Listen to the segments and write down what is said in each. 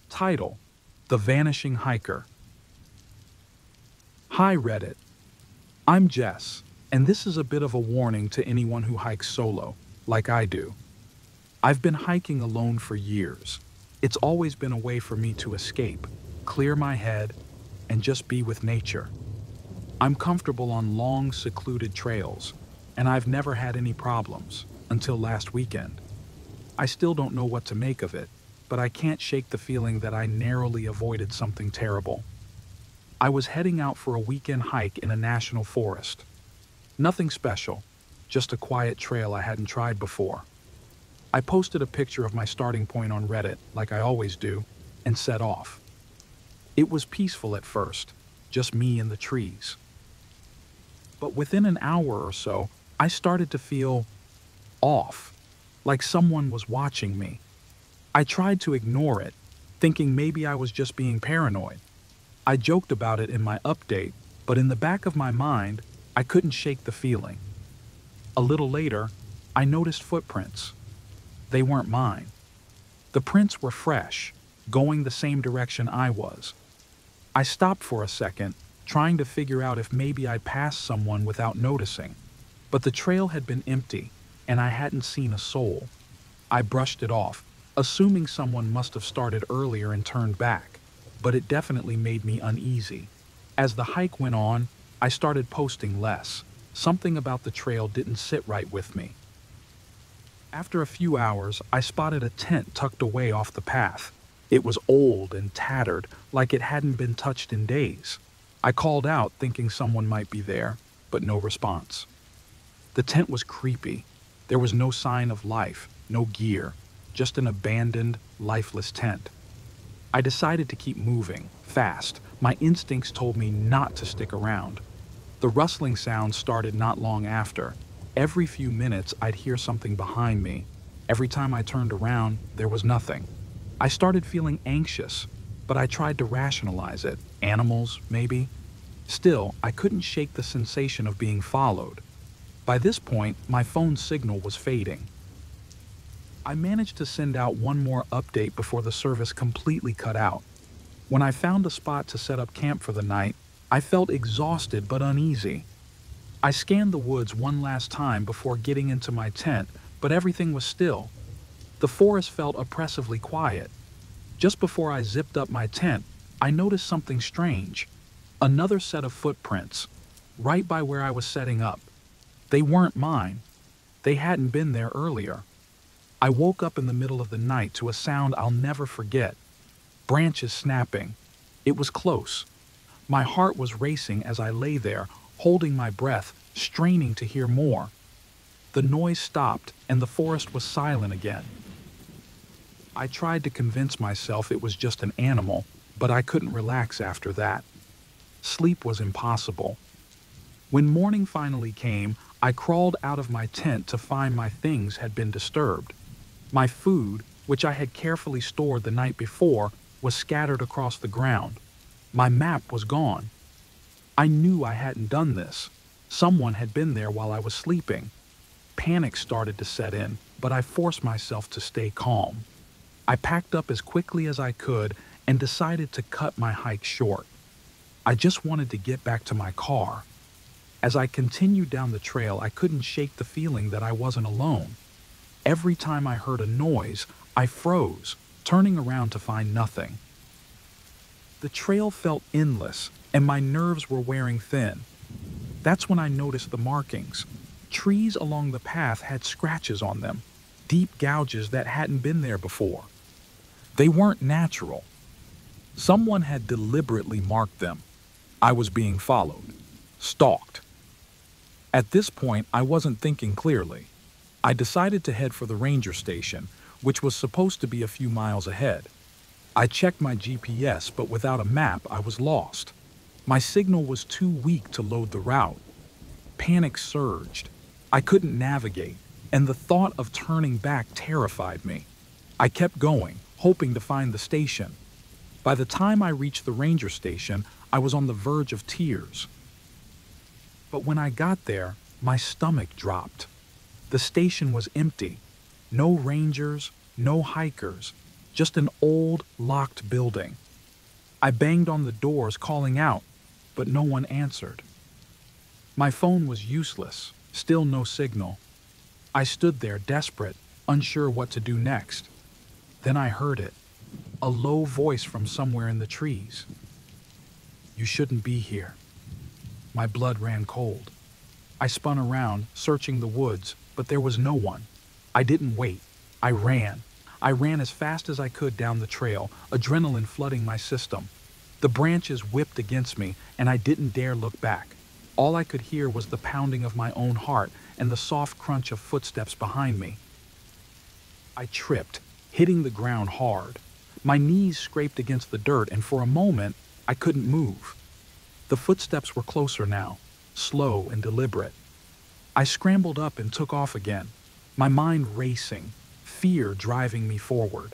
Title: The Vanishing Hiker. Hi Reddit. I'm Jess, and this is a bit of a warning to anyone who hikes solo, like I do. I've been hiking alone for years. It's always been a way for me to escape, clear my head, and just be with nature. I'm comfortable on long, secluded trails, and I've never had any problems until last weekend. I still don't know what to make of it, but I can't shake the feeling that I narrowly avoided something terrible. I was heading out for a weekend hike in a national forest. Nothing special, just a quiet trail I hadn't tried before. I posted a picture of my starting point on Reddit, like I always do, and set off. It was peaceful at first, just me and the trees. But within an hour or so, I started to feel off, like someone was watching me. I tried to ignore it, thinking maybe I was just being paranoid. I joked about it in my update, but in the back of my mind, I couldn't shake the feeling. A little later, I noticed footprints. They weren't mine. The prints were fresh, going the same direction I was. I stopped for a second, trying to figure out if maybe I'd passed someone without noticing. But the trail had been empty, and I hadn't seen a soul. I brushed it off, assuming someone must have started earlier and turned back, but it definitely made me uneasy. As the hike went on, I started posting less. Something about the trail didn't sit right with me. After a few hours, I spotted a tent tucked away off the path. It was old and tattered, like it hadn't been touched in days. I called out, thinking someone might be there, but no response. The tent was creepy. There was no sign of life, no gear, just an abandoned, lifeless tent. I decided to keep moving, fast. My instincts told me not to stick around. The rustling sound started not long after. Every few minutes, I'd hear something behind me. Every time I turned around, there was nothing. I started feeling anxious, but I tried to rationalize it. Animals, maybe? Still, I couldn't shake the sensation of being followed. By this point, my phone signal was fading. I managed to send out one more update before the service completely cut out. When I found a spot to set up camp for the night, I felt exhausted but uneasy. I scanned the woods one last time before getting into my tent, but everything was still. The forest felt oppressively quiet. Just before I zipped up my tent, I noticed something strange. Another set of footprints, right by where I was setting up. They weren't mine. They hadn't been there earlier. I woke up in the middle of the night to a sound I'll never forget. Branches snapping. It was close. My heart was racing as I lay there, holding my breath, straining to hear more. The noise stopped, and the forest was silent again. I tried to convince myself it was just an animal, but I couldn't relax after that. Sleep was impossible. When morning finally came, I crawled out of my tent to find my things had been disturbed. My food, which I had carefully stored the night before, was scattered across the ground. My map was gone. I knew I hadn't done this. Someone had been there while I was sleeping. Panic started to set in, but I forced myself to stay calm. I packed up as quickly as I could and decided to cut my hike short. I just wanted to get back to my car. As I continued down the trail, I couldn't shake the feeling that I wasn't alone. Every time I heard a noise, I froze, turning around to find nothing. The trail felt endless, and my nerves were wearing thin. That's when I noticed the markings. Trees along the path had scratches on them, deep gouges that hadn't been there before. They weren't natural. Someone had deliberately marked them. I was being followed, stalked. At this point, I wasn't thinking clearly. I decided to head for the ranger station, which was supposed to be a few miles ahead. I checked my GPS, but without a map, I was lost. My signal was too weak to load the route. Panic surged. I couldn't navigate, and the thought of turning back terrified me. I kept going, hoping to find the station. By the time I reached the ranger station, I was on the verge of tears. But when I got there, my stomach dropped. The station was empty. No rangers, no hikers, just an old, locked building. I banged on the doors calling out, but no one answered. My phone was useless, still no signal. I stood there desperate, unsure what to do next. Then I heard it, a low voice from somewhere in the trees. "You shouldn't be here." My blood ran cold. I spun around, searching the woods, but there was no one. I didn't wait. I ran. I ran as fast as I could down the trail, adrenaline flooding my system. The branches whipped against me, and I didn't dare look back. All I could hear was the pounding of my own heart and the soft crunch of footsteps behind me. I tripped, hitting the ground hard. My knees scraped against the dirt, and for a moment, I couldn't move. The footsteps were closer now, slow and deliberate. I scrambled up and took off again, my mind racing, fear driving me forward.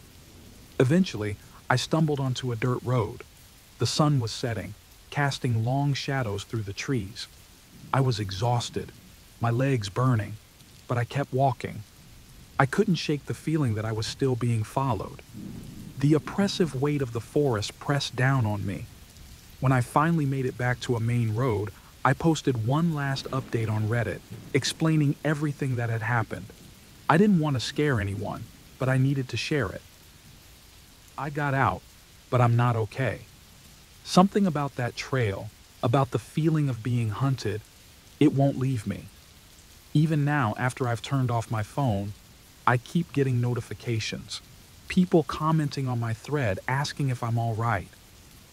Eventually, I stumbled onto a dirt road. The sun was setting, casting long shadows through the trees. I was exhausted, my legs burning, but I kept walking. I couldn't shake the feeling that I was still being followed. The oppressive weight of the forest pressed down on me. When I finally made it back to a main road, I posted one last update on Reddit, explaining everything that had happened. I didn't want to scare anyone, but I needed to share it. I got out, but I'm not okay. Something about that trail, about the feeling of being hunted, it won't leave me. Even now, after I've turned off my phone, I keep getting notifications. People commenting on my thread, asking if I'm all right.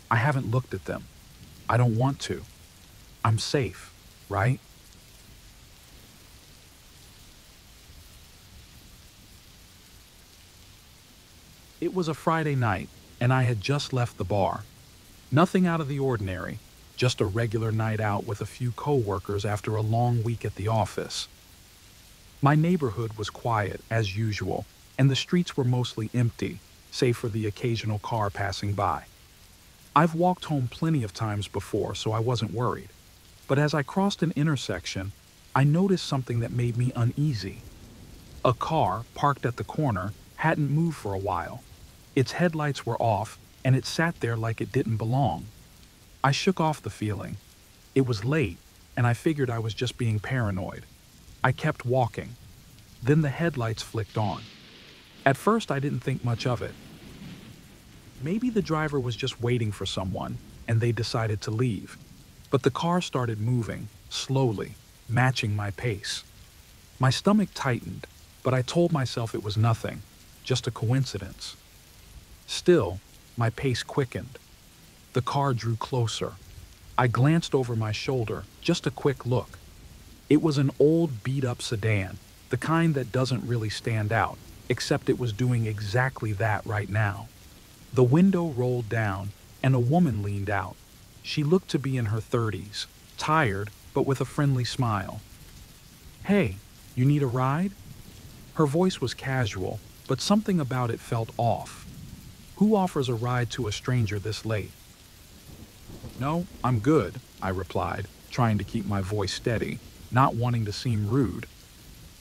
I haven't looked at them. I don't want to. I'm safe, right? It was a Friday night, and I had just left the bar. Nothing out of the ordinary, just a regular night out with a few coworkers after a long week at the office. My neighborhood was quiet, as usual, and the streets were mostly empty, save for the occasional car passing by. I've walked home plenty of times before, so I wasn't worried. But as I crossed an intersection, I noticed something that made me uneasy. A car, parked at the corner, hadn't moved for a while. Its headlights were off, and it sat there like it didn't belong. I shook off the feeling. It was late, and I figured I was just being paranoid. I kept walking. Then the headlights flicked on. At first, I didn't think much of it. Maybe the driver was just waiting for someone, and they decided to leave. But the car started moving, slowly, matching my pace. My stomach tightened, but I told myself it was nothing, just a coincidence. Still, my pace quickened. The car drew closer. I glanced over my shoulder, just a quick look. It was an old beat-up sedan, the kind that doesn't really stand out, except it was doing exactly that right now. The window rolled down, and a woman leaned out. She looked to be in her 30s, tired, but with a friendly smile. "Hey, you need a ride?" Her voice was casual, but something about it felt off. Who offers a ride to a stranger this late? "No, I'm good," I replied, trying to keep my voice steady, not wanting to seem rude.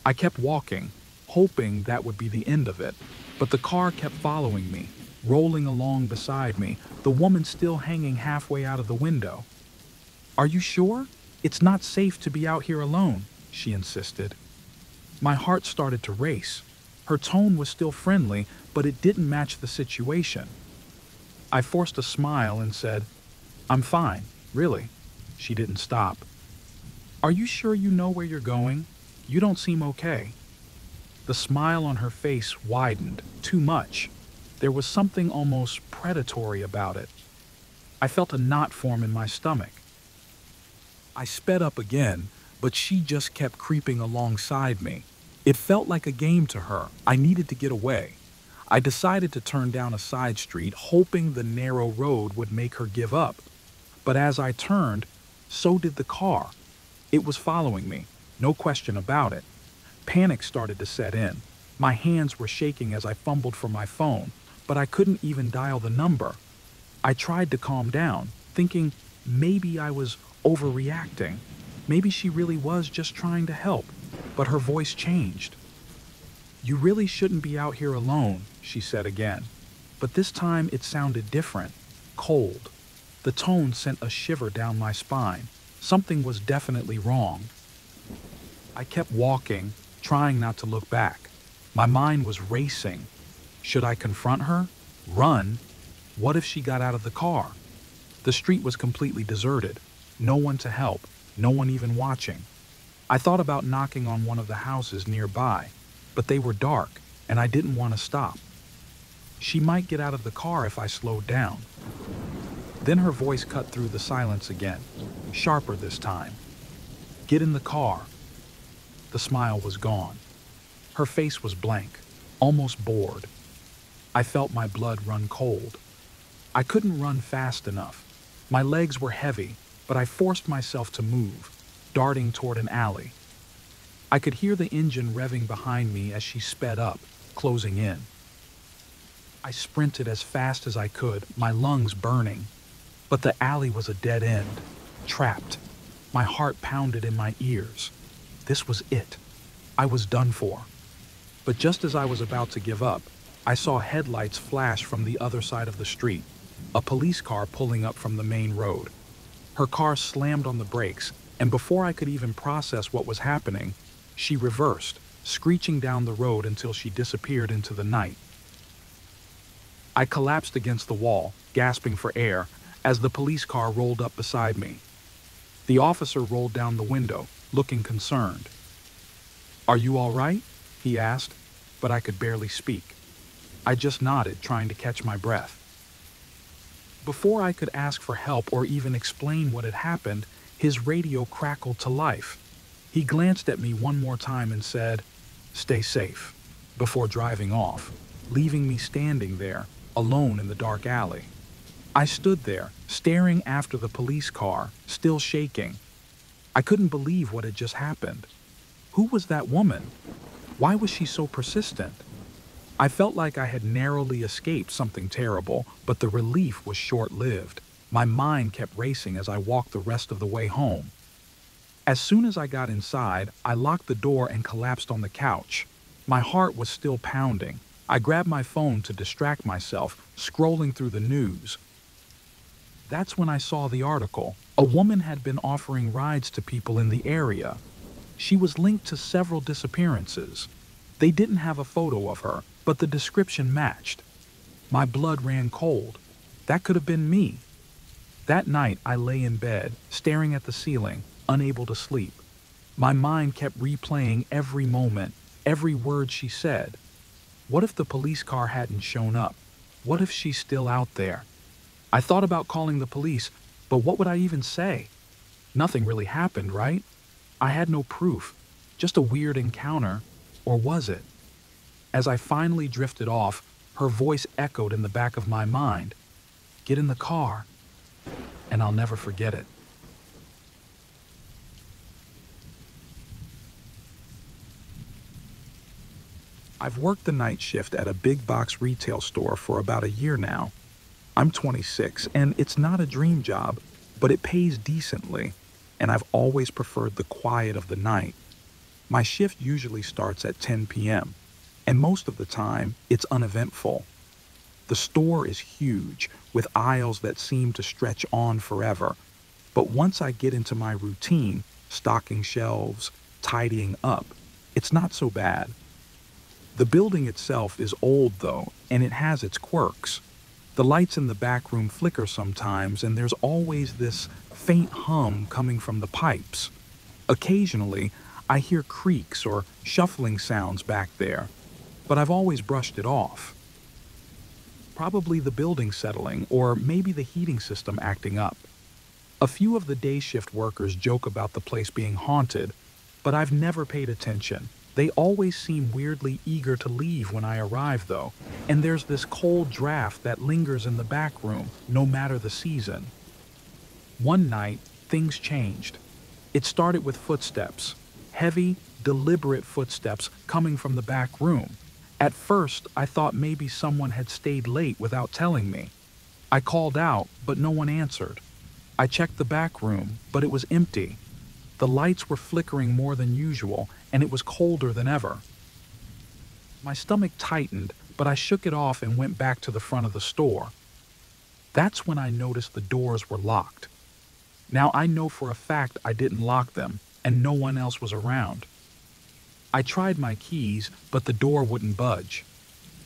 I kept walking, hoping that would be the end of it, but the car kept following me, rolling along beside me, the woman still hanging halfway out of the window. "Are you sure? It's not safe to be out here alone," she insisted. My heart started to race. Her tone was still friendly, but it didn't match the situation. I forced a smile and said, "I'm fine, really." She didn't stop. "Are you sure you know where you're going? You don't seem okay." The smile on her face widened, too much. There was something almost predatory about it. I felt a knot form in my stomach. I sped up again, but she just kept creeping alongside me. It felt like a game to her. I needed to get away. I decided to turn down a side street, hoping the narrow road would make her give up. But as I turned, so did the car. It was following me, no question about it. Panic started to set in. My hands were shaking as I fumbled for my phone, but I couldn't even dial the number. I tried to calm down, thinking maybe I was overreacting. Maybe she really was just trying to help, but her voice changed. "You really shouldn't be out here alone," she said again. But this time it sounded different, cold. The tone sent a shiver down my spine. Something was definitely wrong. I kept walking, trying not to look back. My mind was racing. Should I confront her? Run? What if she got out of the car? The street was completely deserted. No one to help, no one even watching. I thought about knocking on one of the houses nearby, but they were dark, and I didn't want to stop. She might get out of the car if I slowed down. Then her voice cut through the silence again, sharper this time. "Get in the car." The smile was gone. Her face was blank, almost bored. I felt my blood run cold. I couldn't run fast enough. My legs were heavy, but I forced myself to move, darting toward an alley. I could hear the engine revving behind me as she sped up, closing in. I sprinted as fast as I could, my lungs burning. But the alley was a dead end, trapped. My heart pounded in my ears. This was it. I was done for. But just as I was about to give up, I saw headlights flash from the other side of the street, a police car pulling up from the main road. Her car slammed on the brakes, and before I could even process what was happening, she reversed, screeching down the road until she disappeared into the night. I collapsed against the wall, gasping for air, as the police car rolled up beside me. The officer rolled down the window, looking concerned. "Are you all right?" he asked, but I could barely speak. I just nodded, trying to catch my breath. Before I could ask for help or even explain what had happened, his radio crackled to life. He glanced at me one more time and said, "Stay safe," before driving off, leaving me standing there, alone in the dark alley. I stood there, staring after the police car, still shaking. I couldn't believe what had just happened. Who was that woman? Why was she so persistent? I felt like I had narrowly escaped something terrible, but the relief was short-lived. My mind kept racing as I walked the rest of the way home. As soon as I got inside, I locked the door and collapsed on the couch. My heart was still pounding. I grabbed my phone to distract myself, scrolling through the news. That's when I saw the article. A woman had been offering rides to people in the area. She was linked to several disappearances. They didn't have a photo of her, but the description matched. My blood ran cold. That could have been me. That night, I lay in bed, staring at the ceiling, unable to sleep. My mind kept replaying every moment, every word she said. What if the police car hadn't shown up? What if she's still out there? I thought about calling the police, but what would I even say? Nothing really happened, right? I had no proof, just a weird encounter, or was it? As I finally drifted off, her voice echoed in the back of my mind. "Get in the car," and I'll never forget it. I've worked the night shift at a big box retail store for about a year now. I'm 26, and it's not a dream job, but it pays decently, and I've always preferred the quiet of the night. My shift usually starts at 10 p.m., and most of the time, it's uneventful. The store is huge, with aisles that seem to stretch on forever, but once I get into my routine, stocking shelves, tidying up, it's not so bad. The building itself is old, though, and it has its quirks. The lights in the back room flicker sometimes, and there's always this faint hum coming from the pipes. Occasionally, I hear creaks or shuffling sounds back there, but I've always brushed it off. Probably the building settling, or maybe the heating system acting up. A few of the day shift workers joke about the place being haunted, but I've never paid attention. They always seem weirdly eager to leave when I arrive, though, and there's this cold draft that lingers in the back room, no matter the season. One night, things changed. It started with footsteps, heavy, deliberate footsteps coming from the back room. At first, I thought maybe someone had stayed late without telling me. I called out, but no one answered. I checked the back room, but it was empty. The lights were flickering more than usual, and it was colder than ever. My stomach tightened, but I shook it off and went back to the front of the store. That's when I noticed the doors were locked. Now I know for a fact I didn't lock them, and no one else was around. I tried my keys, but the door wouldn't budge.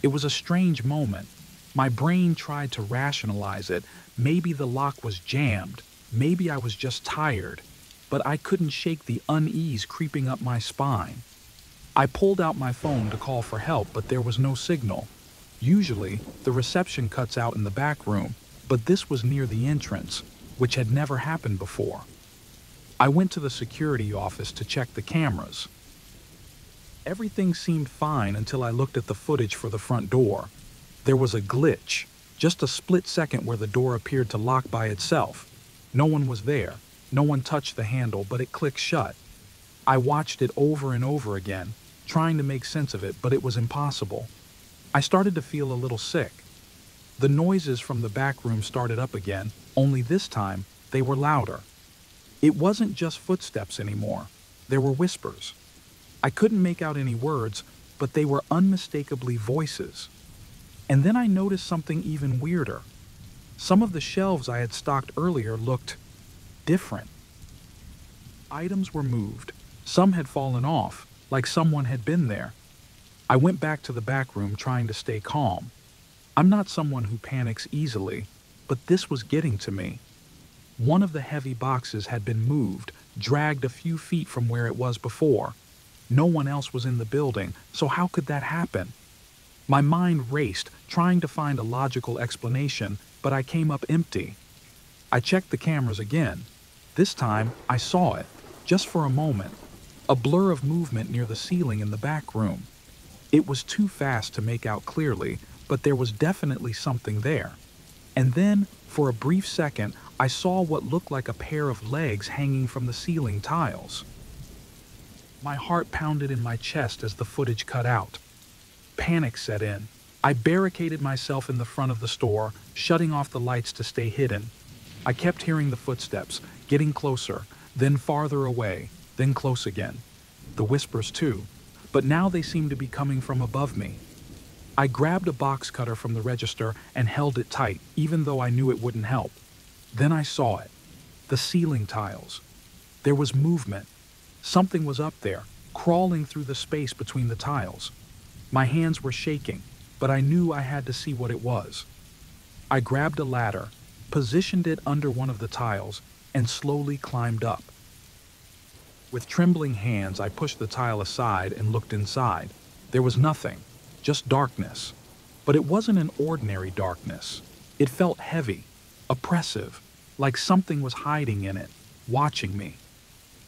It was a strange moment. My brain tried to rationalize it. Maybe the lock was jammed. Maybe I was just tired. But I couldn't shake the unease creeping up my spine. I pulled out my phone to call for help, but there was no signal. Usually, the reception cuts out in the back room, but this was near the entrance, which had never happened before. I went to the security office to check the cameras. Everything seemed fine until I looked at the footage for the front door. There was a glitch, just a split second where the door appeared to lock by itself. No one was there. No one touched the handle, but it clicked shut. I watched it over and over again, trying to make sense of it, but it was impossible. I started to feel a little sick. The noises from the back room started up again, only this time they were louder. It wasn't just footsteps anymore. There were whispers. I couldn't make out any words, but they were unmistakably voices. And then I noticed something even weirder. Some of the shelves I had stocked earlier looked different. Items were moved. Some had fallen off, like someone had been there. I went back to the back room trying to stay calm. I'm not someone who panics easily, but this was getting to me. One of the heavy boxes had been moved, dragged a few feet from where it was before. No one else was in the building, so how could that happen? My mind raced, trying to find a logical explanation, but I came up empty. I checked the cameras again. This time, I saw it, just for a moment. A blur of movement near the ceiling in the back room. It was too fast to make out clearly, but there was definitely something there. And then, for a brief second, I saw what looked like a pair of legs hanging from the ceiling tiles. My heart pounded in my chest as the footage cut out. Panic set in. I barricaded myself in the front of the store, shutting off the lights to stay hidden. I kept hearing the footsteps, getting closer, then farther away, then close again. The whispers too, but now they seemed to be coming from above me. I grabbed a box cutter from the register and held it tight, even though I knew it wouldn't help. Then I saw it. The ceiling tiles. There was movement. Something was up there, crawling through the space between the tiles. My hands were shaking, but I knew I had to see what it was. I grabbed a ladder, positioned it under one of the tiles, and slowly climbed up. With trembling hands, I pushed the tile aside and looked inside. There was nothing, just darkness. But it wasn't an ordinary darkness. It felt heavy, oppressive, like something was hiding in it, watching me.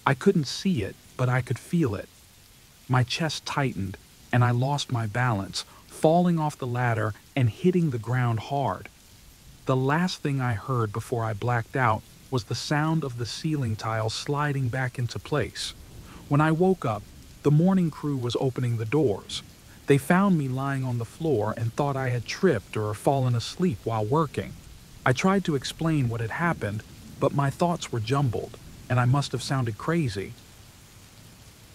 I couldn't see it, but I could feel it. My chest tightened, and I lost my balance, falling off the ladder and hitting the ground hard. The last thing I heard before I blacked out was the sound of the ceiling tile sliding back into place. When I woke up, the morning crew was opening the doors. They found me lying on the floor and thought I had tripped or fallen asleep while working. I tried to explain what had happened, but my thoughts were jumbled, and I must have sounded crazy.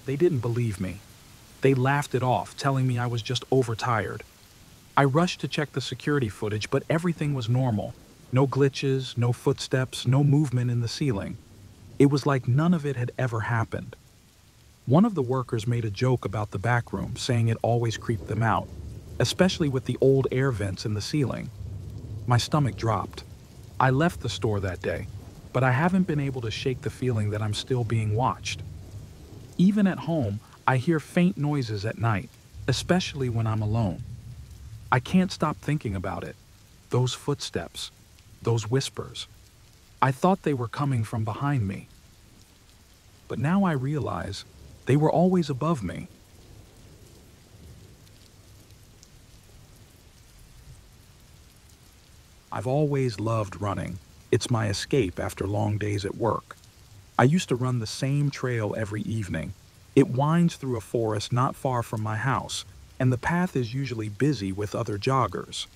They didn't believe me. They laughed it off, telling me I was just overtired. I rushed to check the security footage, but everything was normal. No glitches, no footsteps, no movement in the ceiling. It was like none of it had ever happened. One of the workers made a joke about the back room, saying it always creeped them out, especially with the old air vents in the ceiling. My stomach dropped. I left the store that day, but I haven't been able to shake the feeling that I'm still being watched. Even at home, I hear faint noises at night, especially when I'm alone. I can't stop thinking about it. Those footsteps, those whispers. I thought they were coming from behind me. But now I realize they were always above me. I've always loved running. It's my escape after long days at work. I used to run the same trail every evening. It winds through a forest not far from my house, and the path is usually busy with other joggers.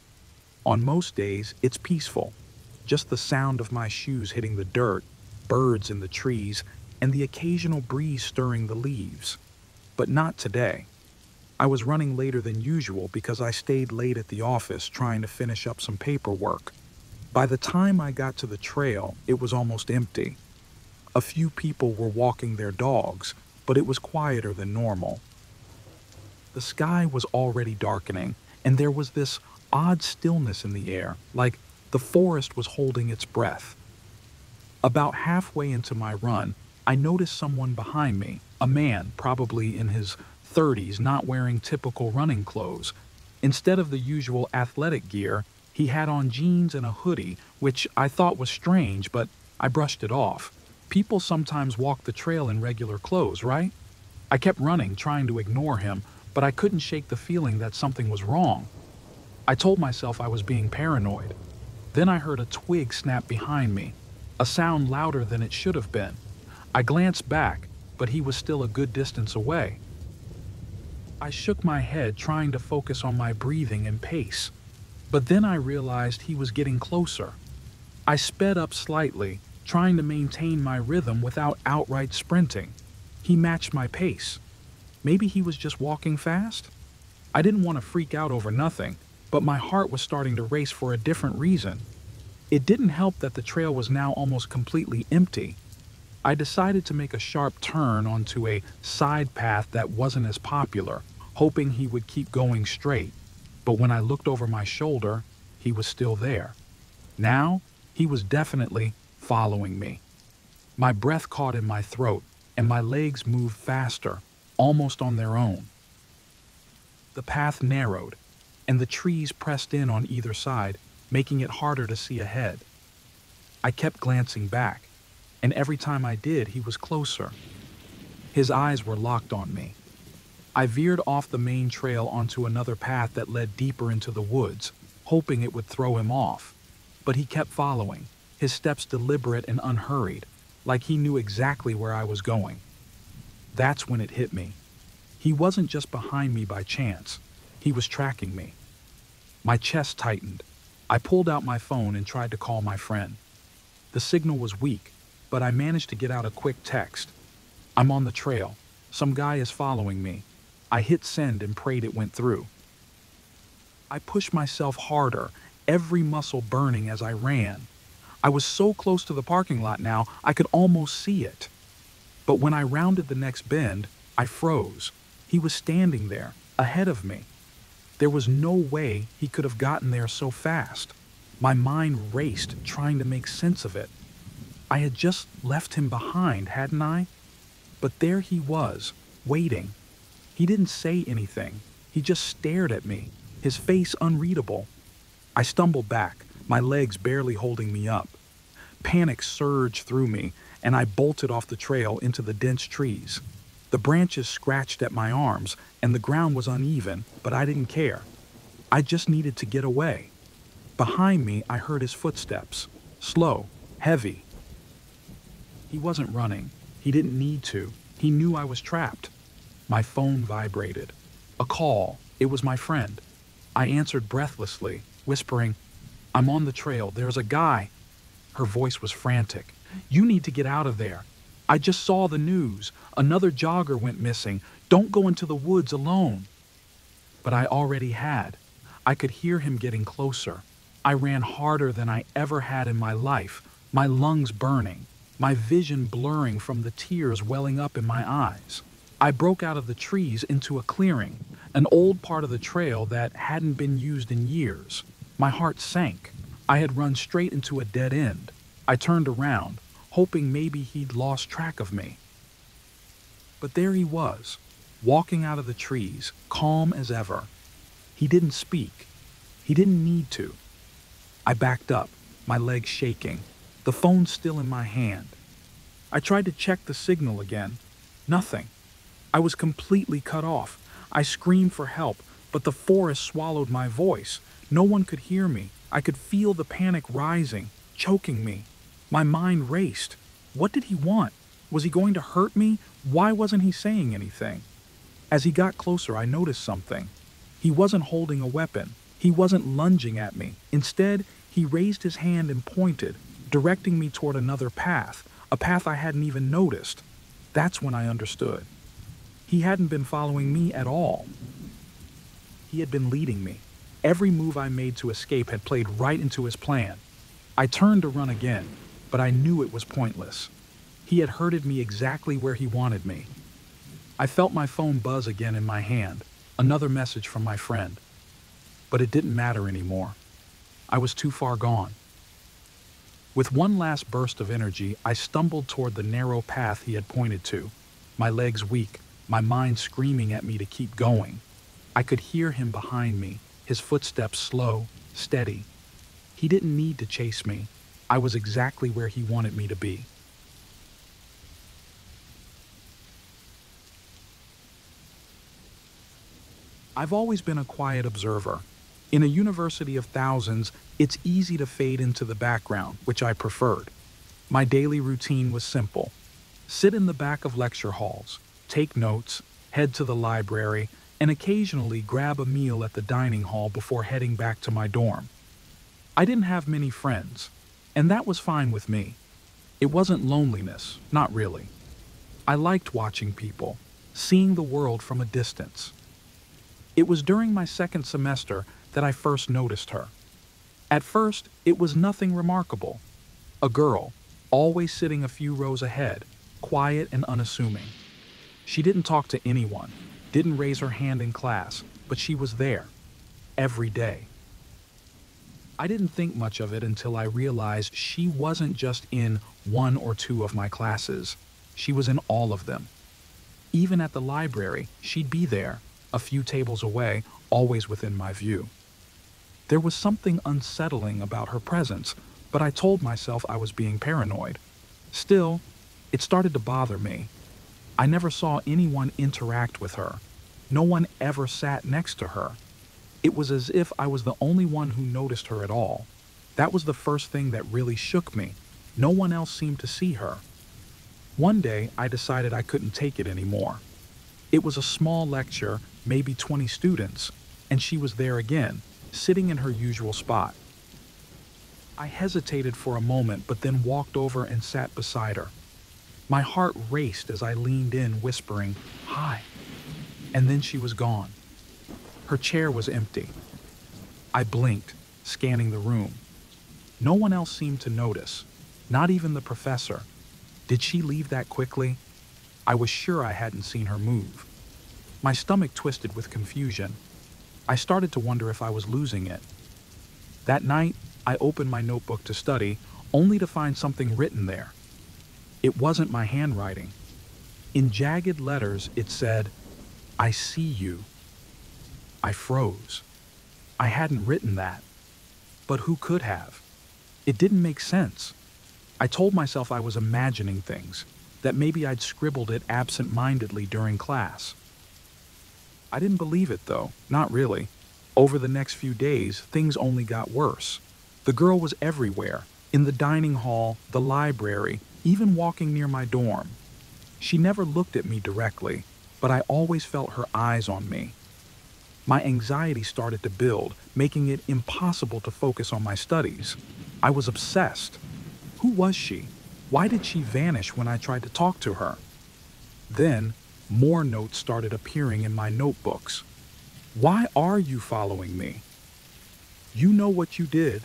On most days, it's peaceful. Just the sound of my shoes hitting the dirt, birds in the trees, and the occasional breeze stirring the leaves. But not today. I was running later than usual because I stayed late at the office trying to finish up some paperwork. By the time I got to the trail, it was almost empty. A few people were walking their dogs, but it was quieter than normal. The sky was already darkening, and there was this odd stillness in the air, like the forest was holding its breath. About halfway into my run, I noticed someone behind me, a man, probably in his 30s, not wearing typical running clothes. Instead of the usual athletic gear, he had on jeans and a hoodie, which I thought was strange, but I brushed it off. People sometimes walk the trail in regular clothes, right? I kept running, trying to ignore him, but I couldn't shake the feeling that something was wrong. I told myself I was being paranoid. Then I heard a twig snap behind me, a sound louder than it should have been. I glanced back, but he was still a good distance away. I shook my head, trying to focus on my breathing and pace. But then I realized he was getting closer. I sped up slightly, trying to maintain my rhythm without outright sprinting. He matched my pace. Maybe he was just walking fast? I didn't want to freak out over nothing, but my heart was starting to race for a different reason. It didn't help that the trail was now almost completely empty. I decided to make a sharp turn onto a side path that wasn't as popular, hoping he would keep going straight. But when I looked over my shoulder, he was still there. Now, he was definitely following me. My breath caught in my throat, and my legs moved faster, almost on their own. The path narrowed, and the trees pressed in on either side, making it harder to see ahead. I kept glancing back, and every time I did, he was closer. His eyes were locked on me. I veered off the main trail onto another path that led deeper into the woods, hoping it would throw him off. But he kept following, his steps deliberate and unhurried, like he knew exactly where I was going. That's when it hit me. He wasn't just behind me by chance. He was tracking me. My chest tightened. I pulled out my phone and tried to call my friend. The signal was weak, but I managed to get out a quick text. "I'm on the trail. Some guy is following me." I hit send and prayed it went through. I pushed myself harder, every muscle burning as I ran. I was so close to the parking lot now, I could almost see it. But when I rounded the next bend, I froze. He was standing there, ahead of me. There was no way he could have gotten there so fast. My mind raced, trying to make sense of it. I had just left him behind, hadn't I? But there he was, waiting. He didn't say anything. He just stared at me, his face unreadable. I stumbled back, my legs barely holding me up. Panic surged through me, and I bolted off the trail into the dense trees. The branches scratched at my arms, and the ground was uneven, but I didn't care. I just needed to get away. Behind me, I heard his footsteps, slow, heavy. He wasn't running. He didn't need to. He knew I was trapped. My phone vibrated. A call. It was my friend. I answered breathlessly, whispering, "I'm on the trail. There's a guy." Her voice was frantic. "You need to get out of there. I just saw the news. Another jogger went missing. Don't go into the woods alone." But I already had. I could hear him getting closer. I ran harder than I ever had in my life, my lungs burning, my vision blurring from the tears welling up in my eyes. I broke out of the trees into a clearing, an old part of the trail that hadn't been used in years. My heart sank. I had run straight into a dead end. I turned around, hoping maybe he'd lost track of me. But there he was, walking out of the trees, calm as ever. He didn't speak. He didn't need to. I backed up, my legs shaking, the phone still in my hand. I tried to check the signal again. Nothing. I was completely cut off. I screamed for help, but the forest swallowed my voice. No one could hear me. I could feel the panic rising, choking me. My mind raced. What did he want? Was he going to hurt me? Why wasn't he saying anything? As he got closer, I noticed something. He wasn't holding a weapon. He wasn't lunging at me. Instead, he raised his hand and pointed, directing me toward another path, a path I hadn't even noticed. That's when I understood. He hadn't been following me at all. He had been leading me. Every move I made to escape had played right into his plan. I turned to run again, but I knew it was pointless. He had herded me exactly where he wanted me. I felt my phone buzz again in my hand, another message from my friend. But it didn't matter anymore. I was too far gone. With one last burst of energy, I stumbled toward the narrow path he had pointed to, my legs weak, my mind screaming at me to keep going. I could hear him behind me, his footsteps slow, steady. He didn't need to chase me. I was exactly where he wanted me to be. I've always been a quiet observer. In a university of thousands, it's easy to fade into the background, which I preferred. My daily routine was simple. Sit in the back of lecture halls, take notes, head to the library, and occasionally grab a meal at the dining hall before heading back to my dorm. I didn't have many friends, and that was fine with me. It wasn't loneliness, not really. I liked watching people, seeing the world from a distance. It was during my second semester that I first noticed her. At first, it was nothing remarkable. A girl, always sitting a few rows ahead, quiet and unassuming. She didn't talk to anyone, didn't raise her hand in class, but she was there, every day. I didn't think much of it until I realized she wasn't just in one or two of my classes. She was in all of them. Even at the library, she'd be there, a few tables away, always within my view. There was something unsettling about her presence, but I told myself I was being paranoid. Still, it started to bother me. I never saw anyone interact with her. No one ever sat next to her. It was as if I was the only one who noticed her at all. That was the first thing that really shook me. No one else seemed to see her. One day, I decided I couldn't take it anymore. It was a small lecture, maybe 20 students, and she was there again, sitting in her usual spot. I hesitated for a moment, but then walked over and sat beside her. My heart raced as I leaned in, whispering, "Hi." And then she was gone. Her chair was empty. I blinked, scanning the room. No one else seemed to notice, not even the professor. Did she leave that quickly? I was sure I hadn't seen her move. My stomach twisted with confusion. I started to wonder if I was losing it. That night, I opened my notebook to study, only to find something written there. It wasn't my handwriting. In jagged letters, it said, "I see you." I froze. I hadn't written that. But who could have? It didn't make sense. I told myself I was imagining things, that maybe I'd scribbled it absent-mindedly during class. I didn't believe it, though, not really. Over the next few days, things only got worse. The girl was everywhere, in the dining hall, the library, even walking near my dorm. She never looked at me directly, but I always felt her eyes on me. My anxiety started to build, making it impossible to focus on my studies. I was obsessed. Who was she? Why did she vanish when I tried to talk to her? Then, more notes started appearing in my notebooks. "Why are you following me? You know what you did."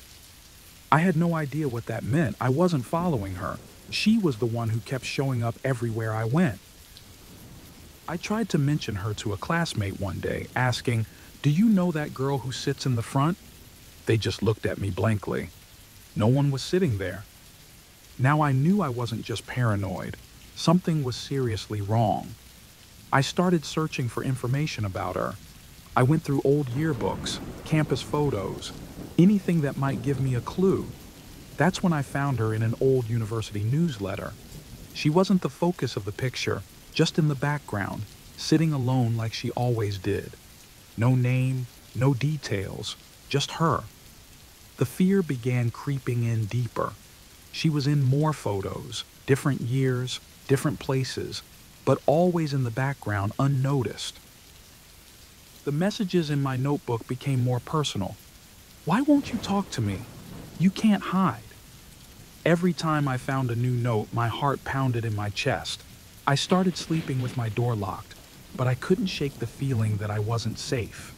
I had no idea what that meant. I wasn't following her. She was the one who kept showing up everywhere I went. I tried to mention her to a classmate one day, asking, "Do you know that girl who sits in the front?" They just looked at me blankly. No one was sitting there. Now I knew I wasn't just paranoid. Something was seriously wrong. I started searching for information about her. I went through old yearbooks, campus photos, anything that might give me a clue. That's when I found her in an old university newsletter. She wasn't the focus of the picture, just in the background, sitting alone like she always did. No name, no details, just her. The fear began creeping in deeper. She was in more photos, different years, different places, but always in the background, unnoticed. The messages in my notebook became more personal. "Why won't you talk to me? You can't hide." Every time I found a new note, my heart pounded in my chest. I started sleeping with my door locked, but I couldn't shake the feeling that I wasn't safe.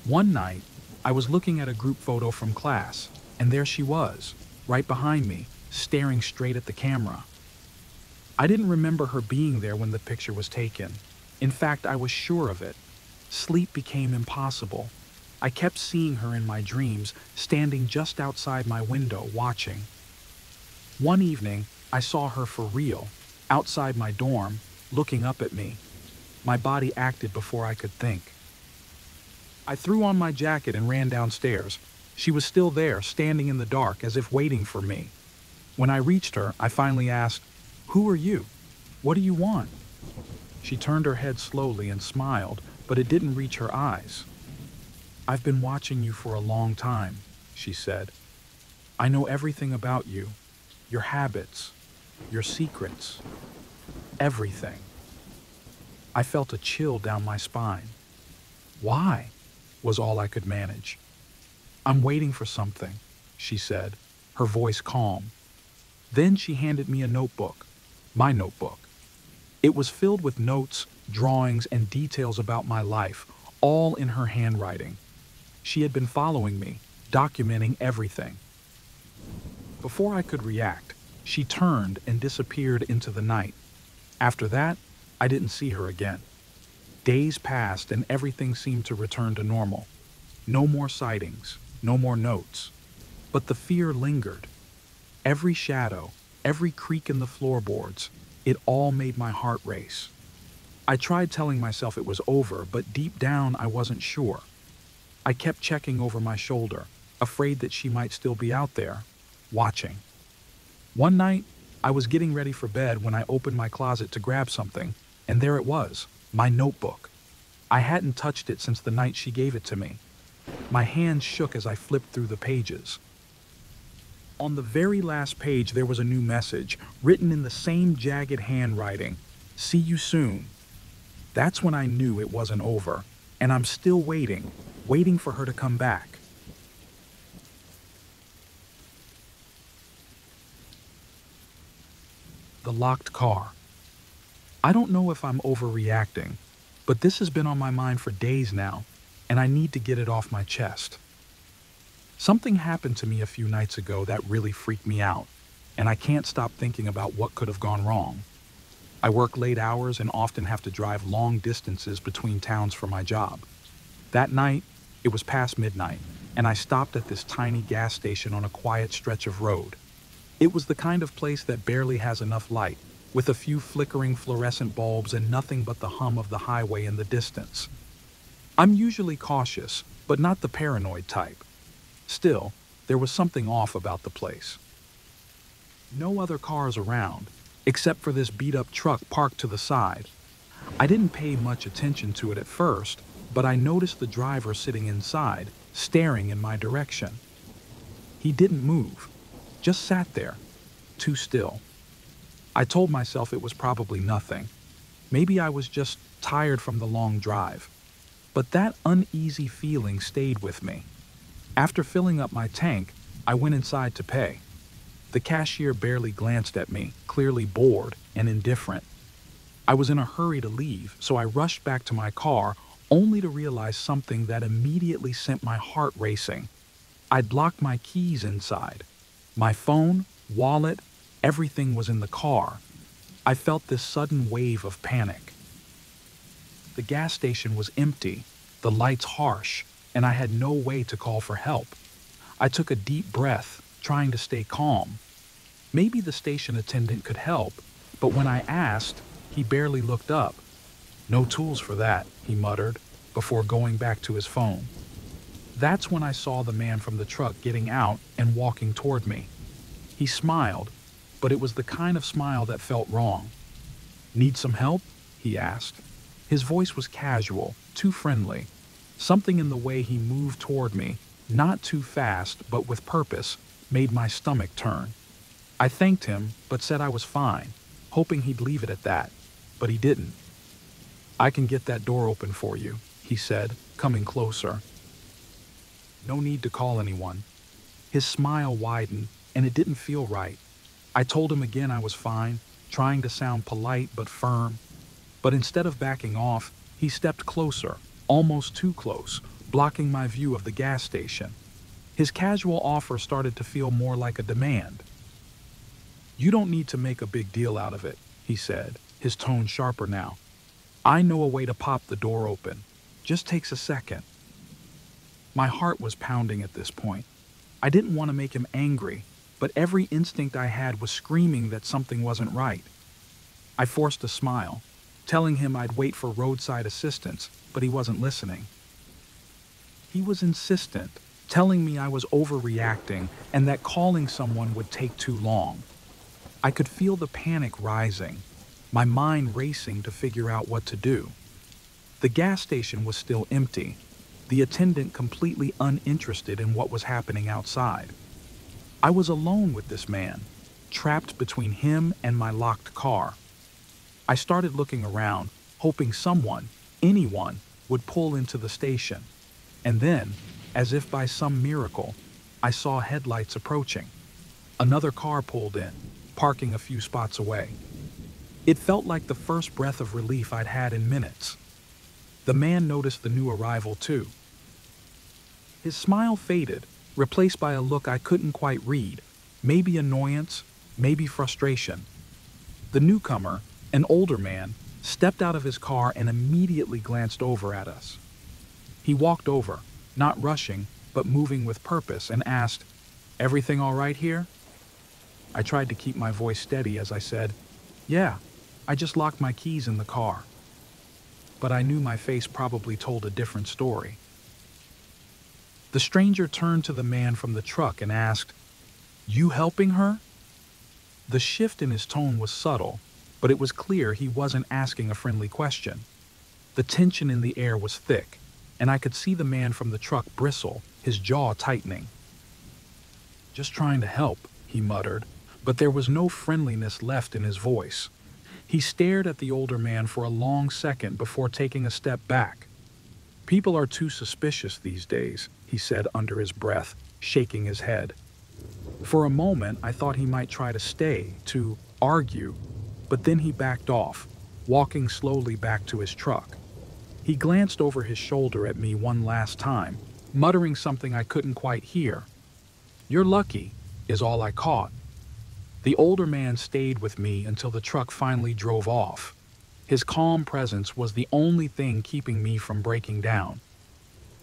One night, I was looking at a group photo from class, and there she was, right behind me, staring straight at the camera. I didn't remember her being there when the picture was taken. In fact, I was sure of it. Sleep became impossible. I kept seeing her in my dreams, standing just outside my window, watching. One evening, I saw her for real, outside my dorm, looking up at me. My body acted before I could think. I threw on my jacket and ran downstairs. She was still there, standing in the dark, as if waiting for me. When I reached her, I finally asked, "Who are you? What do you want?" She turned her head slowly and smiled, but it didn't reach her eyes. "I've been watching you for a long time," she said. "I know everything about you, your habits, your secrets, everything." I felt a chill down my spine. "Why?" was all I could manage. "I'm waiting for something," she said, her voice calm. Then she handed me a notebook, my notebook. It was filled with notes, drawings, and details about my life, all in her handwriting. She had been following me, documenting everything. Before I could react, she turned and disappeared into the night. After that, I didn't see her again. Days passed and everything seemed to return to normal. No more sightings, no more notes. But the fear lingered. Every shadow, every creak in the floorboards, it all made my heart race. I tried telling myself it was over, but deep down I wasn't sure. I kept checking over my shoulder, afraid that she might still be out there, watching. One night, I was getting ready for bed when I opened my closet to grab something, and there it was, my notebook. I hadn't touched it since the night she gave it to me. My hands shook as I flipped through the pages. On the very last page, there was a new message, written in the same jagged handwriting. "See you soon." That's when I knew it wasn't over, and I'm still waiting for her to come back. The locked car. I don't know if I'm overreacting, but this has been on my mind for days now, and I need to get it off my chest. Something happened to me a few nights ago that really freaked me out, and I can't stop thinking about what could have gone wrong. I work late hours and often have to drive long distances between towns for my job. That night, it was past midnight, and I stopped at this tiny gas station on a quiet stretch of road. It was the kind of place that barely has enough light, with a few flickering fluorescent bulbs and nothing but the hum of the highway in the distance. I'm usually cautious, but not the paranoid type. Still, there was something off about the place. No other cars around, except for this beat-up truck parked to the side. I didn't pay much attention to it at first, but I noticed the driver sitting inside, staring in my direction. He didn't move, just sat there, too still. I told myself it was probably nothing. Maybe I was just tired from the long drive. But that uneasy feeling stayed with me. After filling up my tank, I went inside to pay. The cashier barely glanced at me, clearly bored and indifferent. I was in a hurry to leave, so I rushed back to my car, only to realize something that immediately sent my heart racing. I'd locked my keys inside. My phone, wallet, everything was in the car. I felt this sudden wave of panic. The gas station was empty, the lights harsh, and I had no way to call for help. I took a deep breath, trying to stay calm. Maybe the station attendant could help, but when I asked, he barely looked up. "No tools for that," he muttered, before going back to his phone. That's when I saw the man from the truck getting out and walking toward me. He smiled, but it was the kind of smile that felt wrong. "Need some help?" he asked. His voice was casual, too friendly. Something in the way he moved toward me, not too fast but with purpose, made my stomach turn. I thanked him, but said I was fine, hoping he'd leave it at that, but he didn't. "I can get that door open for you," he said, coming closer. "No need to call anyone." His smile widened, and it didn't feel right. I told him again I was fine, trying to sound polite but firm. But instead of backing off, he stepped closer, almost too close, blocking my view of the gas station. His casual offer started to feel more like a demand. "You don't need to make a big deal out of it," he said, his tone sharper now. "I know a way to pop the door open. Just takes a second." My heart was pounding at this point. I didn't want to make him angry, but every instinct I had was screaming that something wasn't right. I forced a smile, telling him I'd wait for roadside assistance, but he wasn't listening. He was insistent, telling me I was overreacting and that calling someone would take too long. I could feel the panic rising, my mind racing to figure out what to do. The gas station was still empty, the attendant completely uninterested in what was happening outside. I was alone with this man, trapped between him and my locked car. I started looking around, hoping someone, anyone, would pull into the station. And then, as if by some miracle, I saw headlights approaching. Another car pulled in, parking a few spots away. It felt like the first breath of relief I'd had in minutes. The man noticed the new arrival too. His smile faded, replaced by a look I couldn't quite read, maybe annoyance, maybe frustration. The newcomer, an older man, stepped out of his car and immediately glanced over at us. He walked over, not rushing, but moving with purpose, and asked, "Everything all right here?" I tried to keep my voice steady as I said, "Yeah, I just locked my keys in the car." But I knew my face probably told a different story. The stranger turned to the man from the truck and asked, "You helping her?" The shift in his tone was subtle, but it was clear he wasn't asking a friendly question. The tension in the air was thick, and I could see the man from the truck bristle, his jaw tightening. "Just trying to help," he muttered, but there was no friendliness left in his voice. He stared at the older man for a long second before taking a step back. "People are too suspicious these days," he said under his breath, shaking his head. For a moment, I thought he might try to stay, to argue, but then he backed off, walking slowly back to his truck. He glanced over his shoulder at me one last time, muttering something I couldn't quite hear. "You're lucky," is all I caught. The older man stayed with me until the truck finally drove off. His calm presence was the only thing keeping me from breaking down.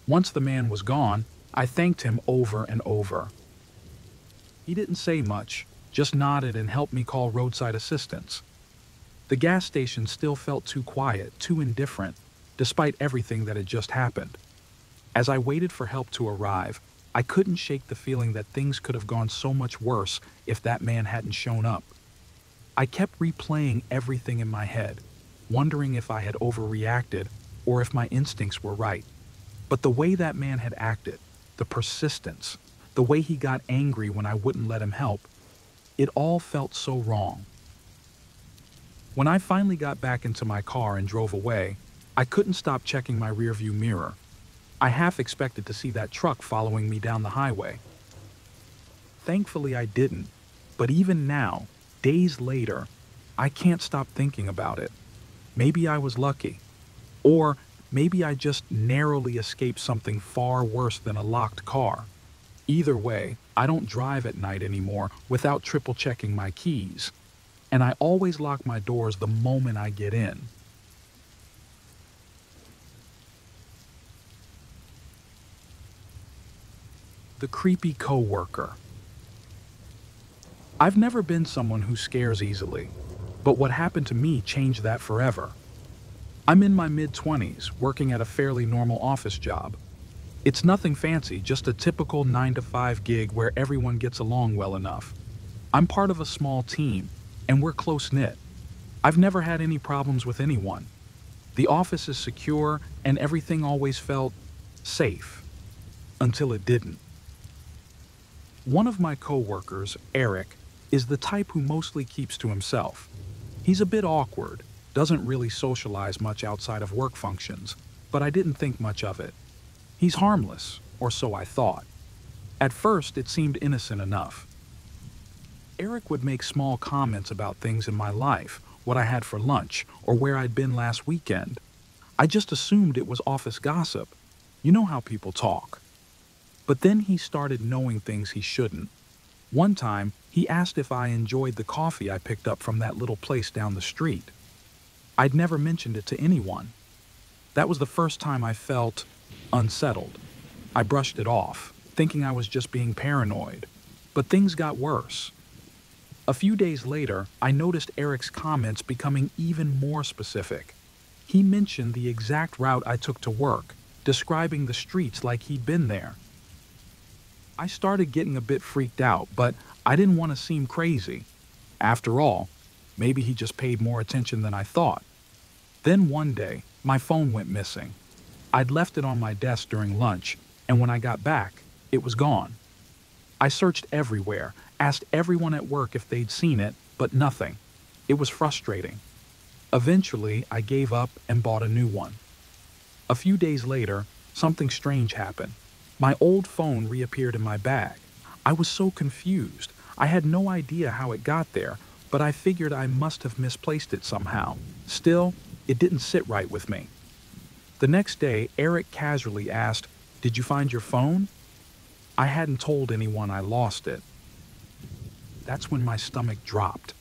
Once the man was gone, I thanked him over and over. He didn't say much, just nodded and helped me call roadside assistance. The gas station still felt too quiet, too indifferent, despite everything that had just happened. As I waited for help to arrive, I couldn't shake the feeling that things could have gone so much worse if that man hadn't shown up. I kept replaying everything in my head, wondering if I had overreacted or if my instincts were right. But the way that man had acted, the persistence, the way he got angry when I wouldn't let him help, it all felt so wrong. When I finally got back into my car and drove away, I couldn't stop checking my rearview mirror. I half expected to see that truck following me down the highway. Thankfully, I didn't, but even now, days later, I can't stop thinking about it. Maybe I was lucky. Or maybe I just narrowly escaped something far worse than a locked car. Either way, I don't drive at night anymore without triple checking my keys. And I always lock my doors the moment I get in. The creepy coworker. I've never been someone who scares easily, but what happened to me changed that forever. I'm in my mid-20s, working at a fairly normal office job. It's nothing fancy, just a typical 9-to-5 gig where everyone gets along well enough. I'm part of a small team, and we're close-knit. I've never had any problems with anyone. The office is secure, and everything always felt safe. Until it didn't. One of my coworkers, Eric, is the type who mostly keeps to himself. He's a bit awkward, doesn't really socialize much outside of work functions, but I didn't think much of it. He's harmless, or so I thought. At first, it seemed innocent enough. Eric would make small comments about things in my life, what I had for lunch, or where I'd been last weekend. I just assumed it was office gossip. You know how people talk. But then he started knowing things he shouldn't. One time, he asked if I enjoyed the coffee I picked up from that little place down the street. I'd never mentioned it to anyone. That was the first time I felt unsettled. I brushed it off, thinking I was just being paranoid. But things got worse. A few days later, I noticed Eric's comments becoming even more specific. He mentioned the exact route I took to work, describing the streets like he'd been there. I started getting a bit freaked out, but I didn't want to seem crazy. After all, maybe he just paid more attention than I thought. Then one day, my phone went missing. I'd left it on my desk during lunch, and when I got back, it was gone. I searched everywhere, asked everyone at work if they'd seen it, but nothing. It was frustrating. Eventually, I gave up and bought a new one. A few days later, something strange happened. My old phone reappeared in my bag. I was so confused. I had no idea how it got there, but I figured I must have misplaced it somehow. Still, it didn't sit right with me. The next day, Eric casually asked, "Did you find your phone?" I hadn't told anyone I lost it. That's when my stomach dropped.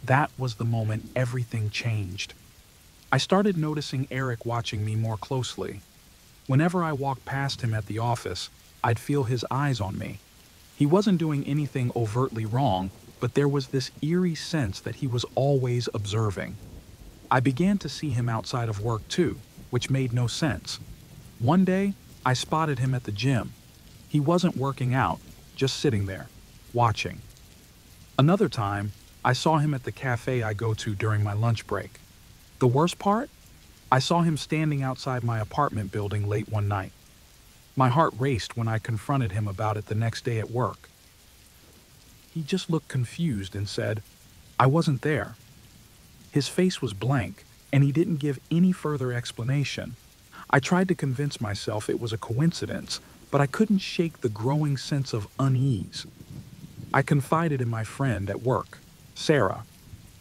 That was the moment everything changed. I started noticing Eric watching me more closely. Whenever I walked past him at the office, I'd feel his eyes on me. He wasn't doing anything overtly wrong, but there was this eerie sense that he was always observing. I began to see him outside of work too, which made no sense. One day, I spotted him at the gym. He wasn't working out, just sitting there, watching. Another time, I saw him at the cafe I go to during my lunch break. The worst part? I saw him standing outside my apartment building late one night. My heart raced when I confronted him about it the next day at work. He just looked confused and said, "I wasn't there." His face was blank, and he didn't give any further explanation. I tried to convince myself it was a coincidence, but I couldn't shake the growing sense of unease. I confided in my friend at work, Sarah.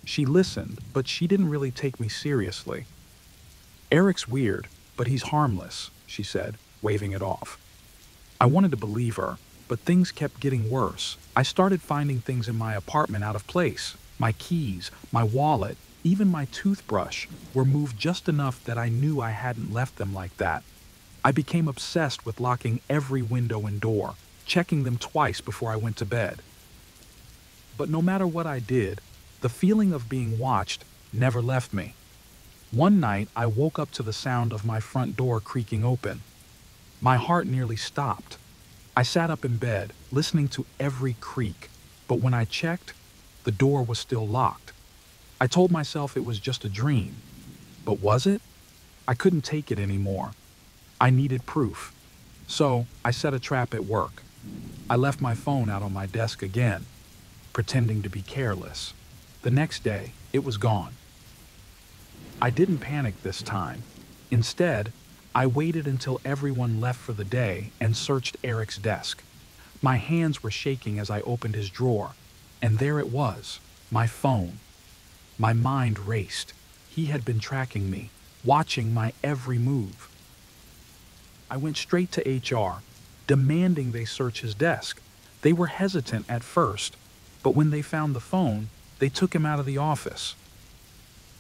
She listened, but she didn't really take me seriously. "Eric's weird, but he's harmless," she said, waving it off. I wanted to believe her, but things kept getting worse. I started finding things in my apartment out of place. My keys, my wallet, even my toothbrush were moved just enough that I knew I hadn't left them like that. I became obsessed with locking every window and door, checking them twice before I went to bed. But no matter what I did, the feeling of being watched never left me. One night, I woke up to the sound of my front door creaking open. My heart nearly stopped. I sat up in bed, listening to every creak, but when I checked, the door was still locked. I told myself it was just a dream. But was it? I couldn't take it anymore. I needed proof. So, I set a trap at work. I left my phone out on my desk again, pretending to be careless. The next day, it was gone. I didn't panic this time. Instead, I waited until everyone left for the day and searched Eric's desk. My hands were shaking as I opened his drawer, and there it was, my phone. My mind raced. He had been tracking me, watching my every move. I went straight to HR, demanding they search his desk. They were hesitant at first, but when they found the phone, they took him out of the office.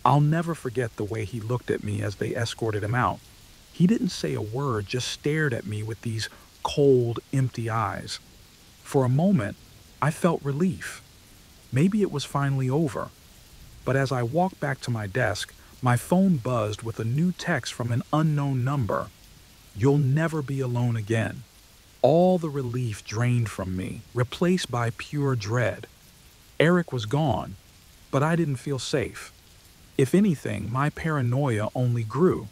I'll never forget the way he looked at me as they escorted him out. He didn't say a word, just stared at me with these cold, empty eyes. For a moment, I felt relief. Maybe it was finally over. But as I walked back to my desk, my phone buzzed with a new text from an unknown number. "You'll never be alone again." All the relief drained from me, replaced by pure dread. Eric was gone, but I didn't feel safe. If anything, my paranoia only grew.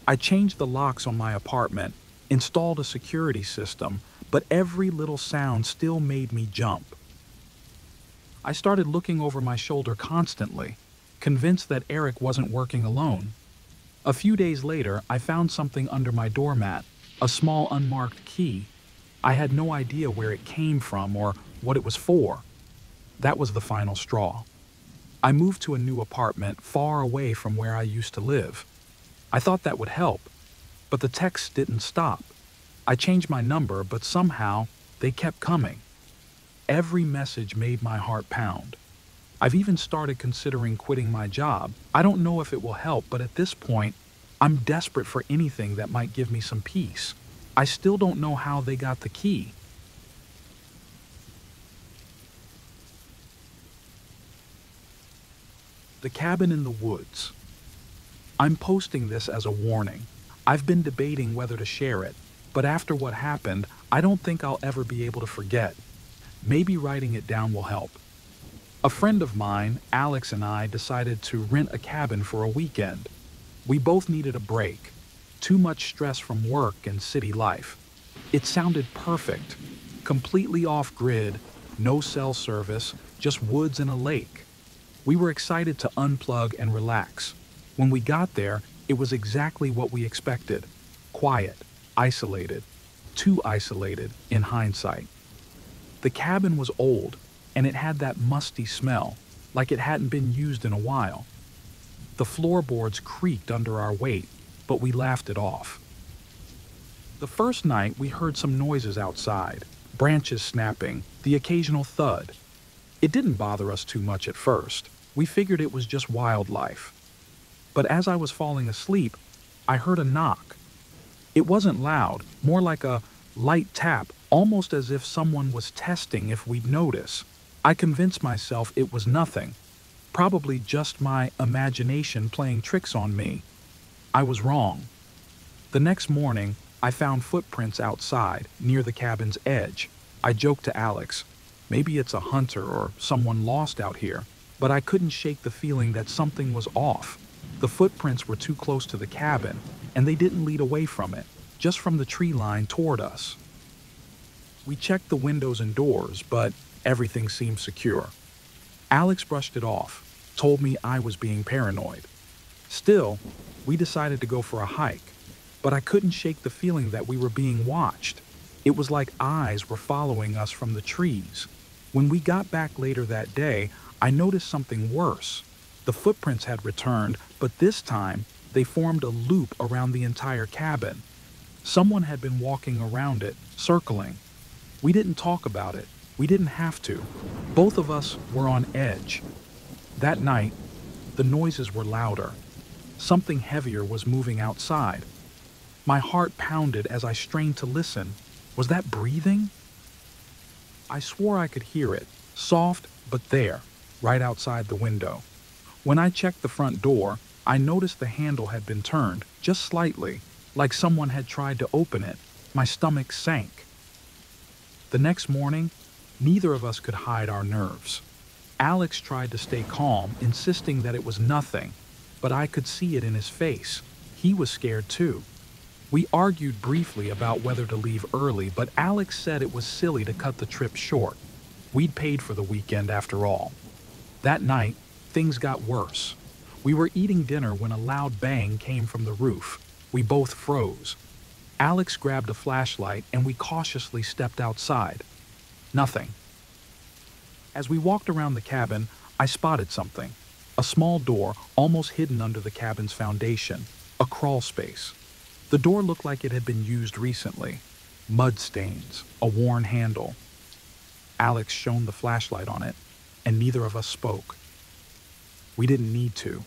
I changed the locks on my apartment, installed a security system, but every little sound still made me jump. I started looking over my shoulder constantly, convinced that Eric wasn't working alone. A few days later, I found something under my doormat, a small unmarked key. I had no idea where it came from or what it was for. That was the final straw. I moved to a new apartment far away from where I used to live. I thought that would help, but the texts didn't stop. I changed my number, but somehow they kept coming. Every message made my heart pound. I've even started considering quitting my job. I don't know if it will help, but at this point, I'm desperate for anything that might give me some peace. I still don't know how they got the key. The cabin in the woods. I'm posting this as a warning. I've been debating whether to share it, but after what happened, I don't think I'll ever be able to forget. Maybe writing it down will help. A friend of mine, Alex, and I decided to rent a cabin for a weekend. We both needed a break. Too much stress from work and city life. It sounded perfect. Completely off-grid, no cell service, just woods and a lake. We were excited to unplug and relax. When we got there, it was exactly what we expected. Quiet, isolated. Too isolated in hindsight. The cabin was old, and it had that musty smell, like it hadn't been used in a while. The floorboards creaked under our weight, but we laughed it off. The first night, we heard some noises outside, branches snapping, the occasional thud. It didn't bother us too much at first. We figured it was just wildlife. But as I was falling asleep, I heard a knock. It wasn't loud, more like a light tap, almost as if someone was testing if we'd notice. I convinced myself it was nothing, probably just my imagination playing tricks on me. I was wrong. The next morning, I found footprints outside, near the cabin's edge. I joked to Alex, maybe it's a hunter or someone lost out here, but I couldn't shake the feeling that something was off. The footprints were too close to the cabin, and they didn't lead away from it, just from the tree line toward us. We checked the windows and doors, but everything seemed secure. Alex brushed it off, told me I was being paranoid. Still, we decided to go for a hike, but I couldn't shake the feeling that we were being watched. It was like eyes were following us from the trees. When we got back later that day, I noticed something worse. The footprints had returned, but this time they formed a loop around the entire cabin. Someone had been walking around it, circling. We didn't talk about it. We didn't have to. Both of us were on edge. That night, the noises were louder. Something heavier was moving outside. My heart pounded as I strained to listen. Was that breathing? I swore I could hear it, soft but there, right outside the window. When I checked the front door, I noticed the handle had been turned, just slightly, like someone had tried to open it. My stomach sank. The next morning, neither of us could hide our nerves. Alex tried to stay calm, insisting that it was nothing, but I could see it in his face. He was scared too. We argued briefly about whether to leave early, but Alex said it was silly to cut the trip short. We'd paid for the weekend after all. That night, things got worse. We were eating dinner when a loud bang came from the roof. We both froze. Alex grabbed a flashlight and we cautiously stepped outside. Nothing. As we walked around the cabin, I spotted something. A small door, almost hidden under the cabin's foundation. A crawl space. The door looked like it had been used recently. Mud stains, a worn handle. Alex shone the flashlight on it, and neither of us spoke. We didn't need to.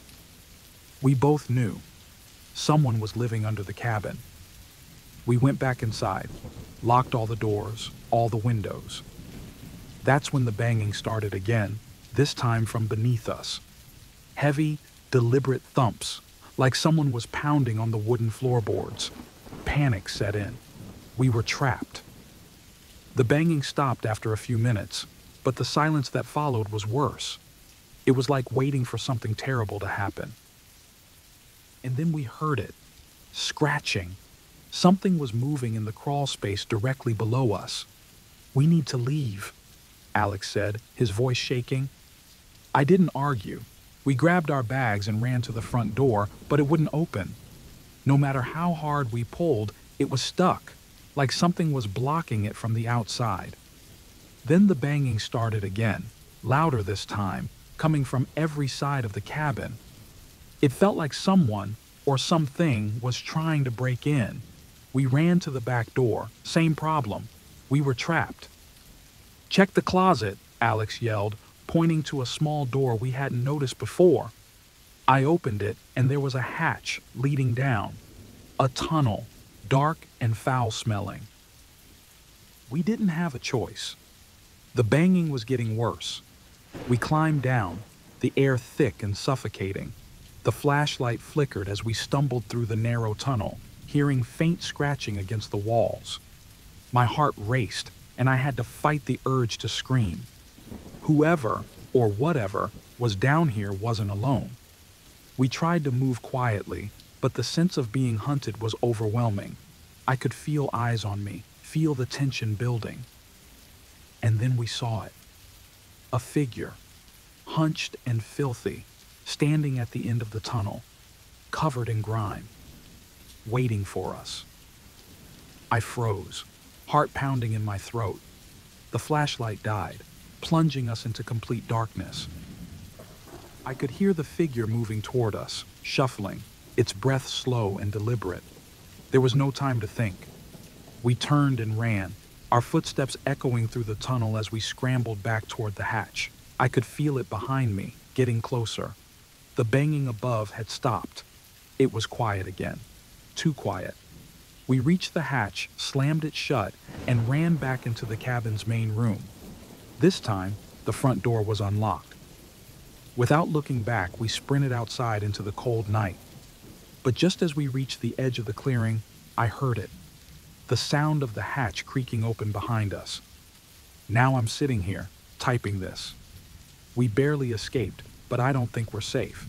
We both knew. Someone was living under the cabin. We went back inside, locked all the doors, all the windows. That's when the banging started again, this time from beneath us. Heavy, deliberate thumps, like someone was pounding on the wooden floorboards. Panic set in. We were trapped. The banging stopped after a few minutes, but the silence that followed was worse. It was like waiting for something terrible to happen. And then we heard it. Scratching. Something was moving in the crawl space directly below us. "We need to leave," Alex said, his voice shaking. I didn't argue. We grabbed our bags and ran to the front door, but it wouldn't open. No matter how hard we pulled, it was stuck, like something was blocking it from the outside. Then the banging started again, louder this time, coming from every side of the cabin. It felt like someone or something was trying to break in. We ran to the back door. Same problem. We were trapped. "Check the closet," Alex yelled, pointing to a small door we hadn't noticed before. I opened it, and there was a hatch leading down. A tunnel, dark and foul-smelling. We didn't have a choice. The banging was getting worse. We climbed down, the air thick and suffocating. The flashlight flickered as we stumbled through the narrow tunnel, hearing faint scratching against the walls. My heart raced, and I had to fight the urge to scream. Whoever, or whatever, was down here wasn't alone. We tried to move quietly, but the sense of being hunted was overwhelming. I could feel eyes on me, feel the tension building. And then we saw it. A figure, hunched and filthy, standing at the end of the tunnel, covered in grime, waiting for us. I froze, heart pounding in my throat. The flashlight died, plunging us into complete darkness. I could hear the figure moving toward us, shuffling, its breath slow and deliberate. There was no time to think. We turned and ran, our footsteps echoing through the tunnel as we scrambled back toward the hatch. I could feel it behind me, getting closer. The banging above had stopped. It was quiet again. Too quiet. We reached the hatch, slammed it shut, and ran back into the cabin's main room. This time, the front door was unlocked. Without looking back, we sprinted outside into the cold night. But just as we reached the edge of the clearing, I heard it. The sound of the hatch creaking open behind us. Now I'm sitting here, typing this. We barely escaped, but I don't think we're safe.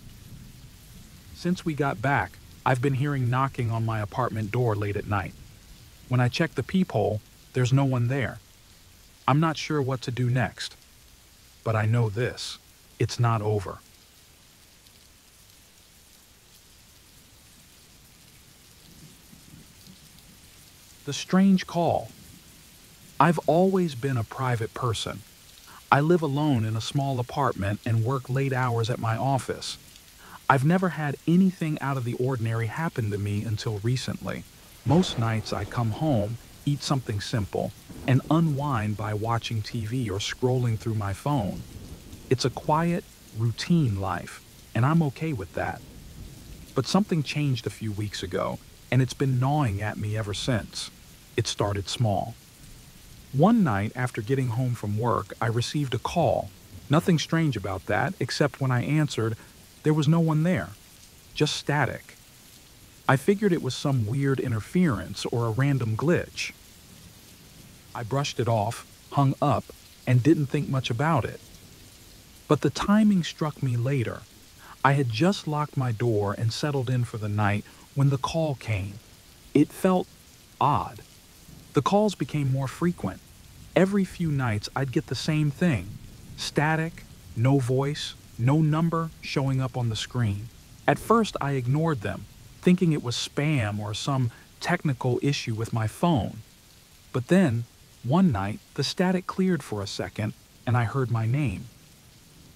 Since we got back, I've been hearing knocking on my apartment door late at night. When I check the peephole, there's no one there. I'm not sure what to do next. But I know this. It's not over. The strange call. I've always been a private person. I live alone in a small apartment and work late hours at my office. I've never had anything out of the ordinary happen to me until recently. Most nights I come home, eat something simple, and unwind by watching TV or scrolling through my phone. It's a quiet, routine life, and I'm okay with that. But something changed a few weeks ago, and it's been gnawing at me ever since. It started small. One night after getting home from work, I received a call. Nothing strange about that, except when I answered, there was no one there. Just static. I figured it was some weird interference or a random glitch. I brushed it off, hung up, and didn't think much about it. But the timing struck me later. I had just locked my door and settled in for the night when the call came. It felt odd. The calls became more frequent. Every few nights I'd get the same thing. Static, no voice, no number showing up on the screen. At first I ignored them, thinking it was spam or some technical issue with my phone. But then, one night, the static cleared for a second and I heard my name.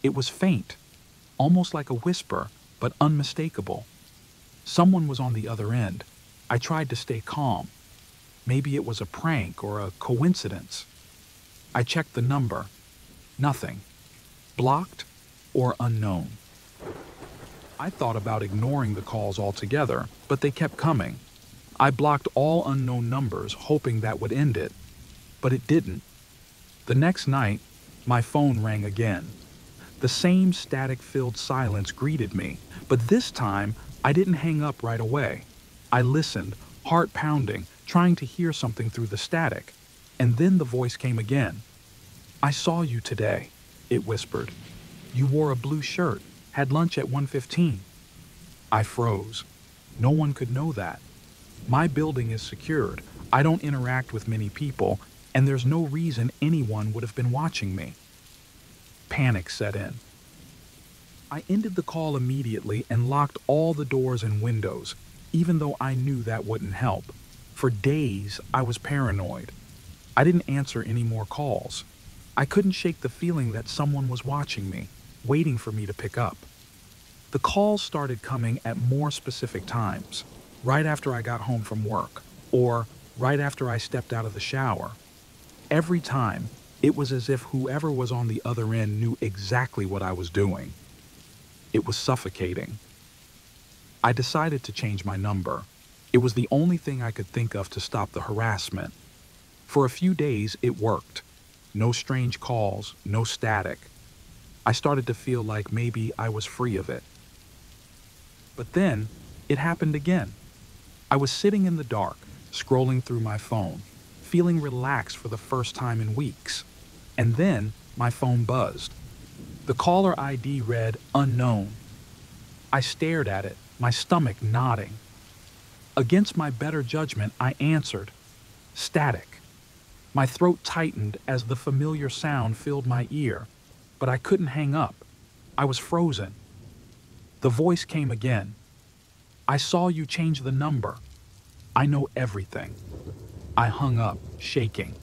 It was faint, almost like a whisper, but unmistakable. Someone was on the other end. I tried to stay calm. Maybe it was a prank or a coincidence. I checked the number. Nothing. Blocked or unknown. I thought about ignoring the calls altogether, but they kept coming. I blocked all unknown numbers, hoping that would end it. But it didn't. The next night, my phone rang again. The same static-filled silence greeted me, but this time I didn't hang up right away. I listened, heart pounding, trying to hear something through the static. And then the voice came again. "I saw you today," it whispered. "You wore a blue shirt, had lunch at 1:15. I froze. No one could know that. My building is secured. I don't interact with many people, and there's no reason anyone would have been watching me. Panic set in. I ended the call immediately and locked all the doors and windows, even though I knew that wouldn't help. For days, I was paranoid. I didn't answer any more calls. I couldn't shake the feeling that someone was watching me, waiting for me to pick up. The calls started coming at more specific times, right after I got home from work, or right after I stepped out of the shower. Every time, it was as if whoever was on the other end knew exactly what I was doing. It was suffocating. I decided to change my number. It was the only thing I could think of to stop the harassment. For a few days, it worked. No strange calls, no static. I started to feel like maybe I was free of it. But then, it happened again. I was sitting in the dark, scrolling through my phone, feeling relaxed for the first time in weeks. And then, my phone buzzed. The caller ID read unknown. I stared at it, my stomach knotting. Against my better judgment, I answered. Static. My throat tightened as the familiar sound filled my ear, but I couldn't hang up. I was frozen. The voice came again. I saw you change the number. I know everything. I hung up, shaking.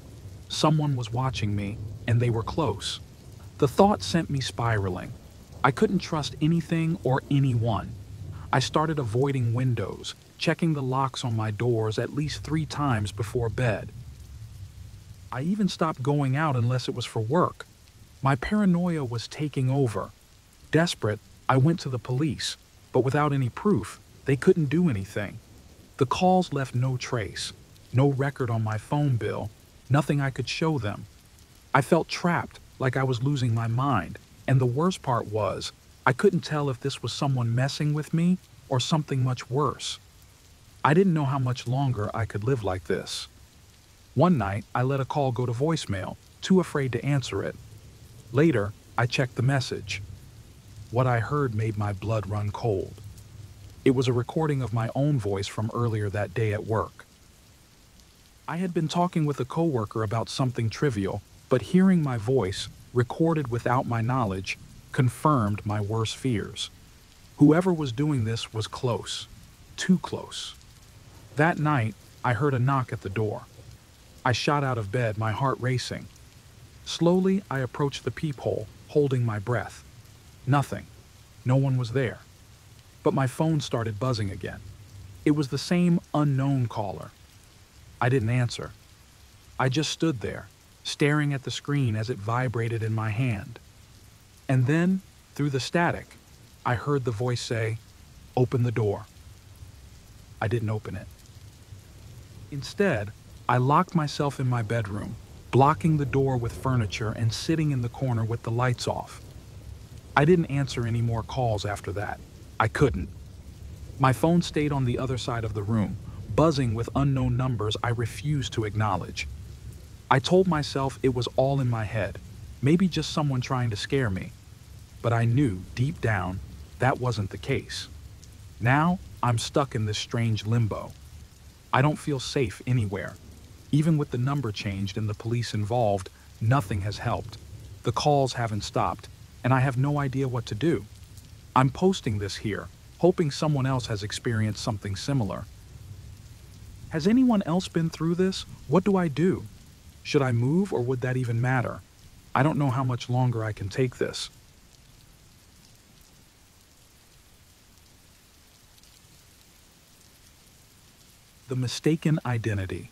Someone was watching me, and they were close. The thought sent me spiraling. I couldn't trust anything or anyone. I started avoiding windows, checking the locks on my doors at least 3 times before bed. I even stopped going out unless it was for work. My paranoia was taking over. Desperate, I went to the police, but without any proof, they couldn't do anything. The calls left no trace, no record on my phone bill, nothing I could show them. I felt trapped, like I was losing my mind, and the worst part was, I couldn't tell if this was someone messing with me or something much worse. I didn't know how much longer I could live like this. One night, I let a call go to voicemail, too afraid to answer it. Later, I checked the message. What I heard made my blood run cold. It was a recording of my own voice from earlier that day at work. I had been talking with a coworker about something trivial, but hearing my voice, recorded without my knowledge, confirmed my worst fears. Whoever was doing this was close. Too close. That night, I heard a knock at the door. I shot out of bed, my heart racing. Slowly, I approached the peephole, holding my breath. Nothing. No one was there. But my phone started buzzing again. It was the same unknown caller. I didn't answer. I just stood there, staring at the screen as it vibrated in my hand. And then, through the static, I heard the voice say, "Open the door." I didn't open it. Instead, I locked myself in my bedroom, blocking the door with furniture and sitting in the corner with the lights off. I didn't answer any more calls after that. I couldn't. My phone stayed on the other side of the room, buzzing with unknown numbers I refused to acknowledge. I told myself it was all in my head, maybe just someone trying to scare me. But I knew, deep down, that wasn't the case. Now, I'm stuck in this strange limbo. I don't feel safe anywhere. Even with the number changed and the police involved, nothing has helped. The calls haven't stopped, and I have no idea what to do. I'm posting this here, hoping someone else has experienced something similar. Has anyone else been through this? What do I do? Should I move, or would that even matter? I don't know how much longer I can take this. The mistaken identity.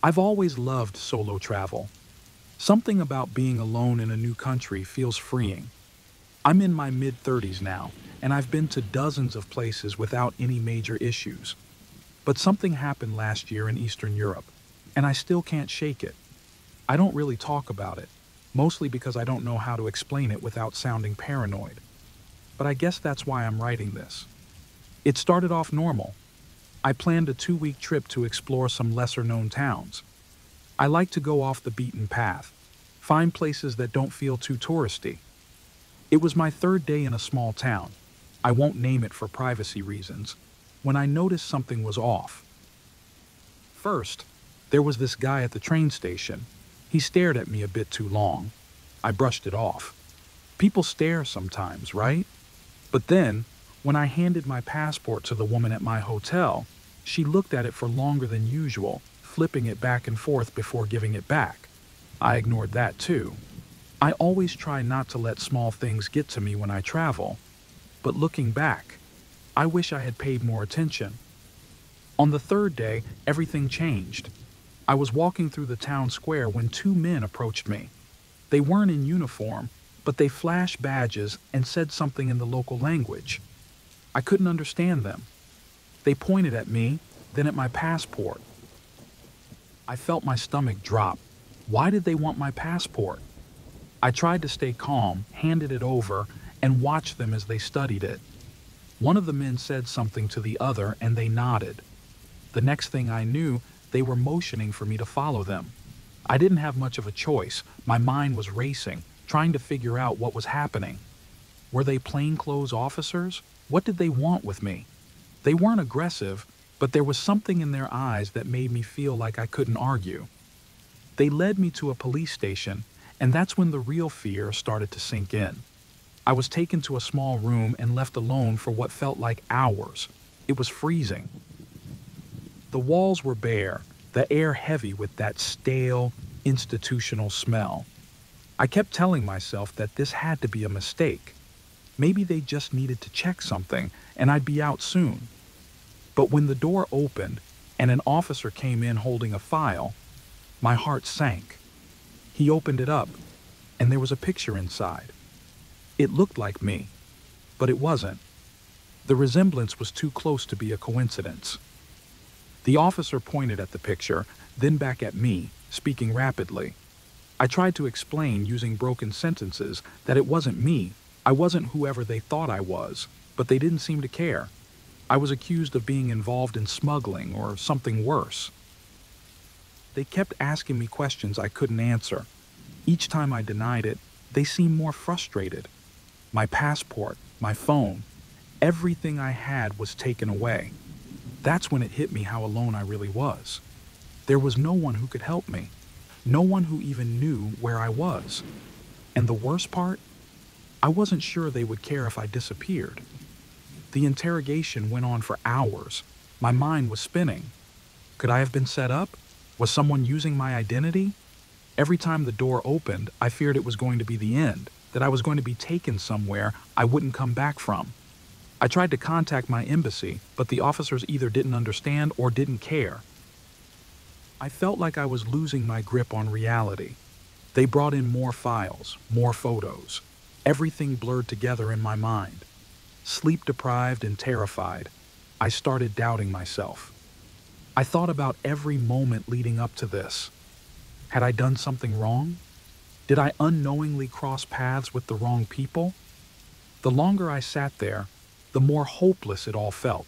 I've always loved solo travel. Something about being alone in a new country feels freeing. I'm in my mid-30s now, and I've been to dozens of places without any major issues. But something happened last year in Eastern Europe, and I still can't shake it. I don't really talk about it, mostly because I don't know how to explain it without sounding paranoid. But I guess that's why I'm writing this. It started off normal. I planned a 2-week trip to explore some lesser-known towns. I like to go off the beaten path, find places that don't feel too touristy. It was my 3rd day in a small town. I won't name it for privacy reasons, when I noticed something was off. First, there was this guy at the train station. He stared at me a bit too long. I brushed it off. People stare sometimes, right? But then, when I handed my passport to the woman at my hotel, she looked at it for longer than usual, flipping it back and forth before giving it back. I ignored that too. I always try not to let small things get to me when I travel, but looking back, I wish I had paid more attention. On the third day, everything changed. I was walking through the town square when two men approached me. They weren't in uniform, but they flashed badges and said something in the local language. I couldn't understand them. They pointed at me, then at my passport. I felt my stomach drop. Why did they want my passport? I tried to stay calm, handed it over, and watched them as they studied it. One of the men said something to the other and they nodded. The next thing I knew, they were motioning for me to follow them. I didn't have much of a choice. My mind was racing, trying to figure out what was happening. Were they plainclothes officers? What did they want with me? They weren't aggressive, but there was something in their eyes that made me feel like I couldn't argue. They led me to a police station, and that's when the real fear started to sink in. I was taken to a small room and left alone for what felt like hours. It was freezing. The walls were bare, the air heavy with that stale, institutional smell. I kept telling myself that this had to be a mistake. Maybe they just needed to check something, and I'd be out soon. But when the door opened and an officer came in holding a file, my heart sank. He opened it up, and there was a picture inside. It looked like me, but it wasn't. The resemblance was too close to be a coincidence. The officer pointed at the picture, then back at me, speaking rapidly. I tried to explain using broken sentences that it wasn't me. I wasn't whoever they thought I was, but they didn't seem to care. I was accused of being involved in smuggling or something worse. They kept asking me questions I couldn't answer. Each time I denied it, they seemed more frustrated. My passport, my phone, everything I had was taken away. That's when it hit me how alone I really was. There was no one who could help me. No one who even knew where I was. And the worst part? I wasn't sure they would care if I disappeared. The interrogation went on for hours. My mind was spinning. Could I have been set up? Was someone using my identity? Every time the door opened, I feared it was going to be the end, that I was going to be taken somewhere I wouldn't come back from. I tried to contact my embassy, but the officers either didn't understand or didn't care. I felt like I was losing my grip on reality. They brought in more files, more photos. Everything blurred together in my mind. Sleep deprived and terrified, I started doubting myself. I thought about every moment leading up to this. Had I done something wrong? Did I unknowingly cross paths with the wrong people? The longer I sat there, the more hopeless it all felt.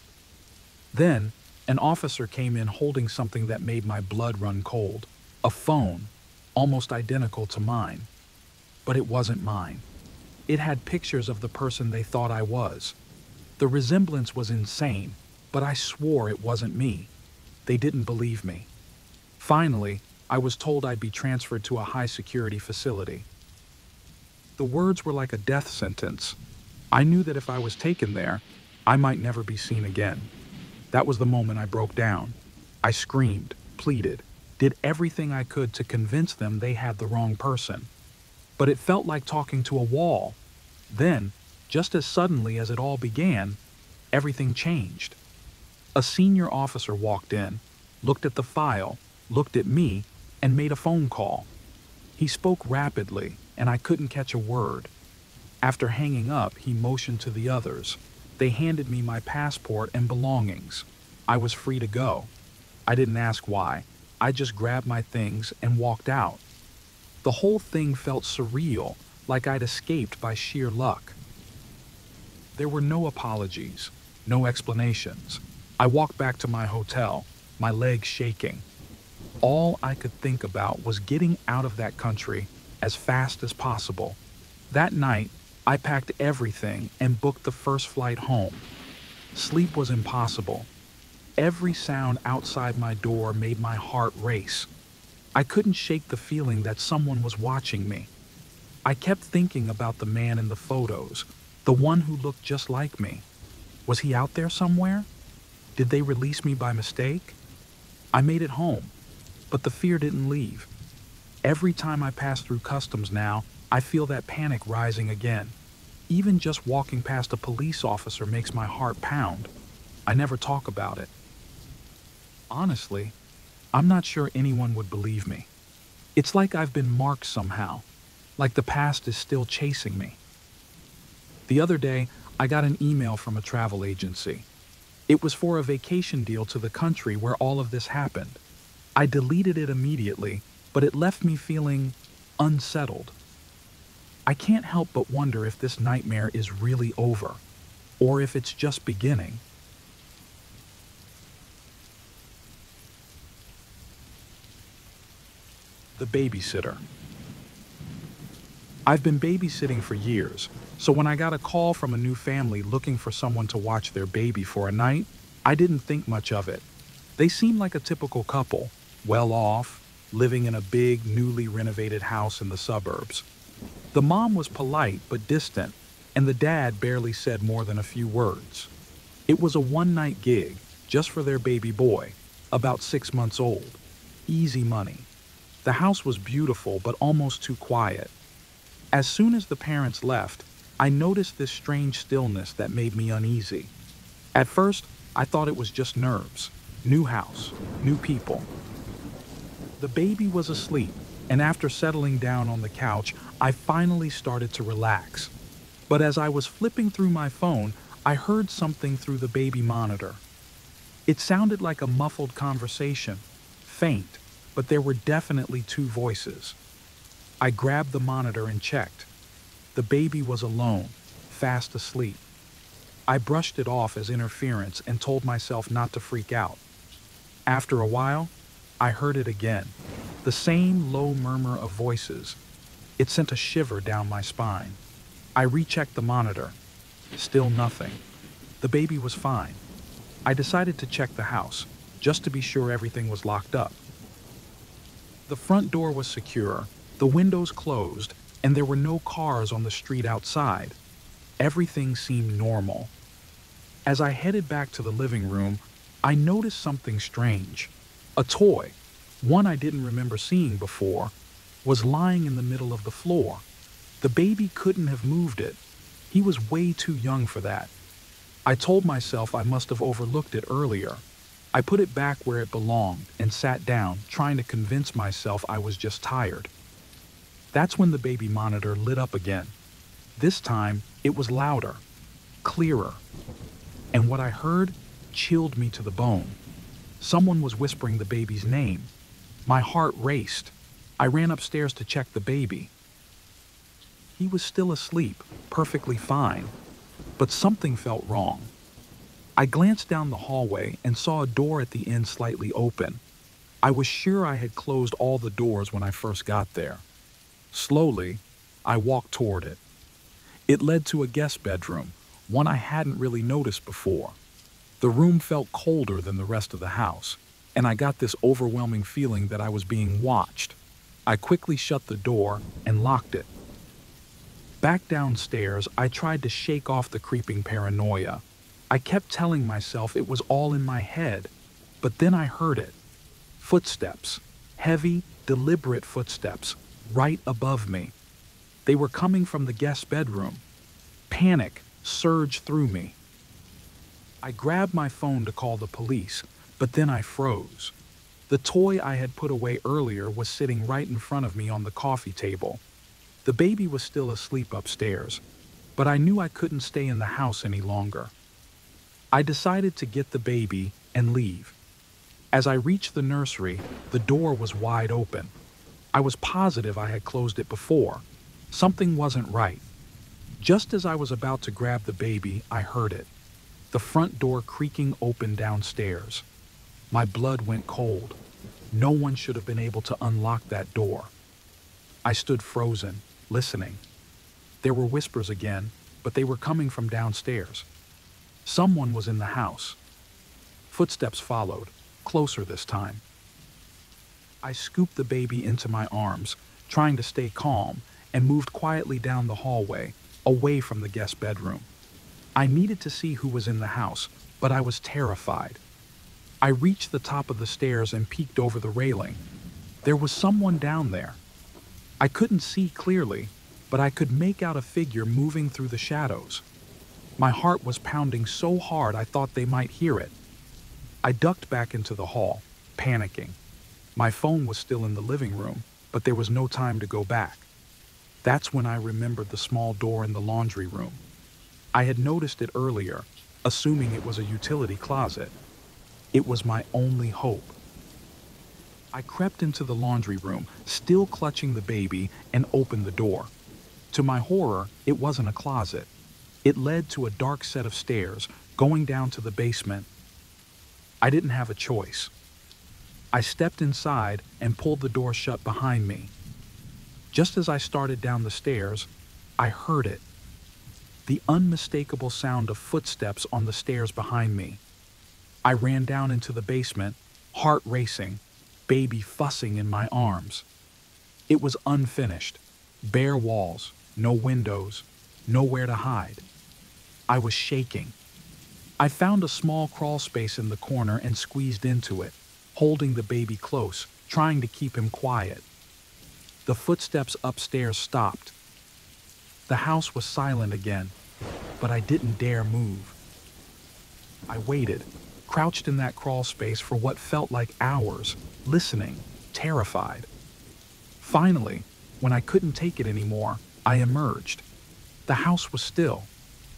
Then, an officer came in holding something that made my blood run cold. A phone, almost identical to mine. But it wasn't mine. It had pictures of the person they thought I was. The resemblance was insane, but I swore it wasn't me. They didn't believe me. Finally, I was told I'd be transferred to a high-security facility. The words were like a death sentence. I knew that if I was taken there, I might never be seen again. That was the moment I broke down. I screamed, pleaded, did everything I could to convince them they had the wrong person. But it felt like talking to a wall. Then, just as suddenly as it all began, everything changed. A senior officer walked in, looked at the file, looked at me, and made a phone call. He spoke rapidly, and I couldn't catch a word. After hanging up, he motioned to the others. They handed me my passport and belongings. I was free to go. I didn't ask why. I just grabbed my things and walked out. The whole thing felt surreal, like I'd escaped by sheer luck. There were no apologies, no explanations. I walked back to my hotel, my legs shaking. All I could think about was getting out of that country as fast as possible. That night, I packed everything and booked the first flight home. Sleep was impossible. Every sound outside my door made my heart race. I couldn't shake the feeling that someone was watching me. I kept thinking about the man in the photos, the one who looked just like me. Was he out there somewhere? Did they release me by mistake? I made it home, but the fear didn't leave. Every time I pass through customs now, I feel that panic rising again. Even just walking past a police officer makes my heart pound. I never talk about it. Honestly, I'm not sure anyone would believe me. It's like I've been marked somehow, like the past is still chasing me. The other day, I got an email from a travel agency. It was for a vacation deal to the country where all of this happened. I deleted it immediately, but it left me feeling unsettled. I can't help but wonder if this nightmare is really over, or if it's just beginning. The babysitter. I've been babysitting for years, so when I got a call from a new family looking for someone to watch their baby for a night, I didn't think much of it. They seemed like a typical couple, well off, living in a big, newly renovated house in the suburbs. The mom was polite but distant, and the dad barely said more than a few words. It was a one-night gig, just for their baby boy, about 6 months old. Easy money. The house was beautiful but almost too quiet. As soon as the parents left, I noticed this strange stillness that made me uneasy. At first, I thought it was just nerves. New house, new people. The baby was asleep, and after settling down on the couch, I finally started to relax. But as I was flipping through my phone, I heard something through the baby monitor. It sounded like a muffled conversation, faint, but there were definitely two voices. I grabbed the monitor and checked. The baby was alone, fast asleep. I brushed it off as interference and told myself not to freak out. After a while, I heard it again, the same low murmur of voices. It sent a shiver down my spine. I rechecked the monitor. Still nothing. The baby was fine. I decided to check the house, just to be sure everything was locked up. The front door was secure, the windows closed, and there were no cars on the street outside. Everything seemed normal. As I headed back to the living room, I noticed something strange. A toy, one I didn't remember seeing before, was lying in the middle of the floor. The baby couldn't have moved it. He was way too young for that. I told myself I must have overlooked it earlier. I put it back where it belonged and sat down, trying to convince myself I was just tired. That's when the baby monitor lit up again. This time, it was louder, clearer. And what I heard chilled me to the bone. Someone was whispering the baby's name. My heart raced. I ran upstairs to check the baby. He was still asleep, perfectly fine, but something felt wrong. I glanced down the hallway and saw a door at the end slightly open. I was sure I had closed all the doors when I first got there. Slowly, I walked toward it. It led to a guest bedroom, one I hadn't really noticed before. The room felt colder than the rest of the house, and I got this overwhelming feeling that I was being watched. I quickly shut the door and locked it. Back downstairs, I tried to shake off the creeping paranoia. I kept telling myself it was all in my head, but then I heard it. Footsteps, heavy, deliberate footsteps, right above me. They were coming from the guest bedroom. Panic surged through me. I grabbed my phone to call the police, but then I froze. The toy I had put away earlier was sitting right in front of me on the coffee table. The baby was still asleep upstairs, but I knew I couldn't stay in the house any longer. I decided to get the baby and leave. As I reached the nursery, the door was wide open. I was positive I had closed it before. Something wasn't right. Just as I was about to grab the baby, I heard it. The front door creaking open downstairs. My blood went cold. No one should have been able to unlock that door. I stood frozen, listening. There were whispers again, but they were coming from downstairs. Someone was in the house. Footsteps followed, closer this time. I scooped the baby into my arms, trying to stay calm, and moved quietly down the hallway, away from the guest bedroom. I needed to see who was in the house, but I was terrified. I reached the top of the stairs and peeked over the railing. There was someone down there, I couldn't see clearly, but I could make out a figure moving through the shadows. My heart was pounding so hard I thought they might hear it. I ducked back into the hall, panicking. My phone was still in the living room, but there was no time to go back. That's when I remembered the small door in the laundry room. I had noticed it earlier, assuming it was a utility closet. It was my only hope. I crept into the laundry room, still clutching the baby, and opened the door. To my horror, it wasn't a closet. It led to a dark set of stairs, going down to the basement. I didn't have a choice. I stepped inside and pulled the door shut behind me. Just as I started down the stairs, I heard it. The unmistakable sound of footsteps on the stairs behind me. I ran down into the basement, heart racing, baby fussing in my arms. It was unfinished, bare walls, no windows, nowhere to hide. I was shaking. I found a small crawl space in the corner and squeezed into it, holding the baby close, trying to keep him quiet. The footsteps upstairs stopped. The house was silent again, but I didn't dare move. I waited, crouched in that crawl space for what felt like hours, listening, terrified. Finally, when I couldn't take it anymore, I emerged. The house was still.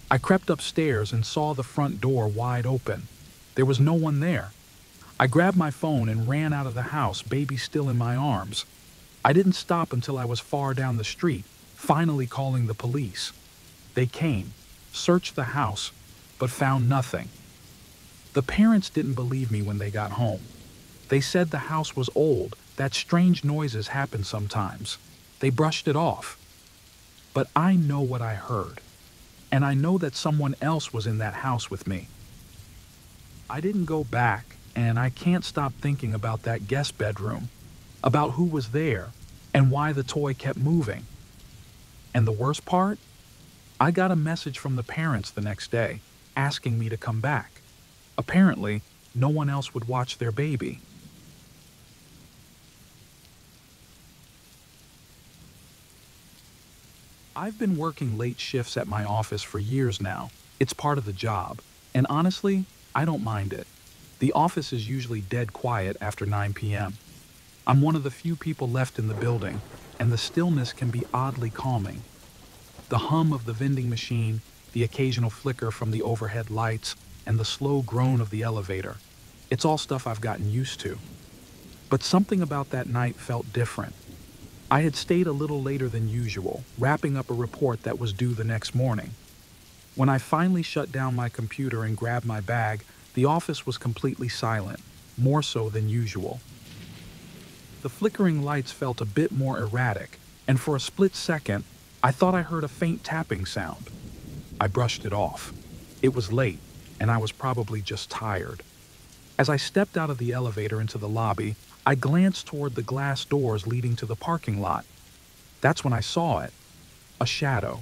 I crept upstairs and saw the front door wide open. There was no one there. I grabbed my phone and ran out of the house, baby still in my arms. I didn't stop until I was far down the street, finally calling the police. They came, searched the house, but found nothing. The parents didn't believe me when they got home. They said the house was old, that strange noises happen sometimes. They brushed it off. But I know what I heard, and I know that someone else was in that house with me. I didn't go back, and I can't stop thinking about that guest bedroom, about who was there, and why the toy kept moving. And the worst part? I got a message from the parents the next day, asking me to come back. Apparently, no one else would watch their baby. I've been working late shifts at my office for years now. It's part of the job, and honestly, I don't mind it. The office is usually dead quiet after 9 p.m. I'm one of the few people left in the building, and the stillness can be oddly calming. The hum of the vending machine, the occasional flicker from the overhead lights, and the slow groan of the elevator. It's all stuff I've gotten used to. But something about that night felt different. I had stayed a little later than usual, wrapping up a report that was due the next morning. When I finally shut down my computer and grabbed my bag, the office was completely silent, more so than usual. The flickering lights felt a bit more erratic, and for a split second, I thought I heard a faint tapping sound. I brushed it off. It was late, and I was probably just tired. As I stepped out of the elevator into the lobby, I glanced toward the glass doors leading to the parking lot. That's when I saw it. A shadow.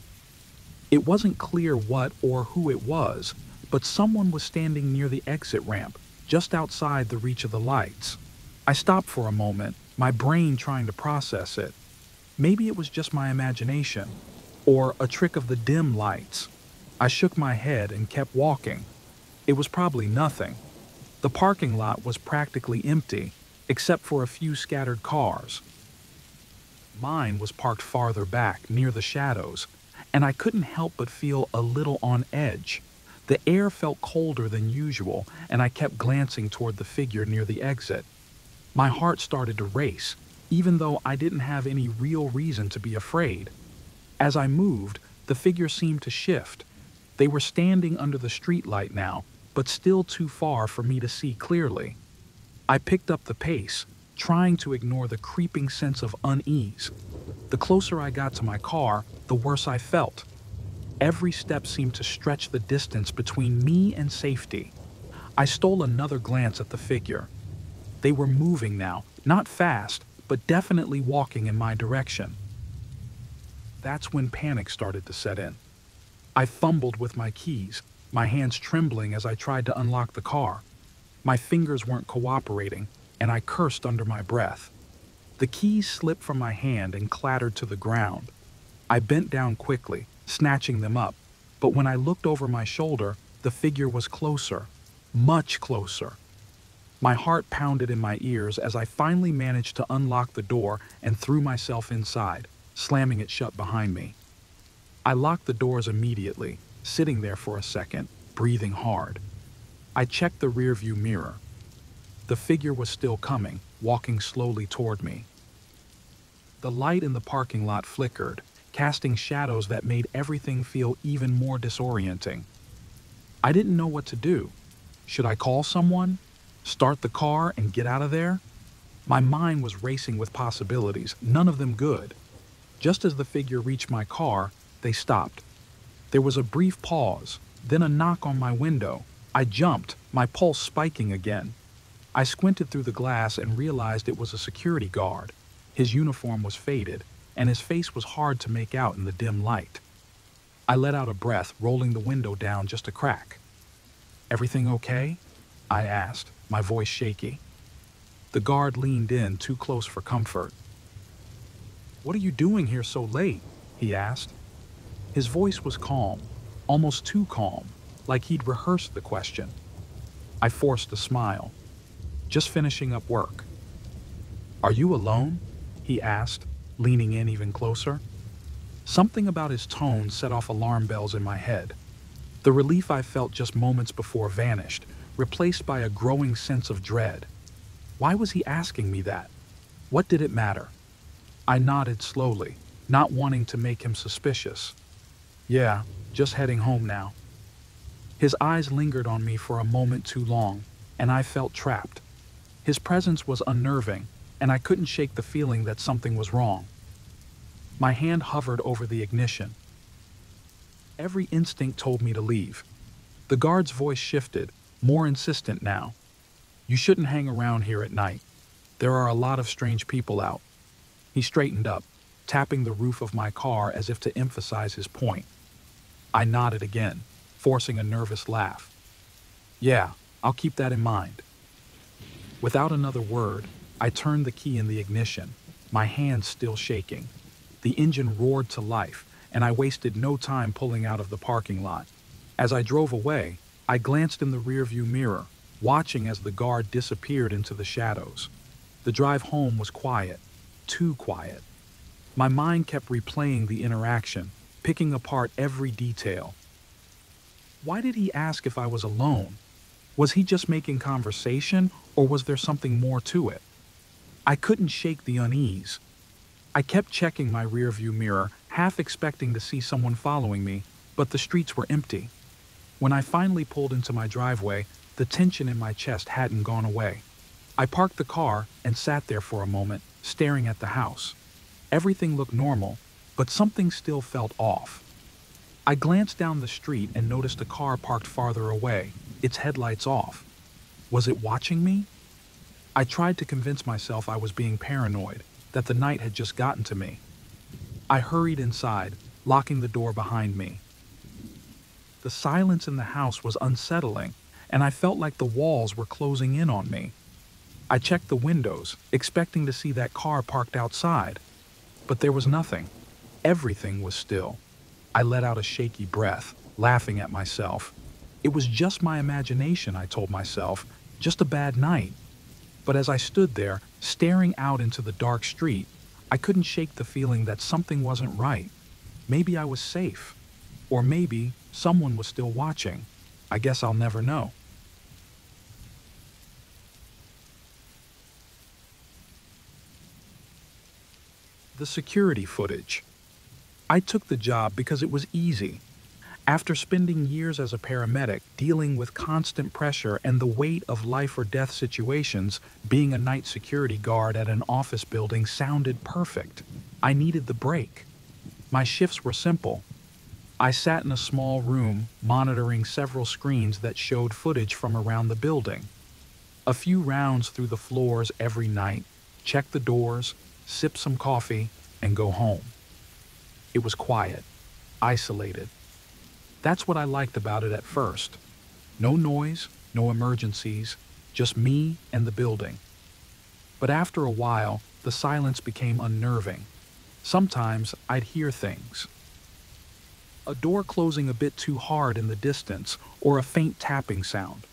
It wasn't clear what or who it was, but someone was standing near the exit ramp, just outside the reach of the lights. I stopped for a moment, my brain trying to process it. Maybe it was just my imagination, or a trick of the dim lights. I shook my head and kept walking. It was probably nothing. The parking lot was practically empty, except for a few scattered cars. Mine was parked farther back, near the shadows, and I couldn't help but feel a little on edge. The air felt colder than usual, and I kept glancing toward the figure near the exit. My heart started to race, even though I didn't have any real reason to be afraid. As I moved, the figure seemed to shift. They were standing under the streetlight now, but still too far for me to see clearly. I picked up the pace, trying to ignore the creeping sense of unease. The closer I got to my car, the worse I felt. Every step seemed to stretch the distance between me and safety. I stole another glance at the figure. They were moving now, not fast, but definitely walking in my direction. That's when panic started to set in. I fumbled with my keys, my hands trembling as I tried to unlock the car. My fingers weren't cooperating, and I cursed under my breath. The keys slipped from my hand and clattered to the ground. I bent down quickly, snatching them up, but when I looked over my shoulder, the figure was closer, much closer. My heart pounded in my ears as I finally managed to unlock the door and threw myself inside, slamming it shut behind me. I locked the doors immediately, sitting there for a second, breathing hard. I checked the rearview mirror. The figure was still coming, walking slowly toward me. The light in the parking lot flickered, casting shadows that made everything feel even more disorienting. I didn't know what to do. Should I call someone? Start the car and get out of there? My mind was racing with possibilities, none of them good. Just as the figure reached my car, they stopped. There was a brief pause, then a knock on my window. I jumped, my pulse spiking again. I squinted through the glass and realized it was a security guard. His uniform was faded, and his face was hard to make out in the dim light. I let out a breath, rolling the window down just a crack. "Everything okay?" I asked, my voice shaky. The guard leaned in, too close for comfort. "What are you doing here so late?" he asked. His voice was calm, almost too calm, like he'd rehearsed the question. I forced a smile. "Just finishing up work." "Are you alone?" he asked, leaning in even closer. Something about his tone set off alarm bells in my head. The relief I felt just moments before vanished, replaced by a growing sense of dread. Why was he asking me that? What did it matter? I nodded slowly, not wanting to make him suspicious. "Yeah, just heading home now." His eyes lingered on me for a moment too long, and I felt trapped. His presence was unnerving, and I couldn't shake the feeling that something was wrong. My hand hovered over the ignition. Every instinct told me to leave. The guard's voice shifted, more insistent now. "You shouldn't hang around here at night. There are a lot of strange people out." He straightened up, tapping the roof of my car as if to emphasize his point. I nodded again, forcing a nervous laugh. "Yeah, I'll keep that in mind." Without another word, I turned the key in the ignition, my hands still shaking. The engine roared to life, and I wasted no time pulling out of the parking lot. As I drove away, I glanced in the rearview mirror, watching as the guard disappeared into the shadows. The drive home was quiet, too quiet. My mind kept replaying the interaction, picking apart every detail. Why did he ask if I was alone? Was he just making conversation, or was there something more to it? I couldn't shake the unease. I kept checking my rearview mirror, half expecting to see someone following me, but the streets were empty. When I finally pulled into my driveway, the tension in my chest hadn't gone away. I parked the car and sat there for a moment, staring at the house. Everything looked normal, but something still felt off. I glanced down the street and noticed a car parked farther away, its headlights off. Was it watching me? I tried to convince myself I was being paranoid, that the night had just gotten to me. I hurried inside, locking the door behind me. The silence in the house was unsettling, and I felt like the walls were closing in on me. I checked the windows, expecting to see that car parked outside, but there was nothing. Everything was still. I let out a shaky breath, laughing at myself. It was just my imagination, I told myself, just a bad night. But as I stood there, staring out into the dark street, I couldn't shake the feeling that something wasn't right. Maybe I was safe. Or maybe someone was still watching. I guess I'll never know. The security footage. I took the job because it was easy. After spending years as a paramedic dealing with constant pressure and the weight of life or death situations, being a night security guard at an office building sounded perfect. I needed the break. My shifts were simple. I sat in a small room, monitoring several screens that showed footage from around the building. A few rounds through the floors every night, check the doors, sip some coffee, and go home. It was quiet, isolated. That's what I liked about it at first. No noise, no emergencies, just me and the building. But after a while, the silence became unnerving. Sometimes I'd hear things. A door closing a bit too hard in the distance, or a faint tapping sound.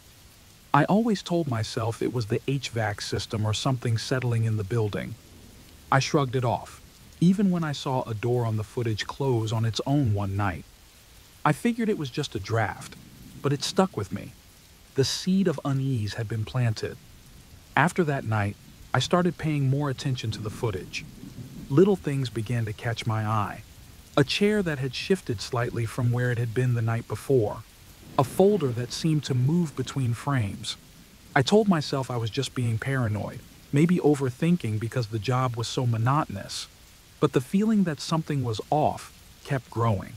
I always told myself it was the HVAC system or something settling in the building. I shrugged it off, even when I saw a door on the footage close on its own one night. I figured it was just a draft, but it stuck with me. The seed of unease had been planted. After that night, I started paying more attention to the footage. Little things began to catch my eye. A chair that had shifted slightly from where it had been the night before. A folder that seemed to move between frames. I told myself I was just being paranoid, maybe overthinking because the job was so monotonous. But the feeling that something was off kept growing.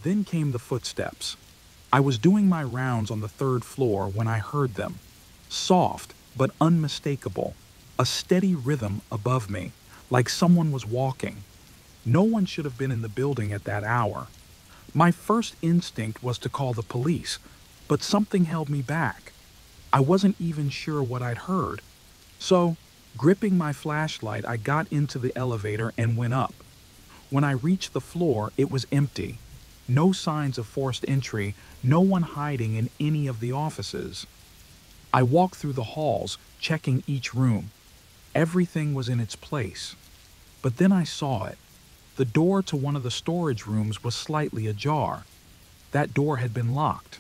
Then came the footsteps. I was doing my rounds on the third floor when I heard them. Soft, but unmistakable. A steady rhythm above me, like someone was walking. No one should have been in the building at that hour. My first instinct was to call the police, but something held me back. I wasn't even sure what I'd heard. So, gripping my flashlight, I got into the elevator and went up. When I reached the floor, it was empty. No signs of forced entry, no one hiding in any of the offices. I walked through the halls, checking each room. Everything was in its place. But then I saw it. The door to one of the storage rooms was slightly ajar. That door had been locked.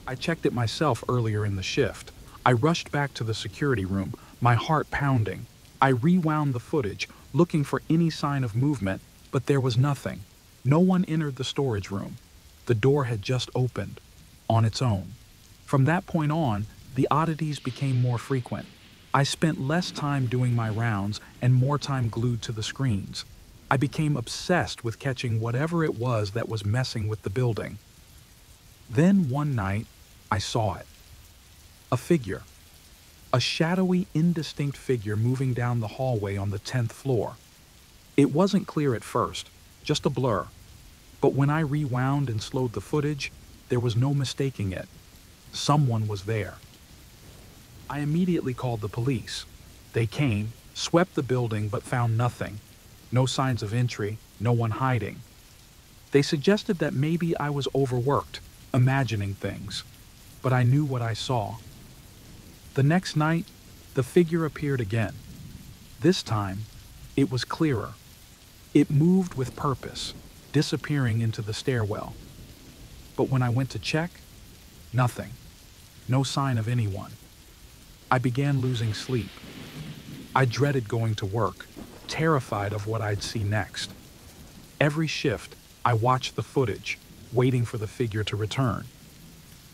I checked it myself earlier in the shift. I rushed back to the security room, my heart pounding. I rewound the footage, looking for any sign of movement, but there was nothing. No one entered the storage room. The door had just opened, on its own. From that point on, the oddities became more frequent. I spent less time doing my rounds and more time glued to the screens. I became obsessed with catching whatever it was that was messing with the building. Then one night, I saw it. A figure. A shadowy, indistinct figure moving down the hallway on the 10th floor. It wasn't clear at first, just a blur. But when I rewound and slowed the footage, there was no mistaking it. Someone was there. I immediately called the police. They came, swept the building, but found nothing. No signs of entry, no one hiding. They suggested that maybe I was overworked, imagining things. But I knew what I saw. The next night, the figure appeared again. This time, it was clearer. It moved with purpose, disappearing into the stairwell. But when I went to check, nothing. No sign of anyone. I began losing sleep. I dreaded going to work, terrified of what I'd see next. Every shift, I watched the footage, waiting for the figure to return.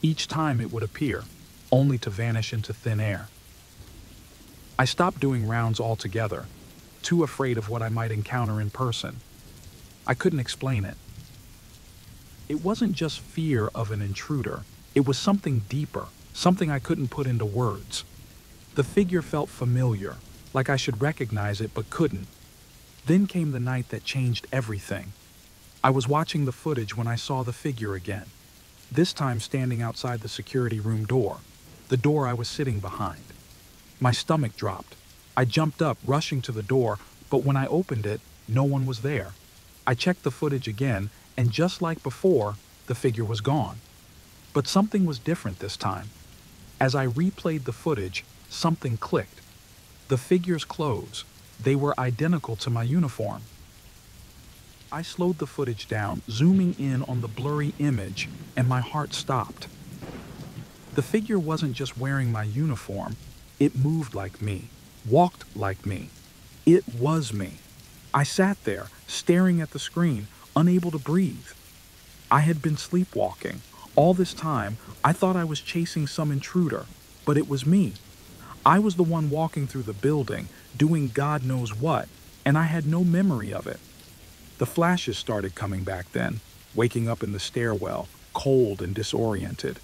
Each time it would appear, only to vanish into thin air. I stopped doing rounds altogether, too afraid of what I might encounter in person. I couldn't explain it. It wasn't just fear of an intruder, it was something deeper, something I couldn't put into words. The figure felt familiar, like I should recognize it but couldn't. Then came the night that changed everything. I was watching the footage when I saw the figure again, this time standing outside the security room door, the door I was sitting behind. My stomach dropped. I jumped up, rushing to the door, but when I opened it, no one was there. I checked the footage again, and just like before, the figure was gone. But something was different this time. As I replayed the footage, something clicked. The figure's clothes, they were identical to my uniform. I slowed the footage down, zooming in on the blurry image, and my heart stopped. The figure wasn't just wearing my uniform, it moved like me, walked like me. It was me. I sat there, staring at the screen, unable to breathe. I had been sleepwalking. All this time, I thought I was chasing some intruder, but it was me. I was the one walking through the building, doing God knows what, and I had no memory of it. The flashes started coming back then, waking up in the stairwell, cold and disoriented.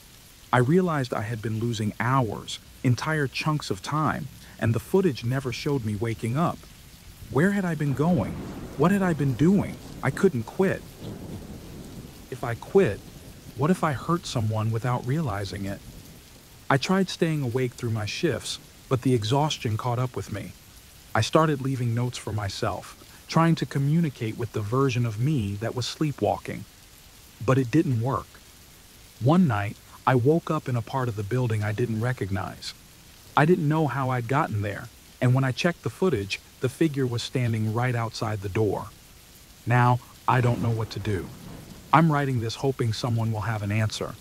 I realized I had been losing hours, entire chunks of time, and the footage never showed me waking up. Where had I been going? What had I been doing? I couldn't quit. If I quit, what if I hurt someone without realizing it? I tried staying awake through my shifts, but the exhaustion caught up with me. I started leaving notes for myself, trying to communicate with the version of me that was sleepwalking. But it didn't work. One night, I woke up in a part of the building I didn't recognize. I didn't know how I'd gotten there, and when I checked the footage, the figure was standing right outside the door. Now, I don't know what to do. I'm writing this hoping someone will have an answer.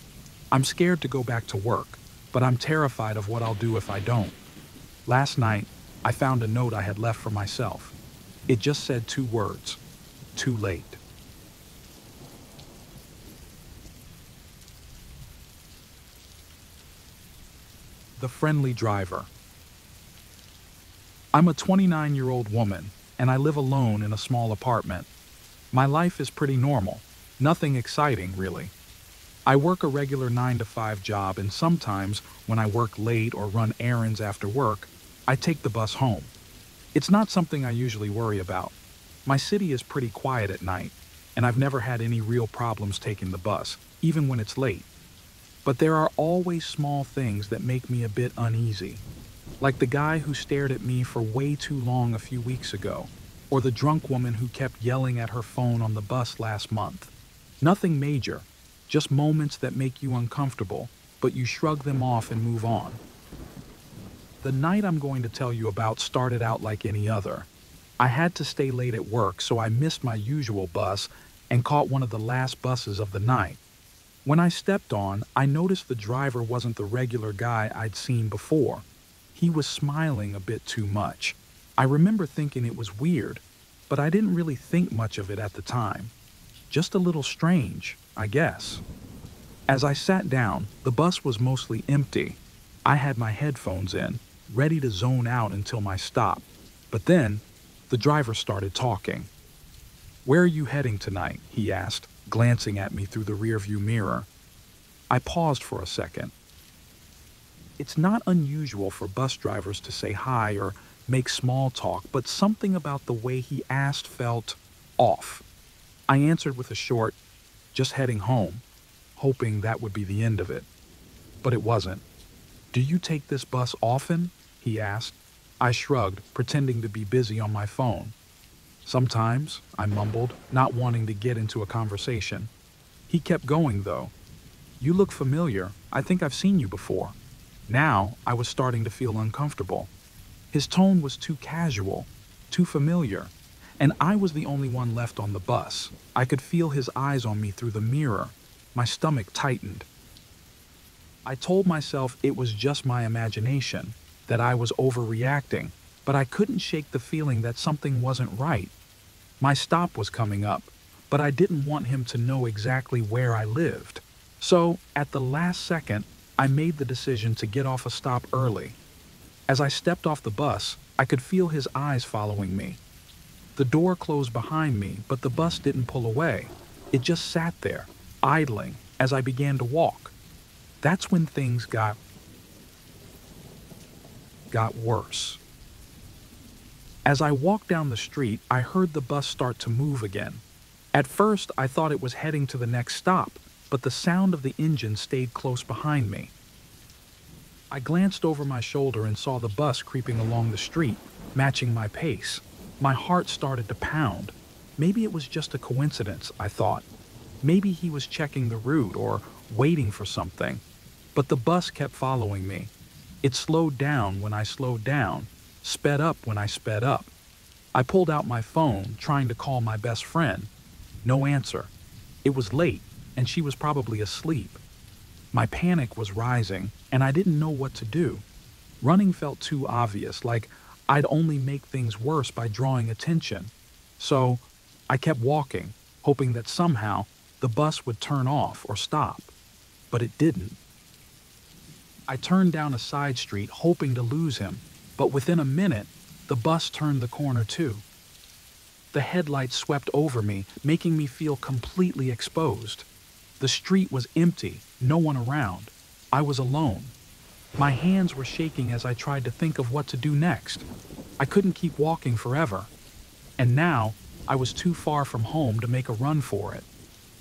I'm scared to go back to work, but I'm terrified of what I'll do if I don't. Last night, I found a note I had left for myself. It just said 2 words: too late. The Friendly Driver. I'm a 29-year-old woman, and I live alone in a small apartment. My life is pretty normal, nothing exciting, really. I work a regular 9-to-5 job, and sometimes, when I work late or run errands after work, I take the bus home. It's not something I usually worry about. My city is pretty quiet at night, and I've never had any real problems taking the bus, even when it's late. But there are always small things that make me a bit uneasy, like the guy who stared at me for way too long a few weeks ago, or the drunk woman who kept yelling at her phone on the bus last month. Nothing major, just moments that make you uncomfortable, but you shrug them off and move on. The night I'm going to tell you about started out like any other. I had to stay late at work, so I missed my usual bus and caught one of the last buses of the night. When I stepped on, I noticed the driver wasn't the regular guy I'd seen before. He was smiling a bit too much. I remember thinking it was weird, but I didn't really think much of it at the time. Just a little strange, I guess. As I sat down, the bus was mostly empty. I had my headphones in, ready to zone out until my stop. But then, the driver started talking. "Where are you heading tonight?" he asked, glancing at me through the rearview mirror. I paused for a second. It's not unusual for bus drivers to say hi or make small talk, but something about the way he asked felt off. I answered with a short, "Just heading home," hoping that would be the end of it. But it wasn't. "Do you take this bus often?" he asked. I shrugged, pretending to be busy on my phone. "Sometimes," I mumbled, not wanting to get into a conversation. He kept going, though. "You look familiar. I think I've seen you before." Now, I was starting to feel uncomfortable. His tone was too casual, too familiar, and I was the only one left on the bus. I could feel his eyes on me through the mirror. My stomach tightened. I told myself it was just my imagination, that I was overreacting, but I couldn't shake the feeling that something wasn't right. My stop was coming up, but I didn't want him to know exactly where I lived. So, at the last second, I made the decision to get off a stop early. As I stepped off the bus, I could feel his eyes following me. The door closed behind me, but the bus didn't pull away. It just sat there, idling, as I began to walk. That's when things got worse. As I walked down the street, I heard the bus start to move again. At first, I thought it was heading to the next stop, but the sound of the engine stayed close behind me. I glanced over my shoulder and saw the bus creeping along the street, matching my pace. My heart started to pound. Maybe it was just a coincidence, I thought. Maybe he was checking the route or waiting for something. But the bus kept following me. It slowed down when I slowed down, sped up when I sped up. I pulled out my phone, trying to call my best friend. No answer. It was late, and she was probably asleep. My panic was rising, and I didn't know what to do. Running felt too obvious, like I'd only make things worse by drawing attention. So, I kept walking, hoping that somehow the bus would turn off or stop. But it didn't. I turned down a side street, hoping to lose him, but within a minute, the bus turned the corner too. The headlights swept over me, making me feel completely exposed. The street was empty, no one around. I was alone. My hands were shaking as I tried to think of what to do next. I couldn't keep walking forever. And now, I was too far from home to make a run for it.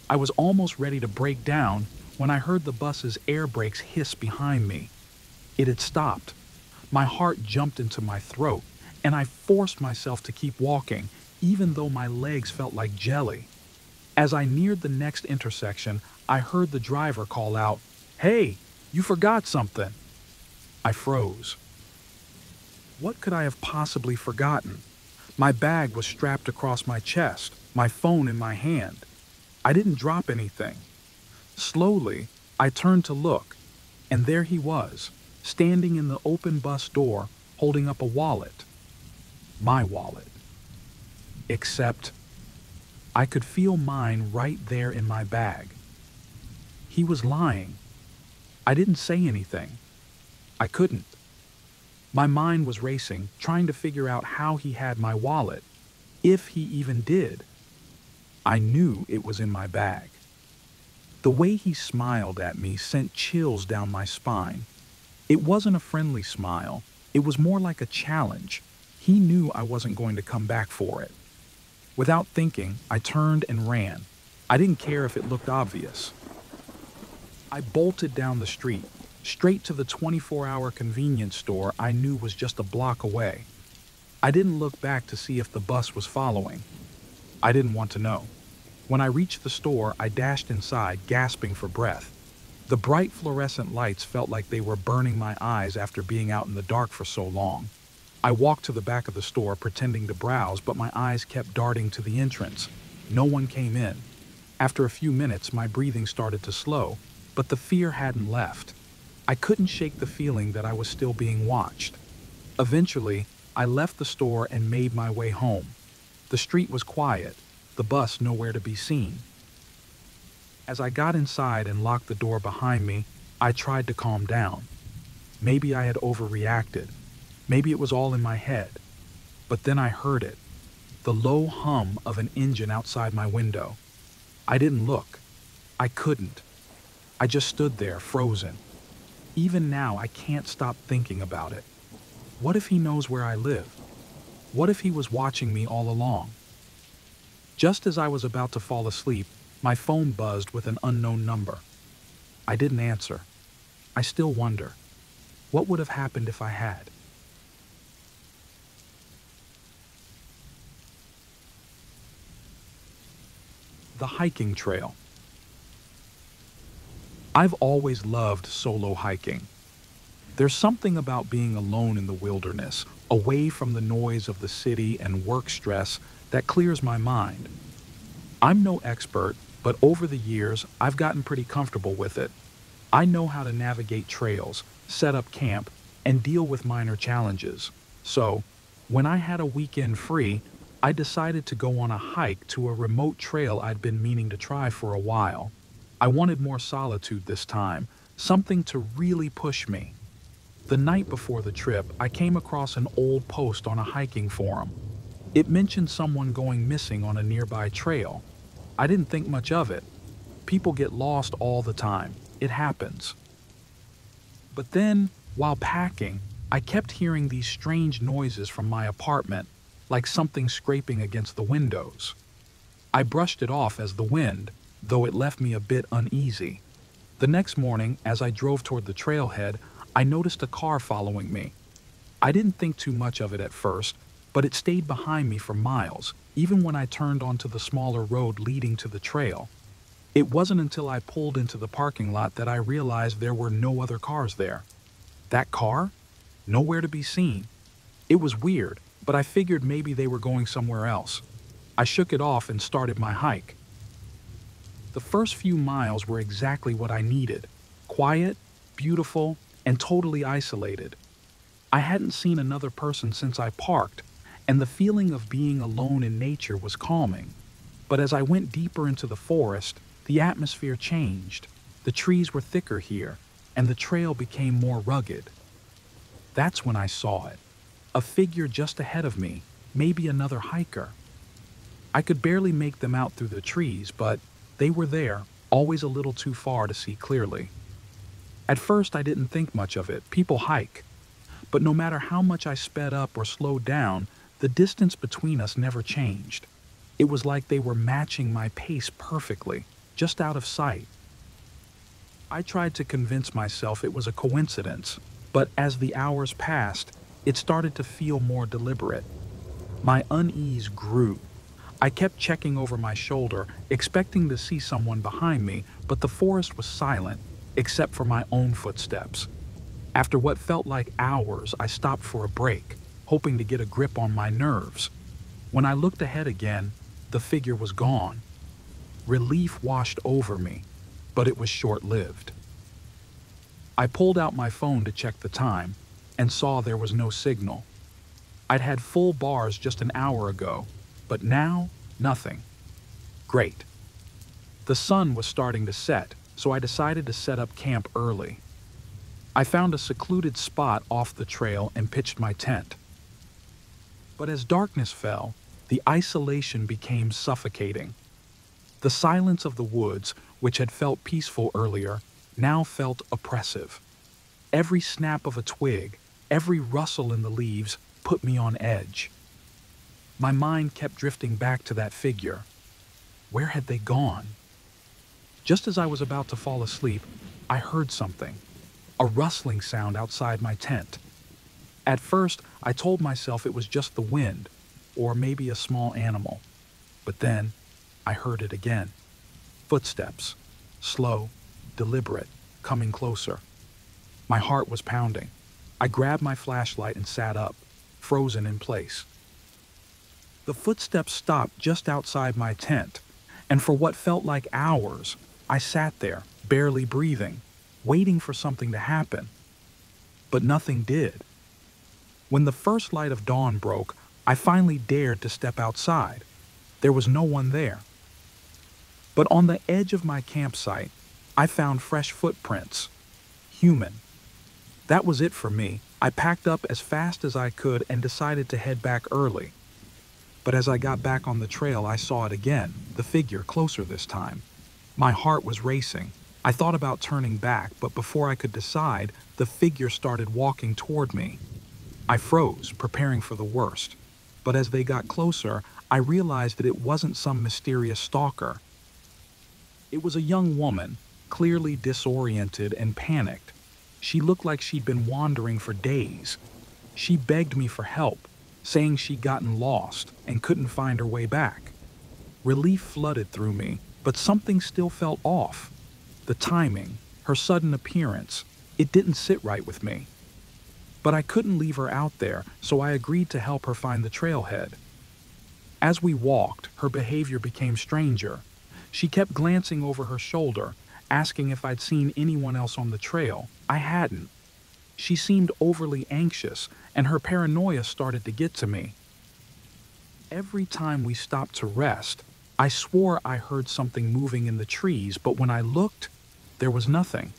I was almost ready to break down when I heard the bus's air brakes hiss behind me. It had stopped. My heart jumped into my throat, and I forced myself to keep walking, even though my legs felt like jelly. As I neared the next intersection, I heard the driver call out, "Hey, you forgot something." I froze. What could I have possibly forgotten? My bag was strapped across my chest, my phone in my hand. I didn't drop anything. Slowly, I turned to look, and there he was, standing in the open bus door, holding up a wallet. My wallet. Except, I could feel mine right there in my bag. He was lying. I didn't say anything. I couldn't. My mind was racing, trying to figure out how he had my wallet, if he even did. I knew it was in my bag. The way he smiled at me sent chills down my spine. It wasn't a friendly smile. It was more like a challenge. He knew I wasn't going to come back for it. Without thinking, I turned and ran. I didn't care if it looked obvious. I bolted down the street, straight to the 24-hour convenience store I knew was just a block away. I didn't look back to see if the bus was following. I didn't want to know. When I reached the store, I dashed inside, gasping for breath. The bright fluorescent lights felt like they were burning my eyes after being out in the dark for so long. I walked to the back of the store, pretending to browse, but my eyes kept darting to the entrance. No one came in. After a few minutes, my breathing started to slow, but the fear hadn't left. I couldn't shake the feeling that I was still being watched. Eventually, I left the store and made my way home. The street was quiet, the bus nowhere to be seen. As I got inside and locked the door behind me, I tried to calm down. Maybe I had overreacted. Maybe it was all in my head. But then I heard it, the low hum of an engine outside my window. I didn't look. I couldn't. I just stood there, frozen. Even now, I can't stop thinking about it. What if he knows where I live? What if he was watching me all along? Just as I was about to fall asleep, my phone buzzed with an unknown number. I didn't answer. I still wonder, what would have happened if I had? The hiking trail. I've always loved solo hiking. There's something about being alone in the wilderness, away from the noise of the city and work stress, that clears my mind. I'm no expert, but over the years, I've gotten pretty comfortable with it. I know how to navigate trails, set up camp, and deal with minor challenges. So, when I had a weekend free, I decided to go on a hike to a remote trail I'd been meaning to try for a while. I wanted more solitude this time, something to really push me. The night before the trip, I came across an old post on a hiking forum. It mentioned someone going missing on a nearby trail. I didn't think much of it. People get lost all the time. It happens. But then, while packing, I kept hearing these strange noises from my apartment, like something scraping against the windows. I brushed it off as the wind, though it left me a bit uneasy. The next morning, as I drove toward the trailhead, I noticed a car following me. I didn't think too much of it at first, but it stayed behind me for miles, even when I turned onto the smaller road leading to the trail. It wasn't until I pulled into the parking lot that I realized there were no other cars there. That car? Nowhere to be seen. It was weird, but I figured maybe they were going somewhere else. I shook it off and started my hike. The first few miles were exactly what I needed. Quiet, beautiful, and totally isolated. I hadn't seen another person since I parked, and the feeling of being alone in nature was calming. But as I went deeper into the forest, the atmosphere changed. The trees were thicker here, and the trail became more rugged. That's when I saw it. A figure just ahead of me, maybe another hiker. I could barely make them out through the trees, but they were there, always a little too far to see clearly. At first, I didn't think much of it. People hike. But no matter how much I sped up or slowed down, the distance between us never changed. It was like they were matching my pace perfectly, just out of sight. I tried to convince myself it was a coincidence. But as the hours passed, it started to feel more deliberate. My unease grew. I kept checking over my shoulder, expecting to see someone behind me, but the forest was silent, except for my own footsteps. After what felt like hours, I stopped for a break, hoping to get a grip on my nerves. When I looked ahead again, the figure was gone. Relief washed over me, but it was short-lived. I pulled out my phone to check the time and saw there was no signal. I'd had full bars just an hour ago, but now, nothing. Great. The sun was starting to set, so I decided to set up camp early. I found a secluded spot off the trail and pitched my tent. But as darkness fell, the isolation became suffocating. The silence of the woods, which had felt peaceful earlier, now felt oppressive. Every snap of a twig, every rustle in the leaves put me on edge. My mind kept drifting back to that figure. Where had they gone? Just as I was about to fall asleep, I heard something, a rustling sound outside my tent. At first, I told myself it was just the wind, or maybe a small animal. But then, I heard it again. Footsteps, slow, deliberate, coming closer. My heart was pounding. I grabbed my flashlight and sat up, frozen in place. The footsteps stopped just outside my tent, and for what felt like hours, I sat there, barely breathing, waiting for something to happen. But nothing did. When the first light of dawn broke, I finally dared to step outside. There was no one there. But on the edge of my campsite, I found fresh footprints. Human. That was it for me. I packed up as fast as I could and decided to head back early. But as I got back on the trail, I saw it again, the figure closer this time. My heart was racing. I thought about turning back, but before I could decide, the figure started walking toward me. I froze, preparing for the worst. But as they got closer, I realized that it wasn't some mysterious stalker. It was a young woman, clearly disoriented and panicked. She looked like she'd been wandering for days. She begged me for help, saying she'd gotten lost and couldn't find her way back. Relief flooded through me, but something still felt off. The timing, her sudden appearance, it didn't sit right with me. But I couldn't leave her out there, so I agreed to help her find the trailhead. As we walked, her behavior became stranger. She kept glancing over her shoulder, asking if I'd seen anyone else on the trail. I hadn't. She seemed overly anxious, and her paranoia started to get to me. Every time we stopped to rest, I swore I heard something moving in the trees, but when I looked, there was nothing.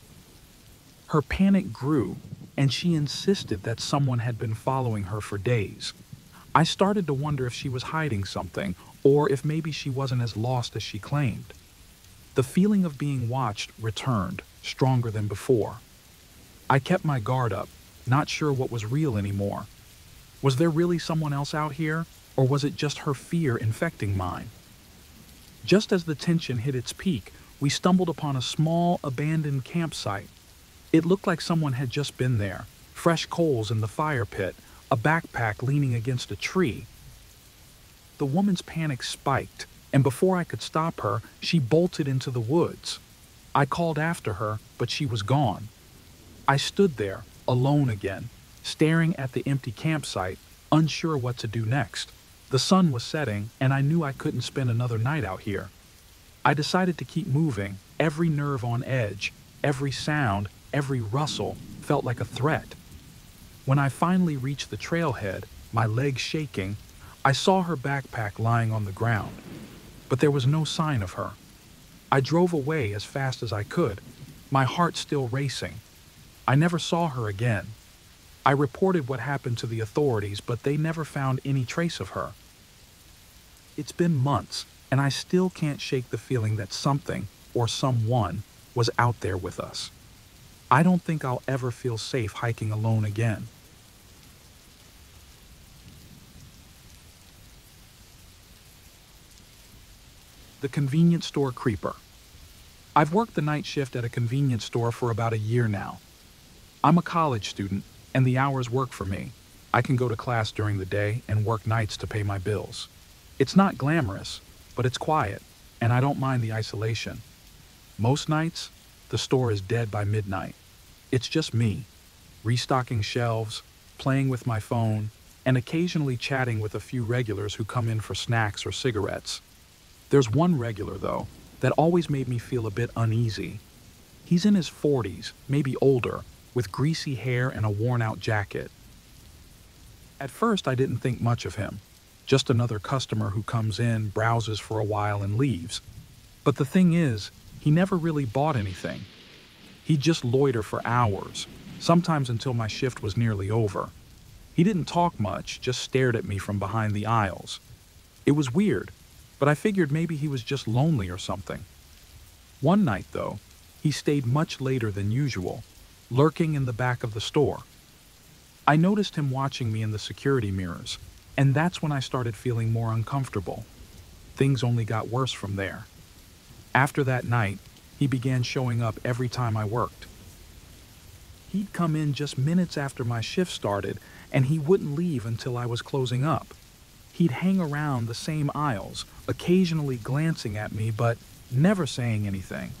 Her panic grew, and she insisted that someone had been following her for days. I started to wonder if she was hiding something, or if maybe she wasn't as lost as she claimed. The feeling of being watched returned, stronger than before. I kept my guard up, not sure what was real anymore. Was there really someone else out here, or was it just her fear infecting mine? Just as the tension hit its peak, we stumbled upon a small, abandoned campsite. It looked like someone had just been there, fresh coals in the fire pit, a backpack leaning against a tree. The woman's panic spiked, and before I could stop her, she bolted into the woods. I called after her, but she was gone. I stood there, alone again, staring at the empty campsite, unsure what to do next. The sun was setting, and I knew I couldn't spend another night out here. I decided to keep moving, every nerve on edge, every sound, every rustle felt like a threat. When I finally reached the trailhead, my legs shaking, I saw her backpack lying on the ground, but there was no sign of her. I drove away as fast as I could, my heart still racing. I never saw her again. I reported what happened to the authorities, but they never found any trace of her. It's been months, and I still can't shake the feeling that something, or someone, was out there with us. I don't think I'll ever feel safe hiking alone again. The convenience store creeper. I've worked the night shift at a convenience store for about a year now. I'm a college student, and the hours work for me. I can go to class during the day and work nights to pay my bills. It's not glamorous, but it's quiet, and I don't mind the isolation. Most nights, the store is dead by midnight. It's just me, restocking shelves, playing with my phone, and occasionally chatting with a few regulars who come in for snacks or cigarettes. There's one regular, though, that always made me feel a bit uneasy. He's in his 40s, maybe older, with greasy hair and a worn-out jacket. At first, I didn't think much of him. Just another customer who comes in, browses for a while, and leaves. But the thing is, he never really bought anything. He'd just loiter for hours, sometimes until my shift was nearly over. He didn't talk much, just stared at me from behind the aisles. It was weird, but I figured maybe he was just lonely or something. One night, though, he stayed much later than usual, lurking in the back of the store. I noticed him watching me in the security mirrors, and that's when I started feeling more uncomfortable. Things only got worse from there. After that night, he began showing up every time I worked. He'd come in just minutes after my shift started, and he wouldn't leave until I was closing up. He'd hang around the same aisles, occasionally glancing at me, but never saying anything.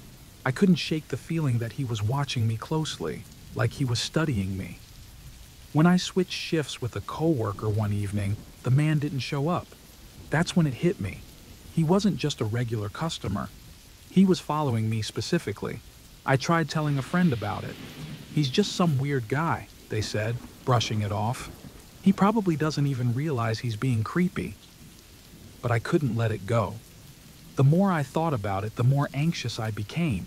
I couldn't shake the feeling that he was watching me closely, like he was studying me. When I switched shifts with a coworker one evening, the man didn't show up. That's when it hit me. He wasn't just a regular customer. He was following me specifically. I tried telling a friend about it. He's just some weird guy, they said, brushing it off. He probably doesn't even realize he's being creepy. But I couldn't let it go. The more I thought about it, the more anxious I became.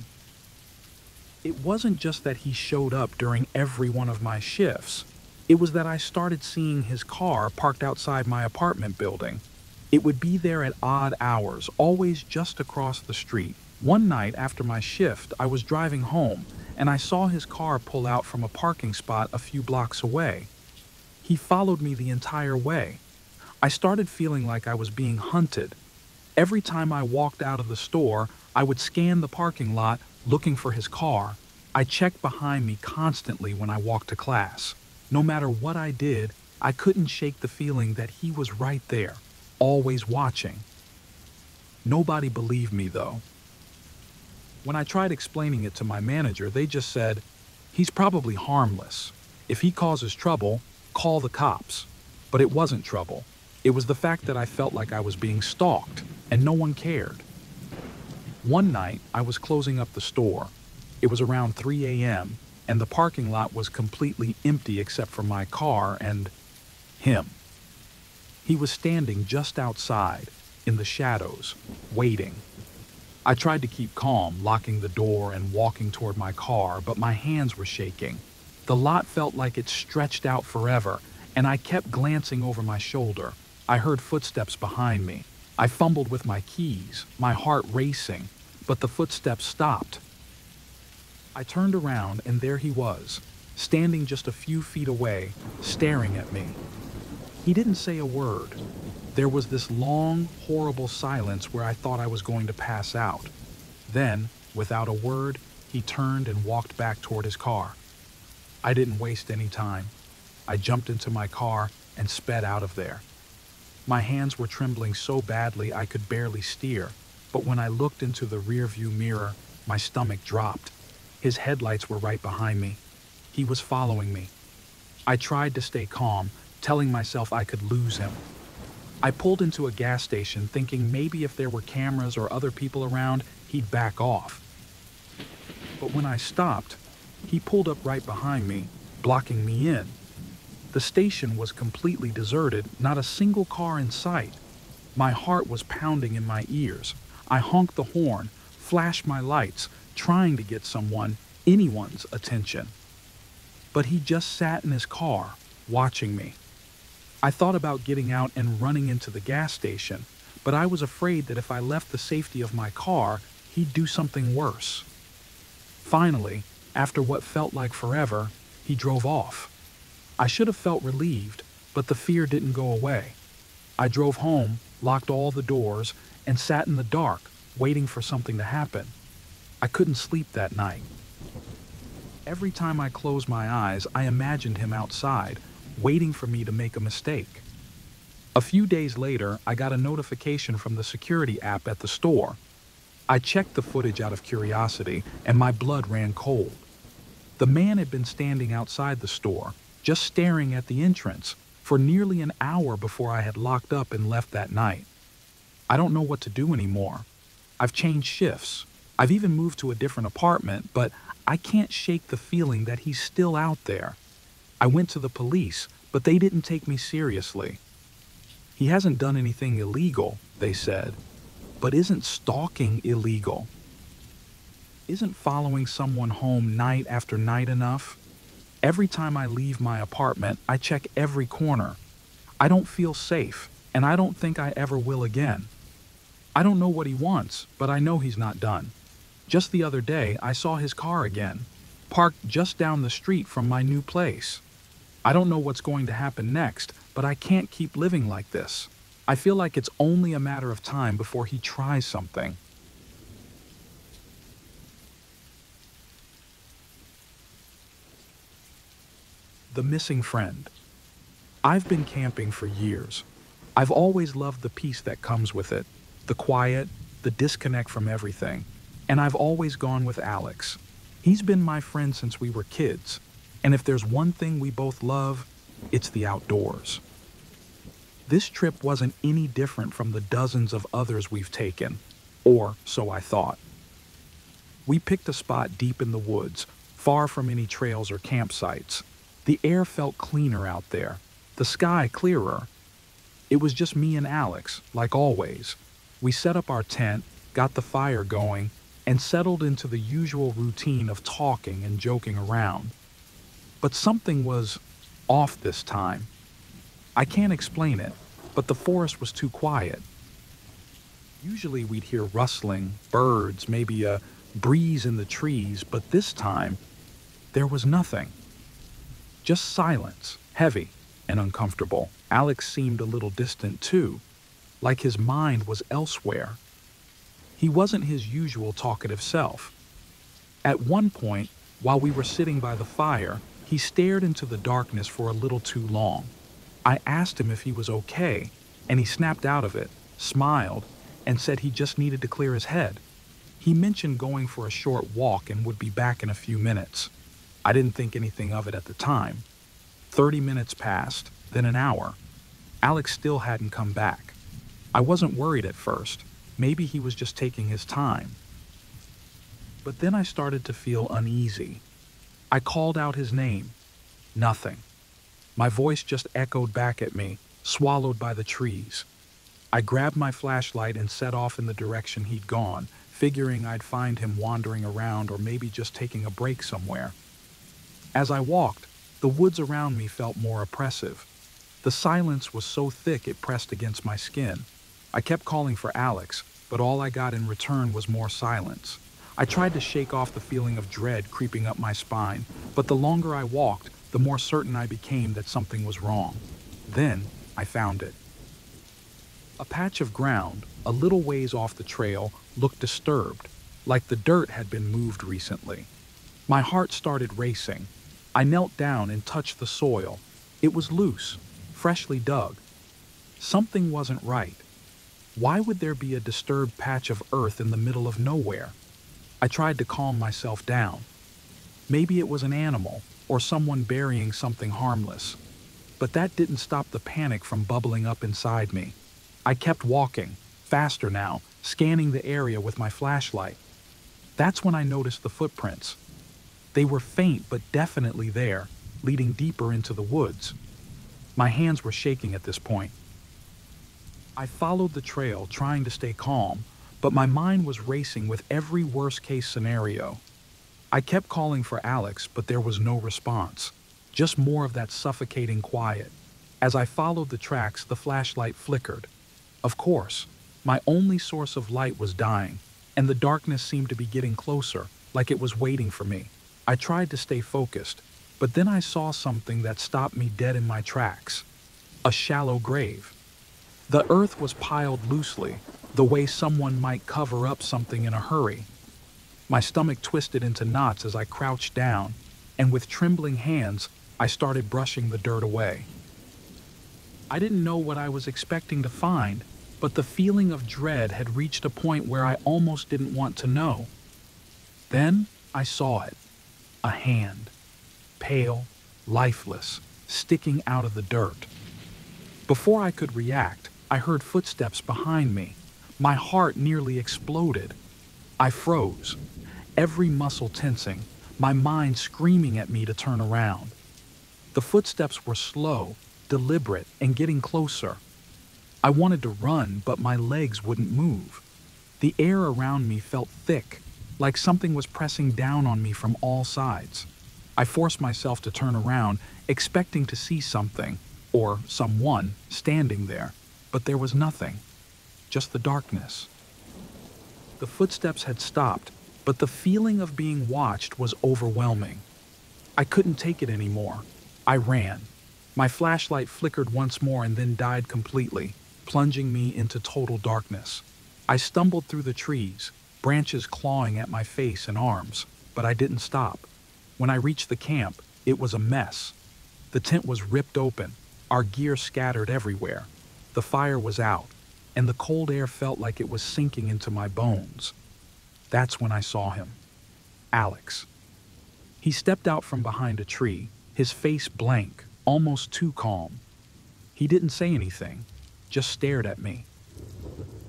It wasn't just that he showed up during every one of my shifts. It was that I started seeing his car parked outside my apartment building. It would be there at odd hours, always just across the street. One night after my shift, I was driving home, and I saw his car pull out from a parking spot a few blocks away. He followed me the entire way. I started feeling like I was being hunted. Every time I walked out of the store, I would scan the parking lot looking for his car. I checked behind me constantly when I walked to class. No matter what I did, I couldn't shake the feeling that he was right there, always watching. Nobody believed me, though. When I tried explaining it to my manager, they just said, "He's probably harmless. If he causes trouble, call the cops." But it wasn't trouble. It was the fact that I felt like I was being stalked, and no one cared. One night, I was closing up the store. It was around 3 a.m., and the parking lot was completely empty except for my car and him. He was standing just outside, in the shadows, waiting. I tried to keep calm, locking the door and walking toward my car, but my hands were shaking. The lot felt like it stretched out forever, and I kept glancing over my shoulder. I heard footsteps behind me. I fumbled with my keys, my heart racing, but the footsteps stopped. I turned around, and there he was, standing just a few feet away, staring at me. He didn't say a word. There was this long, horrible silence where I thought I was going to pass out. Then, without a word, he turned and walked back toward his car. I didn't waste any time. I jumped into my car and sped out of there. My hands were trembling so badly I could barely steer, but when I looked into the rearview mirror, my stomach dropped. His headlights were right behind me. He was following me. I tried to stay calm, telling myself I could lose him. I pulled into a gas station thinking maybe if there were cameras or other people around, he'd back off. But when I stopped, he pulled up right behind me, blocking me in. The station was completely deserted, not a single car in sight. My heart was pounding in my ears. I honked the horn, flashed my lights, trying to get anyone's attention. But he just sat in his car, watching me. I thought about getting out and running into the gas station, but I was afraid that if I left the safety of my car, he'd do something worse. Finally, after what felt like forever, he drove off. I should have felt relieved, but the fear didn't go away. I drove home, locked all the doors, and sat in the dark, waiting for something to happen. I couldn't sleep that night. Every time I closed my eyes, I imagined him outside, waiting for me to make a mistake. A few days later, I got a notification from the security app at the store. I checked the footage out of curiosity, and my blood ran cold. The man had been standing outside the store, just staring at the entrance, for nearly an hour before I had locked up and left that night. I don't know what to do anymore. I've changed shifts. I've even moved to a different apartment, but I can't shake the feeling that he's still out there. I went to the police, but they didn't take me seriously. He hasn't done anything illegal, they said. But isn't stalking illegal? Isn't following someone home night after night enough? Every time I leave my apartment, I check every corner. I don't feel safe, and I don't think I ever will again. I don't know what he wants, but I know he's not done. Just the other day, I saw his car again, parked just down the street from my new place. I don't know what's going to happen next, but I can't keep living like this. I feel like it's only a matter of time before he tries something. The missing friend. I've been camping for years. I've always loved the peace that comes with it, the quiet, the disconnect from everything. And I've always gone with Alex. He's been my friend since we were kids. And if there's one thing we both love, it's the outdoors. This trip wasn't any different from the dozens of others we've taken, or so I thought. We picked a spot deep in the woods, far from any trails or campsites. The air felt cleaner out there, the sky clearer. It was just me and Alex, like always. We set up our tent, got the fire going, and settled into the usual routine of talking and joking around. But something was off this time. I can't explain it, but the forest was too quiet. Usually we'd hear rustling, birds, maybe a breeze in the trees, but this time there was nothing. Just silence, heavy and uncomfortable. Alex seemed a little distant too, like his mind was elsewhere. He wasn't his usual talkative self. At one point, while we were sitting by the fire, he stared into the darkness for a little too long. I asked him if he was okay, and he snapped out of it, smiled, and said he just needed to clear his head. He mentioned going for a short walk and would be back in a few minutes. I didn't think anything of it at the time. 30 minutes passed, then an hour. Alex still hadn't come back. I wasn't worried at first. Maybe he was just taking his time. But then I started to feel uneasy. I called out his name. Nothing. My voice just echoed back at me, swallowed by the trees. I grabbed my flashlight and set off in the direction he'd gone, figuring I'd find him wandering around or maybe just taking a break somewhere. As I walked, the woods around me felt more oppressive. The silence was so thick it pressed against my skin. I kept calling for Alex, but all I got in return was more silence. I tried to shake off the feeling of dread creeping up my spine, but the longer I walked, the more certain I became that something was wrong. Then I found it. A patch of ground, a little ways off the trail, looked disturbed, like the dirt had been moved recently. My heart started racing. I knelt down and touched the soil. It was loose, freshly dug. Something wasn't right. Why would there be a disturbed patch of earth in the middle of nowhere? I tried to calm myself down. Maybe it was an animal or someone burying something harmless. But that didn't stop the panic from bubbling up inside me. I kept walking, faster now, scanning the area with my flashlight. That's when I noticed the footprints. They were faint but definitely there, leading deeper into the woods. My hands were shaking at this point. I followed the trail, trying to stay calm, but my mind was racing with every worst-case scenario. I kept calling for Alex, but there was no response, just more of that suffocating quiet. As I followed the tracks, the flashlight flickered. Of course, my only source of light was dying, and the darkness seemed to be getting closer, like it was waiting for me. I tried to stay focused, but then I saw something that stopped me dead in my tracks. A shallow grave. The earth was piled loosely, the way someone might cover up something in a hurry. My stomach twisted into knots as I crouched down, and with trembling hands, I started brushing the dirt away. I didn't know what I was expecting to find, but the feeling of dread had reached a point where I almost didn't want to know. Then I saw it. A hand. Pale, lifeless, sticking out of the dirt. Before I could react, I heard footsteps behind me. My heart nearly exploded. I froze, every muscle tensing, my mind screaming at me to turn around. The footsteps were slow, deliberate, and getting closer. I wanted to run, but my legs wouldn't move. The air around me felt thick, like something was pressing down on me from all sides. I forced myself to turn around, expecting to see something, or someone, standing there, but there was nothing, just the darkness. The footsteps had stopped, but the feeling of being watched was overwhelming. I couldn't take it anymore. I ran. My flashlight flickered once more and then died completely, plunging me into total darkness. I stumbled through the trees, branches clawing at my face and arms, but I didn't stop. When I reached the camp, it was a mess. The tent was ripped open, our gear scattered everywhere. The fire was out, and the cold air felt like it was sinking into my bones. That's when I saw him. Alex. He stepped out from behind a tree, his face blank, almost too calm. He didn't say anything, just stared at me.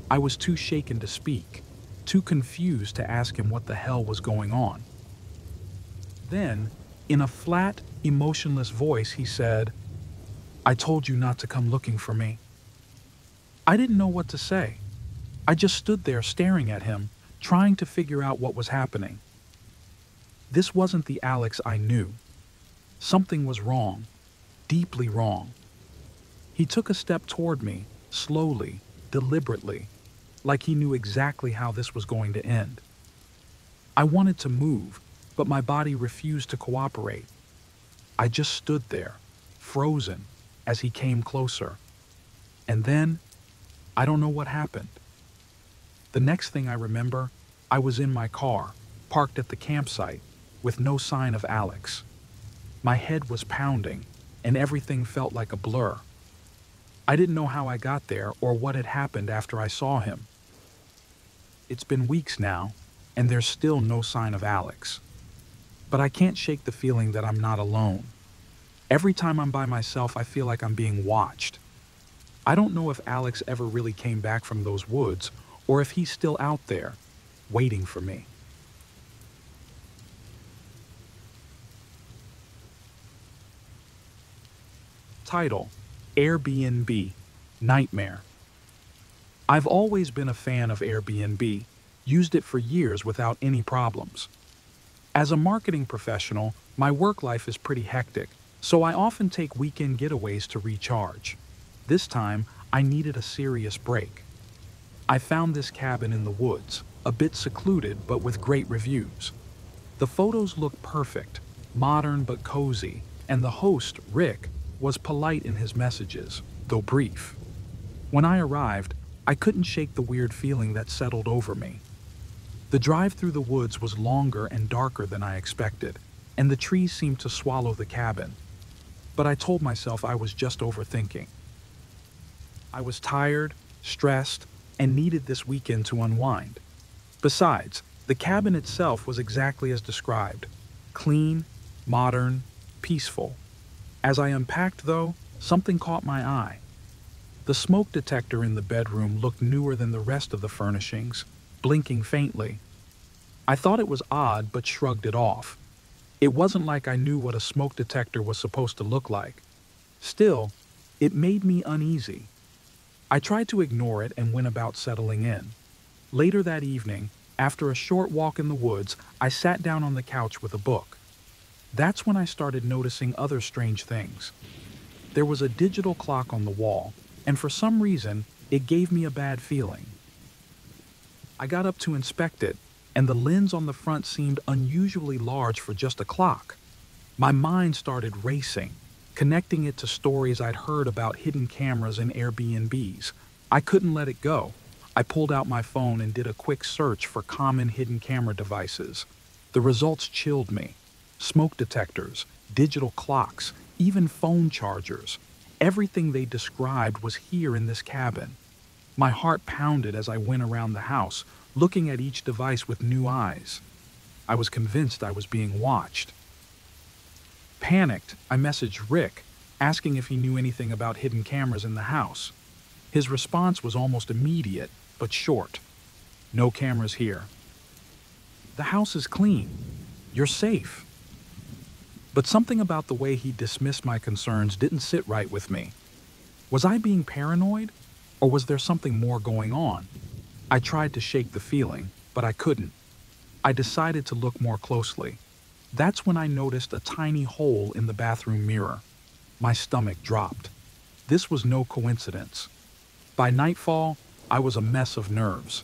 I was too shaken to speak, too confused to ask him what the hell was going on. Then, in a flat, emotionless voice, he said, "I told you not to come looking for me." I didn't know what to say. I just stood there staring at him, trying to figure out what was happening. This wasn't the Alex I knew. Something was wrong, deeply wrong. He took a step toward me, slowly, deliberately, like he knew exactly how this was going to end. I wanted to move, but my body refused to cooperate. I just stood there, frozen, as he came closer. And then, I don't know what happened. The next thing I remember, I was in my car, parked at the campsite, with no sign of Alex. My head was pounding, and everything felt like a blur. I didn't know how I got there or what had happened after I saw him. It's been weeks now, and there's still no sign of Alex. But I can't shake the feeling that I'm not alone. Every time I'm by myself, I feel like I'm being watched. I don't know if Alex ever really came back from those woods, or if he's still out there, waiting for me. Title: Airbnb, Nightmare. I've always been a fan of Airbnb, used it for years without any problems. As a marketing professional, my work life is pretty hectic, so I often take weekend getaways to recharge. This time, I needed a serious break. I found this cabin in the woods, a bit secluded but with great reviews. The photos looked perfect, modern but cozy, and the host, Rick, was polite in his messages, though brief. When I arrived, I couldn't shake the weird feeling that settled over me. The drive through the woods was longer and darker than I expected, and the trees seemed to swallow the cabin. But I told myself I was just overthinking. I was tired, stressed, and needed this weekend to unwind. Besides, the cabin itself was exactly as described: clean, modern, peaceful. As I unpacked, though, something caught my eye. The smoke detector in the bedroom looked newer than the rest of the furnishings, blinking faintly. I thought it was odd but shrugged it off. It wasn't like I knew what a smoke detector was supposed to look like. Still, it made me uneasy. I tried to ignore it and went about settling in. Later that evening, after a short walk in the woods, I sat down on the couch with a book. That's when I started noticing other strange things. There was a digital clock on the wall, and for some reason, it gave me a bad feeling. I got up to inspect it, and the lens on the front seemed unusually large for just a clock. My mind started racing, connecting it to stories I'd heard about hidden cameras in Airbnbs. I couldn't let it go. I pulled out my phone and did a quick search for common hidden camera devices. The results chilled me. Smoke detectors, digital clocks, even phone chargers. Everything they described was here in this cabin. My heart pounded as I went around the house, looking at each device with new eyes. I was convinced I was being watched. Panicked, I messaged Rick, asking if he knew anything about hidden cameras in the house. His response was almost immediate, but short. No cameras here. The house is clean. You're safe. But something about the way he dismissed my concerns didn't sit right with me. Was I being paranoid? Or was there something more going on? I tried to shake the feeling, but I couldn't. I decided to look more closely. That's when I noticed a tiny hole in the bathroom mirror. My stomach dropped. This was no coincidence. By nightfall, I was a mess of nerves.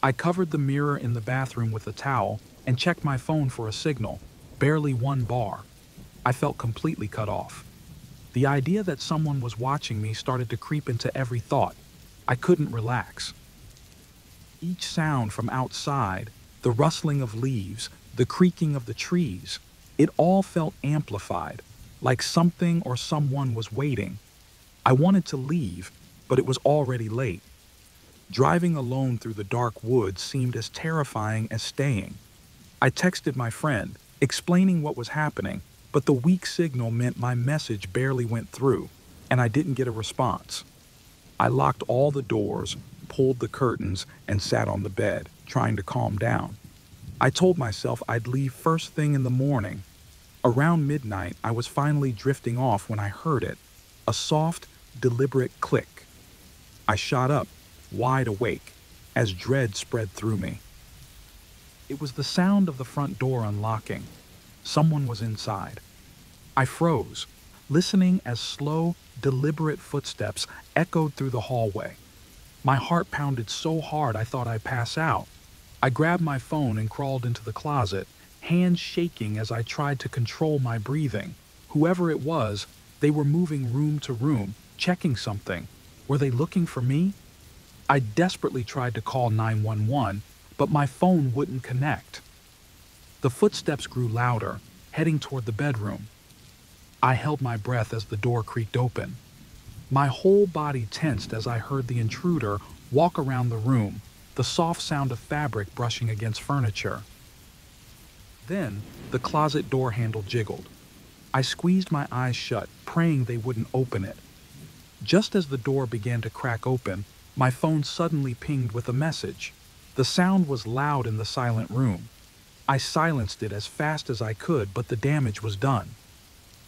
I covered the mirror in the bathroom with a towel and checked my phone for a signal. Barely one bar. I felt completely cut off. The idea that someone was watching me started to creep into every thought. I couldn't relax. Each sound from outside, the rustling of leaves, the creaking of the trees, it all felt amplified, like something or someone was waiting. I wanted to leave, but it was already late. Driving alone through the dark woods seemed as terrifying as staying. I texted my friend, explaining what was happening, but the weak signal meant my message barely went through, and I didn't get a response. I locked all the doors, pulled the curtains, and sat on the bed, trying to calm down. I told myself I'd leave first thing in the morning. Around midnight, I was finally drifting off when I heard it, a soft, deliberate click. I shot up, wide awake, as dread spread through me. It was the sound of the front door unlocking. Someone was inside. I froze, listening as slow, deliberate footsteps echoed through the hallway. My heart pounded so hard I thought I'd pass out. I grabbed my phone and crawled into the closet, hands shaking as I tried to control my breathing. Whoever it was, they were moving room to room, checking something. Were they looking for me? I desperately tried to call 911, but my phone wouldn't connect. The footsteps grew louder, heading toward the bedroom. I held my breath as the door creaked open. My whole body tensed as I heard the intruder walk around the room, the soft sound of fabric brushing against furniture. Then, the closet door handle jiggled. I squeezed my eyes shut, praying they wouldn't open it. Just as the door began to crack open, my phone suddenly pinged with a message. The sound was loud in the silent room. I silenced it as fast as I could, but the damage was done.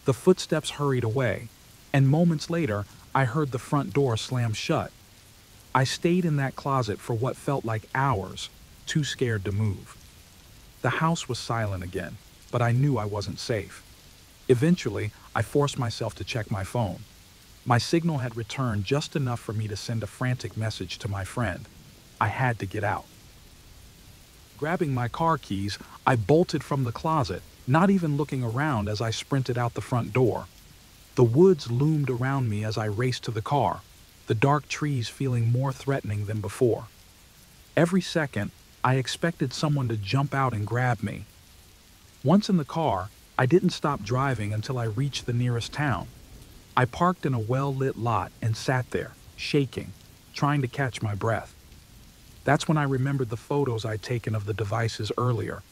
The footsteps hurried away, and moments later, I heard the front door slam shut. I stayed in that closet for what felt like hours, too scared to move. The house was silent again, but I knew I wasn't safe. Eventually, I forced myself to check my phone. My signal had returned just enough for me to send a frantic message to my friend. I had to get out. Grabbing my car keys, I bolted from the closet, not even looking around as I sprinted out the front door. The woods loomed around me as I raced to the car, the dark trees feeling more threatening than before. Every second, I expected someone to jump out and grab me. Once in the car, I didn't stop driving until I reached the nearest town. I parked in a well-lit lot and sat there, shaking, trying to catch my breath. That's when I remembered the photos I'd taken of the devices earlier.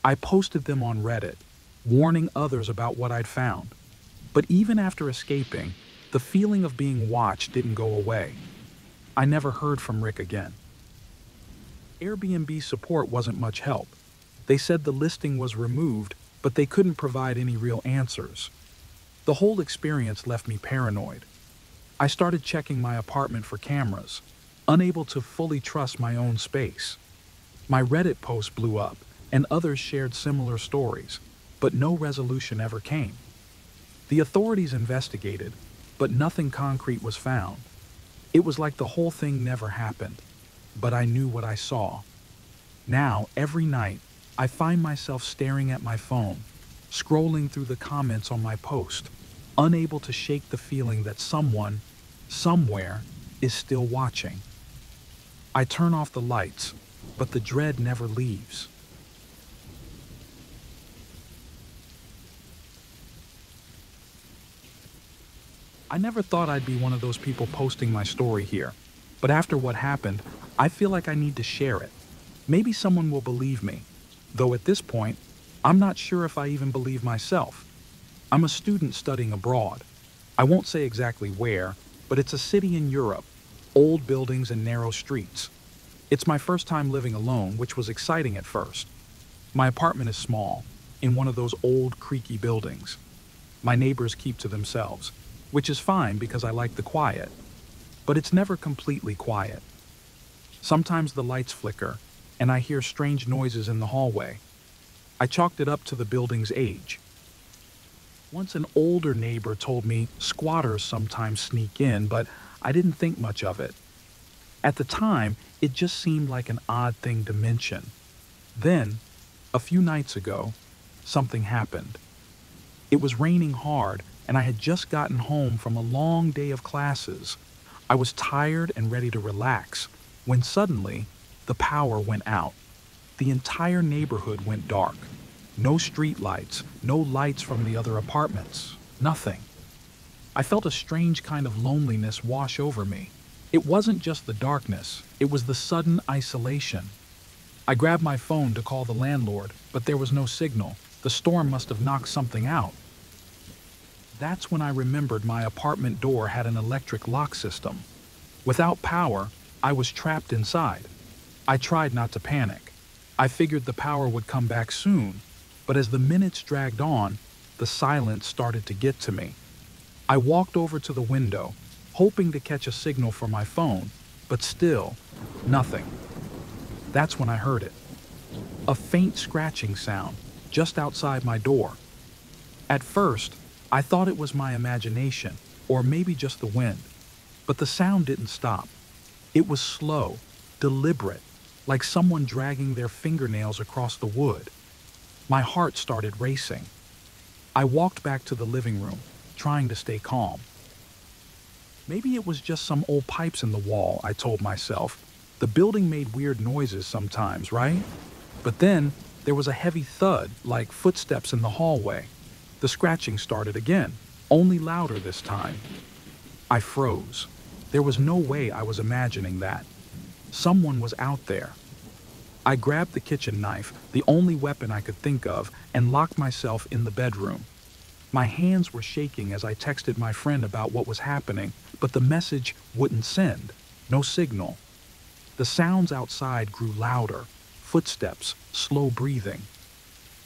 I posted them on Reddit, warning others about what I'd found. But even after escaping, the feeling of being watched didn't go away. I never heard from Rick again. Airbnb support wasn't much help. They said the listing was removed, but they couldn't provide any real answers. The whole experience left me paranoid. I started checking my apartment for cameras, unable to fully trust my own space. My Reddit post blew up, and others shared similar stories, but no resolution ever came. The authorities investigated, but nothing concrete was found. It was like the whole thing never happened, but I knew what I saw. Now, every night, I find myself staring at my phone, scrolling through the comments on my post, unable to shake the feeling that someone, somewhere, is still watching. I turn off the lights, but the dread never leaves. I never thought I'd be one of those people posting my story here, but after what happened, I feel like I need to share it. Maybe someone will believe me, though at this point, I'm not sure if I even believe myself. I'm a student studying abroad. I won't say exactly where, but it's a city in Europe, old buildings and narrow streets. It's my first time living alone, which was exciting at first. My apartment is small, in one of those old, creaky buildings. My neighbors keep to themselves, which is fine because I like the quiet. But it's never completely quiet. Sometimes the lights flicker, and I hear strange noises in the hallway. I chalked it up to the building's age. Once an older neighbor told me squatters sometimes sneak in, but I didn't think much of it. At the time, it just seemed like an odd thing to mention. Then, a few nights ago, something happened. It was raining hard, and I had just gotten home from a long day of classes. I was tired and ready to relax, when suddenly, the power went out. The entire neighborhood went dark. No street lights, no lights from the other apartments, nothing. I felt a strange kind of loneliness wash over me. It wasn't just the darkness, it was the sudden isolation. I grabbed my phone to call the landlord, but there was no signal. The storm must have knocked something out. That's when I remembered my apartment door had an electric lock system. Without power, I was trapped inside. I tried not to panic. I figured the power would come back soon, but as the minutes dragged on, the silence started to get to me. I walked over to the window, hoping to catch a signal for my phone, but still, nothing. That's when I heard it. A faint scratching sound, just outside my door. At first, I thought it was my imagination, or maybe just the wind, but the sound didn't stop. It was slow, deliberate, like someone dragging their fingernails across the wood. My heart started racing. I walked back to the living room, trying to stay calm. Maybe it was just some old pipes in the wall, I told myself. The building made weird noises sometimes, right? But then, there was a heavy thud, like footsteps in the hallway. The scratching started again, only louder this time. I froze. There was no way I was imagining that. Someone was out there. I grabbed the kitchen knife, the only weapon I could think of, and locked myself in the bedroom. My hands were shaking as I texted my friend about what was happening, but the message wouldn't send. No signal. The sounds outside grew louder. Footsteps, slow breathing.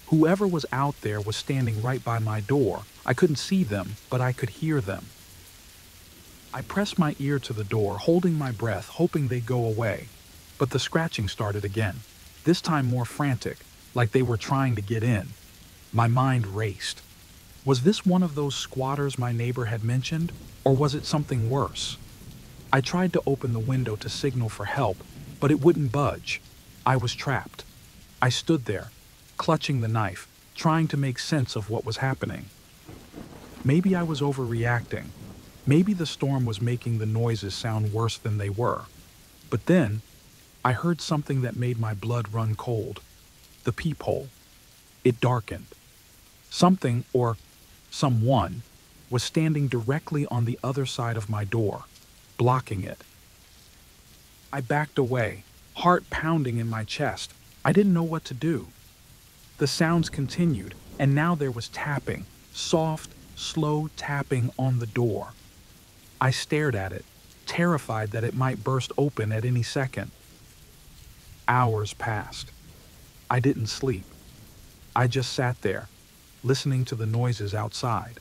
Whoever was out there was standing right by my door. I couldn't see them, but I could hear them. I pressed my ear to the door, holding my breath, hoping they'd go away. But the scratching started again, this time more frantic, like they were trying to get in. My mind raced. Was this one of those squatters my neighbor had mentioned, or was it something worse? I tried to open the window to signal for help, but it wouldn't budge. I was trapped. I stood there, clutching the knife, trying to make sense of what was happening. Maybe I was overreacting. Maybe the storm was making the noises sound worse than they were. But then, I heard something that made my blood run cold. The peephole. It darkened. Something, or someone, was standing directly on the other side of my door, blocking it. I backed away, heart pounding in my chest. I didn't know what to do. The sounds continued, and now there was tapping, soft, slow tapping on the door. I stared at it, terrified that it might burst open at any second. Hours passed. I didn't sleep. I just sat there, listening to the noises outside.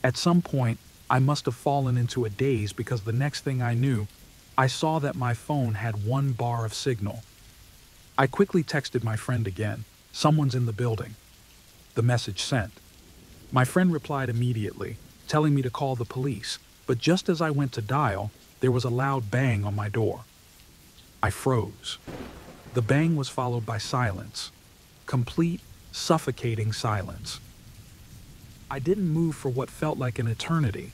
At some point, I must have fallen into a daze because the next thing I knew, I saw that my phone had 1 bar of signal. I quickly texted my friend again. Someone's in the building. The message sent. My friend replied immediately, telling me to call the police, but just as I went to dial, there was a loud bang on my door. I froze. The bang was followed by silence. Complete, suffocating silence. I didn't move for what felt like an eternity.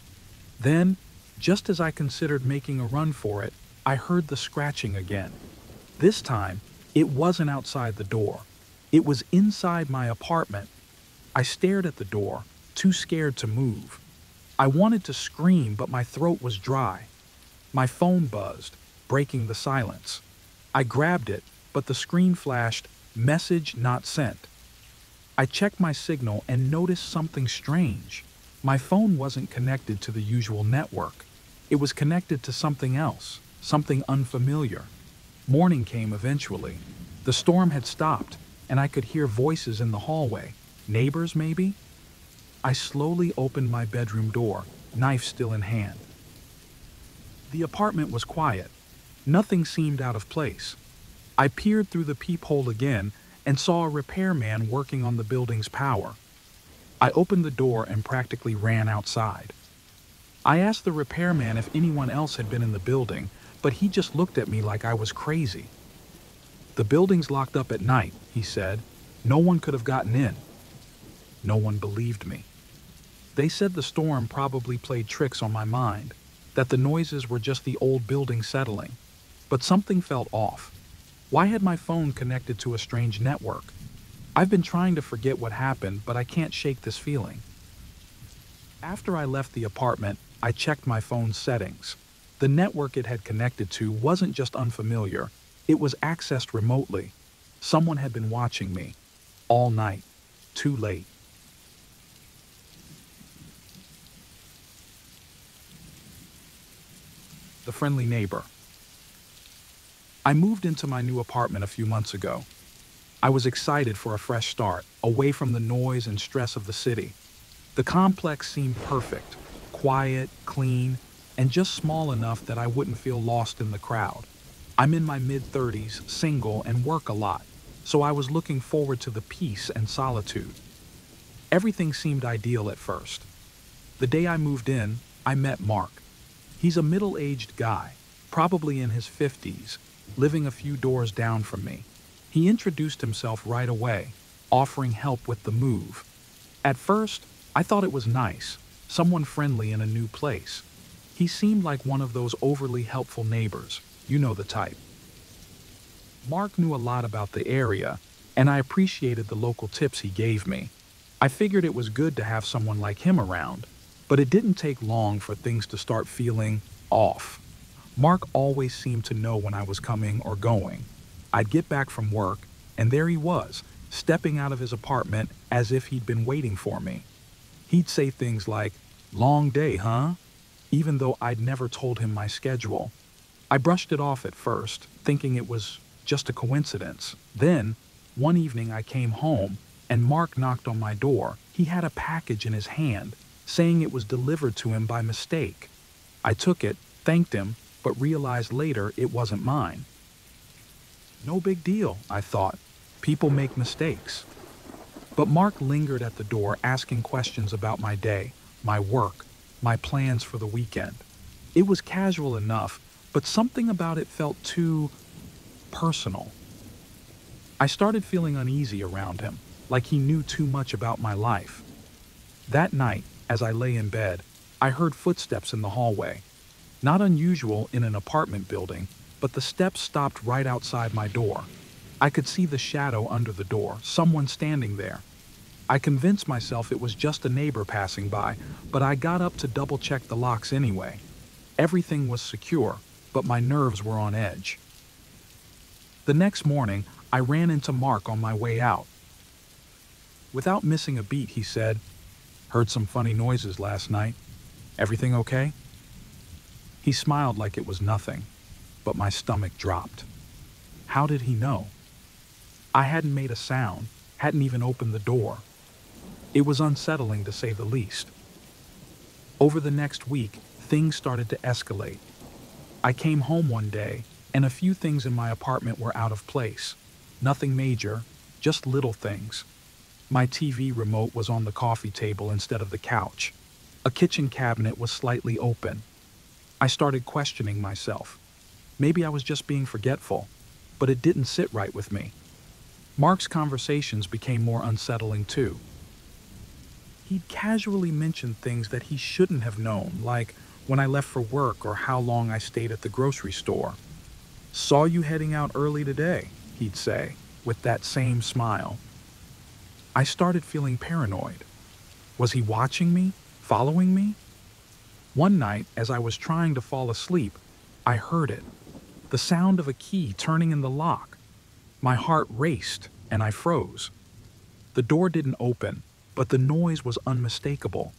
Then, just as I considered making a run for it, I heard the scratching again. This time, it wasn't outside the door. It was inside my apartment. I stared at the door, too scared to move. I wanted to scream, but my throat was dry. My phone buzzed, breaking the silence. I grabbed it, but the screen flashed, "Message not sent." I checked my signal and noticed something strange. My phone wasn't connected to the usual network. It was connected to something else, something unfamiliar. Morning came eventually. The storm had stopped, and I could hear voices in the hallway. Neighbors, maybe? I slowly opened my bedroom door, knife still in hand. The apartment was quiet. Nothing seemed out of place. I peered through the peephole again and saw a repairman working on the building's power. I opened the door and practically ran outside. I asked the repairman if anyone else had been in the building, but he just looked at me like I was crazy. "The building's locked up at night," he said. "No one could have gotten in." No one believed me. They said the storm probably played tricks on my mind, that the noises were just the old building settling. But something felt off. Why had my phone connected to a strange network? I've been trying to forget what happened, but I can't shake this feeling. After I left the apartment, I checked my phone's settings. The network it had connected to wasn't just unfamiliar, it was accessed remotely. Someone had been watching me. All night. Too late. The friendly neighbor. I moved into my new apartment a few months ago. I was excited for a fresh start, away from the noise and stress of the city. The complex seemed perfect, quiet, clean, and just small enough that I wouldn't feel lost in the crowd. I'm in my mid-30s, single, and work a lot, so I was looking forward to the peace and solitude. Everything seemed ideal at first. The day I moved in, I met Mark. He's a middle-aged guy, probably in his 50s, living a few doors down from me. He introduced himself right away, offering help with the move. At first, I thought it was nice, someone friendly in a new place. He seemed like one of those overly helpful neighbors, you know the type. Mark knew a lot about the area, and I appreciated the local tips he gave me. I figured it was good to have someone like him around, but it didn't take long for things to start feeling off. Mark always seemed to know when I was coming or going. I'd get back from work, and there he was, stepping out of his apartment as if he'd been waiting for me. He'd say things like, "Long day, huh?" even though I'd never told him my schedule. I brushed it off at first, thinking it was just a coincidence. Then, one evening I came home, and Mark knocked on my door. He had a package in his hand, saying it was delivered to him by mistake. I took it, thanked him, but realized later it wasn't mine. No big deal, I thought. People make mistakes. But Mark lingered at the door asking questions about my day, my work, my plans for the weekend. It was casual enough, but something about it felt too personal. I started feeling uneasy around him, like he knew too much about my life. That night, as I lay in bed, I heard footsteps in the hallway. Not unusual in an apartment building, but the steps stopped right outside my door. I could see the shadow under the door, someone standing there. I convinced myself it was just a neighbor passing by, but I got up to double-check the locks anyway. Everything was secure, but my nerves were on edge. The next morning, I ran into Mark on my way out. Without missing a beat, he said, "Heard some funny noises last night. Everything okay?" He smiled like it was nothing, but my stomach dropped. How did he know? I hadn't made a sound, hadn't even opened the door. It was unsettling to say the least. Over the next week, things started to escalate. I came home one day, and a few things in my apartment were out of place. Nothing major, just little things. My TV remote was on the coffee table instead of the couch. A kitchen cabinet was slightly open. I started questioning myself. Maybe I was just being forgetful, but it didn't sit right with me. Mark's conversations became more unsettling too. He'd casually mention things that he shouldn't have known, like when I left for work or how long I stayed at the grocery store. "Saw you heading out early today," he'd say, with that same smile. I started feeling paranoid. Was he watching me? Following me? One night, as I was trying to fall asleep, I heard it. The sound of a key turning in the lock. My heart raced and I froze. The door didn't open, but the noise was unmistakable.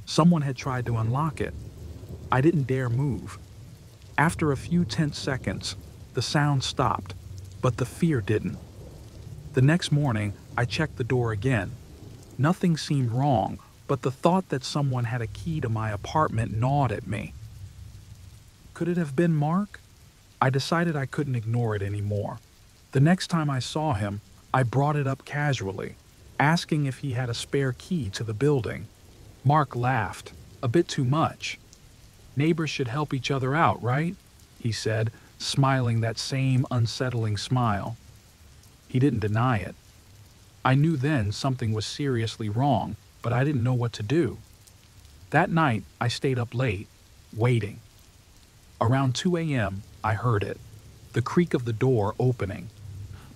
Someone had tried to unlock it. I didn't dare move. After a few tense seconds, the sound stopped, but the fear didn't. The next morning, I checked the door again. Nothing seemed wrong, but the thought that someone had a key to my apartment gnawed at me. Could it have been Mark? I decided I couldn't ignore it anymore. The next time I saw him, I brought it up casually, asking if he had a spare key to the building. Mark laughed, a bit too much. "Neighbors should help each other out, right?" he said, smiling that same unsettling smile. He didn't deny it. I knew then something was seriously wrong, but I didn't know what to do. That night, I stayed up late, waiting. Around 2 a.m., I heard it, the creak of the door opening.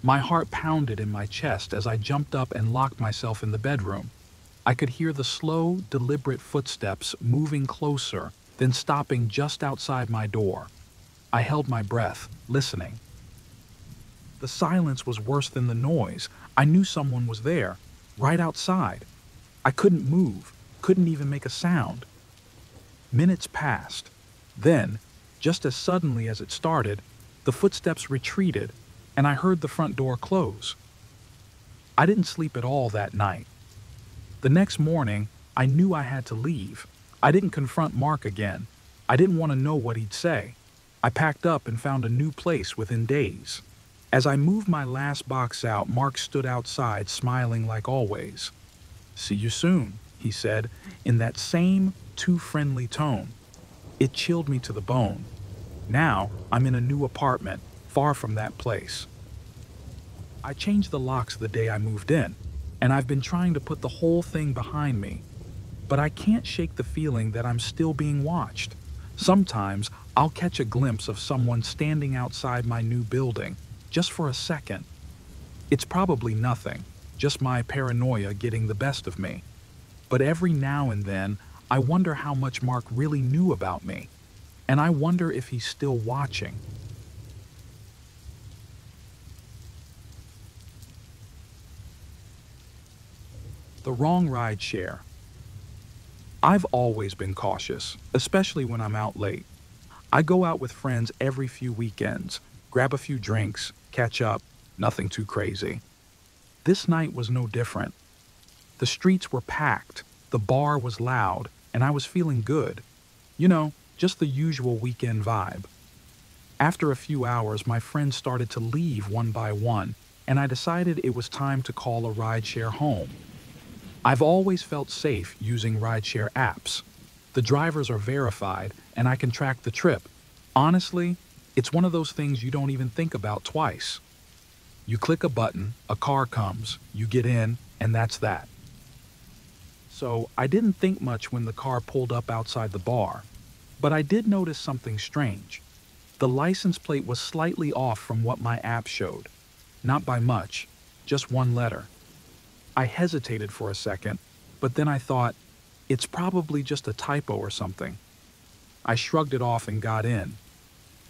My heart pounded in my chest as I jumped up and locked myself in the bedroom. I could hear the slow, deliberate footsteps moving closer, then stopping just outside my door. I held my breath, listening. The silence was worse than the noise. I knew someone was there, right outside. I couldn't move, couldn't even make a sound. Minutes passed. Then, just as suddenly as it started, the footsteps retreated, and I heard the front door close. I didn't sleep at all that night. The next morning, I knew I had to leave. I didn't confront Mark again. I didn't want to know what he'd say. I packed up and found a new place within days. As I moved my last box out, Mark stood outside, smiling like always. "See you soon," he said, in that same too friendly tone. It chilled me to the bone. Now, I'm in a new apartment, far from that place. I changed the locks the day I moved in, and I've been trying to put the whole thing behind me. But I can't shake the feeling that I'm still being watched. Sometimes I'll catch a glimpse of someone standing outside my new building, just for a second. It's probably nothing, just my paranoia getting the best of me. But every now and then, I wonder how much Mark really knew about me. And I wonder if he's still watching. The wrong ride share. I've always been cautious, especially when I'm out late. I go out with friends every few weekends, grab a few drinks, catch up, nothing too crazy. This night was no different. The streets were packed, the bar was loud, and I was feeling good. You know, just the usual weekend vibe. After a few hours, my friends started to leave one by one, and I decided it was time to call a rideshare home. I've always felt safe using rideshare apps. The drivers are verified, and I can track the trip. Honestly, it's one of those things you don't even think about twice. You click a button, a car comes, you get in, and that's that. So I didn't think much when the car pulled up outside the bar. But I did notice something strange. The license plate was slightly off from what my app showed. Not by much, just one letter. I hesitated for a second, but then I thought, it's probably just a typo or something. I shrugged it off and got in.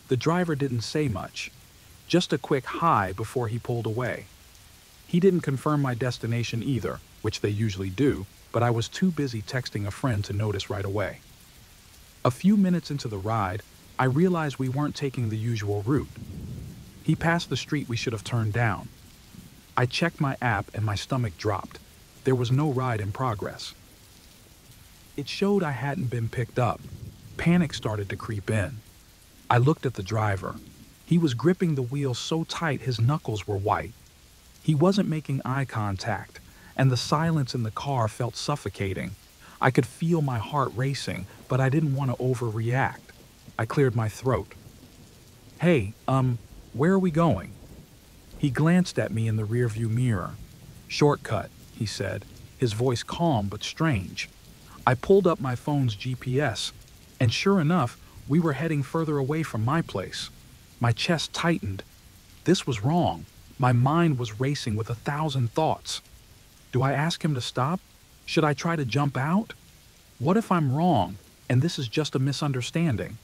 The driver didn't say much, just a quick hi before he pulled away. He didn't confirm my destination either, which they usually do, but I was too busy texting a friend to notice right away. A few minutes into the ride, I realized we weren't taking the usual route. He passed the street we should have turned down. I checked my app and my stomach dropped. There was no ride in progress. It showed I hadn't been picked up. Panic started to creep in. I looked at the driver. He was gripping the wheel so tight his knuckles were white. He wasn't making eye contact, and the silence in the car felt suffocating. I could feel my heart racing, but I didn't want to overreact. I cleared my throat. "Hey, where are we going?" He glanced at me in the rearview mirror. "Shortcut," he said, his voice calm but strange. I pulled up my phone's GPS, and sure enough, we were heading further away from my place. My chest tightened. This was wrong. My mind was racing with 1,000 thoughts. Do I ask him to stop? Should I try to jump out? What if I'm wrong? and this is just a misunderstanding.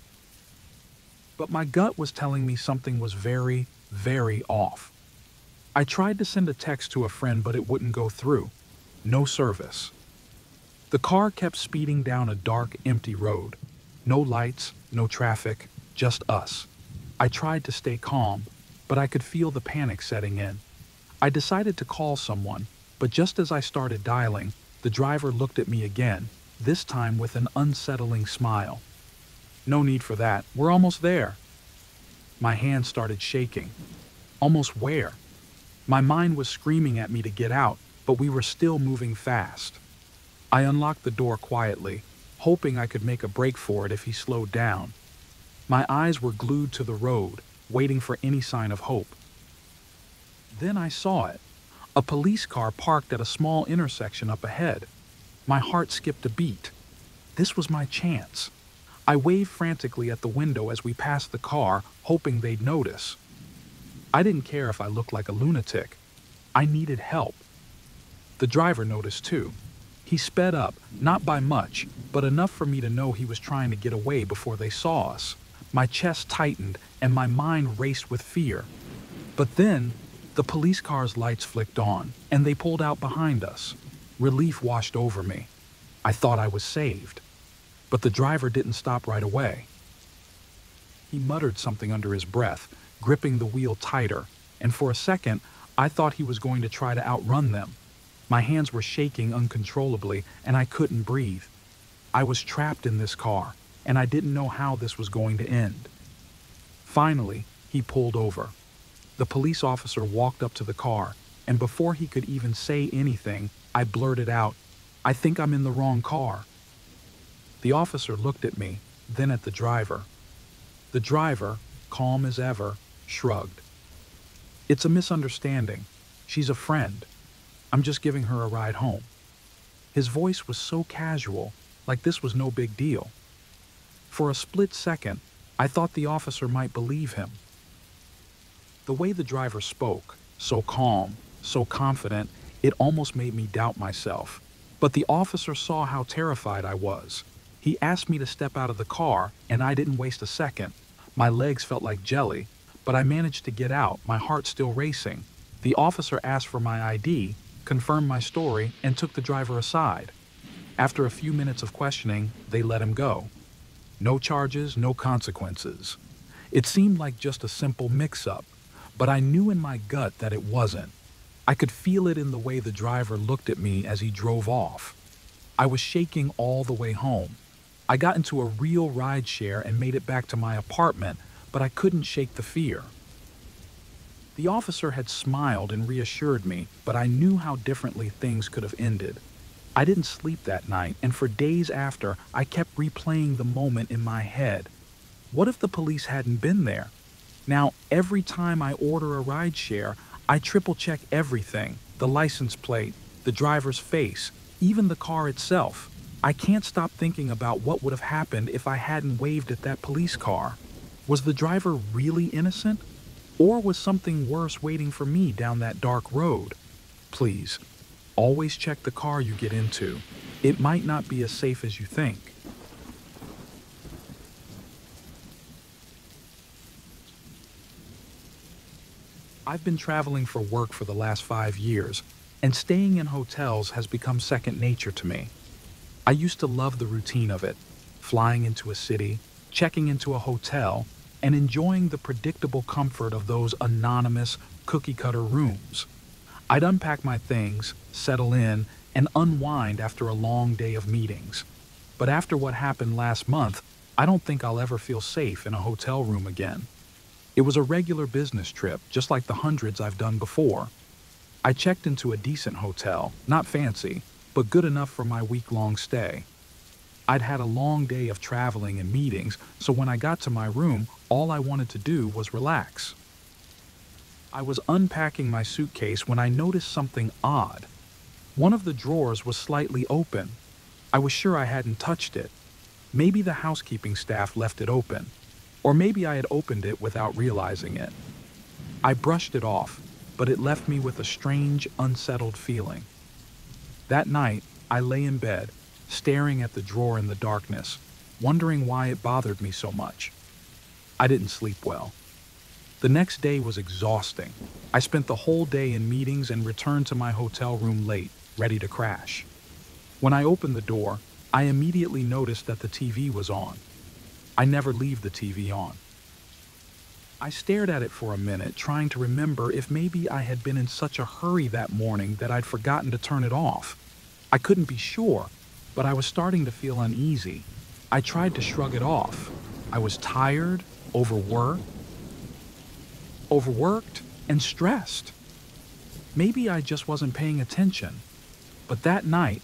But my gut was telling me something was very, very off. I tried to send a text to a friend, but it wouldn't go through. No service. The car kept speeding down a dark, empty road. No lights, no traffic, just us. I tried to stay calm, but I could feel the panic setting in. I decided to call someone, but just as I started dialing, the driver looked at me again, this time with an unsettling smile. "No need for that, we're almost there." My hands started shaking. Almost where? My mind was screaming at me to get out, but we were still moving fast. I unlocked the door quietly, hoping I could make a break for it if he slowed down. My eyes were glued to the road, waiting for any sign of hope. Then I saw it. A police car parked at a small intersection up ahead. My heart skipped a beat. This was my chance. I waved frantically at the window as we passed the car, hoping they'd notice. I didn't care if I looked like a lunatic. I needed help. The driver noticed too. He sped up, not by much, but enough for me to know he was trying to get away before they saw us. My chest tightened and my mind raced with fear. But then, the police car's lights flicked on, and they pulled out behind us. Relief washed over me. I thought I was saved. But the driver didn't stop right away. He muttered something under his breath, gripping the wheel tighter, and for a second, I thought he was going to try to outrun them. My hands were shaking uncontrollably, and I couldn't breathe. I was trapped in this car, and I didn't know how this was going to end. Finally, he pulled over. The police officer walked up to the car, and before he could even say anything, I blurted out, "I think I'm in the wrong car." The officer looked at me, then at the driver. The driver, calm as ever, shrugged. "It's a misunderstanding. She's a friend. I'm just giving her a ride home." His voice was so casual, like this was no big deal. For a split second, I thought the officer might believe him. The way the driver spoke, so calm, so confident, it almost made me doubt myself. But the officer saw how terrified I was. He asked me to step out of the car, and I didn't waste a second. My legs felt like jelly, but I managed to get out, my heart still racing. The officer asked for my ID, confirmed my story, and took the driver aside. After a few minutes of questioning, they let him go. No charges, no consequences. It seemed like just a simple mix-up, but I knew in my gut that it wasn't. I could feel it in the way the driver looked at me as he drove off. I was shaking all the way home. I got into a real rideshare and made it back to my apartment, but I couldn't shake the fear. The officer had smiled and reassured me, but I knew how differently things could have ended. I didn't sleep that night, and for days after, I kept replaying the moment in my head. What if the police hadn't been there? Now, every time I order a rideshare, I triple-check everything: the license plate, the driver's face, even the car itself. I can't stop thinking about what would have happened if I hadn't waved at that police car. Was the driver really innocent? Or was something worse waiting for me down that dark road? Please, always check the car you get into. It might not be as safe as you think. I've been traveling for work for the last 5 years, and staying in hotels has become second nature to me. I used to love the routine of it, flying into a city, checking into a hotel, and enjoying the predictable comfort of those anonymous, cookie-cutter rooms. I'd unpack my things, settle in, and unwind after a long day of meetings. But after what happened last month, I don't think I'll ever feel safe in a hotel room again. It was a regular business trip, just like the hundreds I've done before. I checked into a decent hotel, not fancy, but good enough for my week-long stay. I'd had a long day of traveling and meetings, so when I got to my room, all I wanted to do was relax. I was unpacking my suitcase when I noticed something odd. One of the drawers was slightly open. I was sure I hadn't touched it. Maybe the housekeeping staff left it open, or maybe I had opened it without realizing it. I brushed it off, but it left me with a strange, unsettled feeling. That night, I lay in bed, staring at the drawer in the darkness. wondering why it bothered me so much. I didn't sleep well. The next day was exhausting. I spent the whole day in meetings and returned to my hotel room late, ready to crash. When I opened the door, I immediately noticed that the TV was on. I never leave the TV on. I stared at it for a minute, trying to remember if maybe I had been in such a hurry that morning that I'd forgotten to turn it off. I couldn't be sure, but I was starting to feel uneasy. I tried to shrug it off. I was tired, overworked, and stressed. Maybe I just wasn't paying attention. But that night,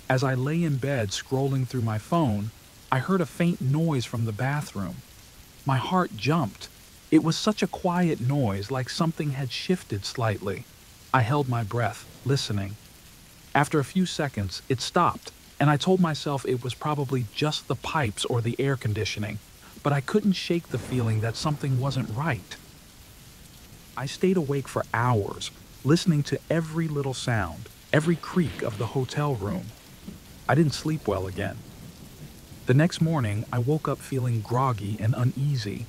as I lay in bed scrolling through my phone, I heard a faint noise from the bathroom. My heart jumped. It was such a quiet noise, like something had shifted slightly. I held my breath, listening. After a few seconds, it stopped, and I told myself it was probably just the pipes or the air conditioning, but I couldn't shake the feeling that something wasn't right. I stayed awake for hours, listening to every little sound, every creak of the hotel room. I didn't sleep well again. The next morning, I woke up feeling groggy and uneasy.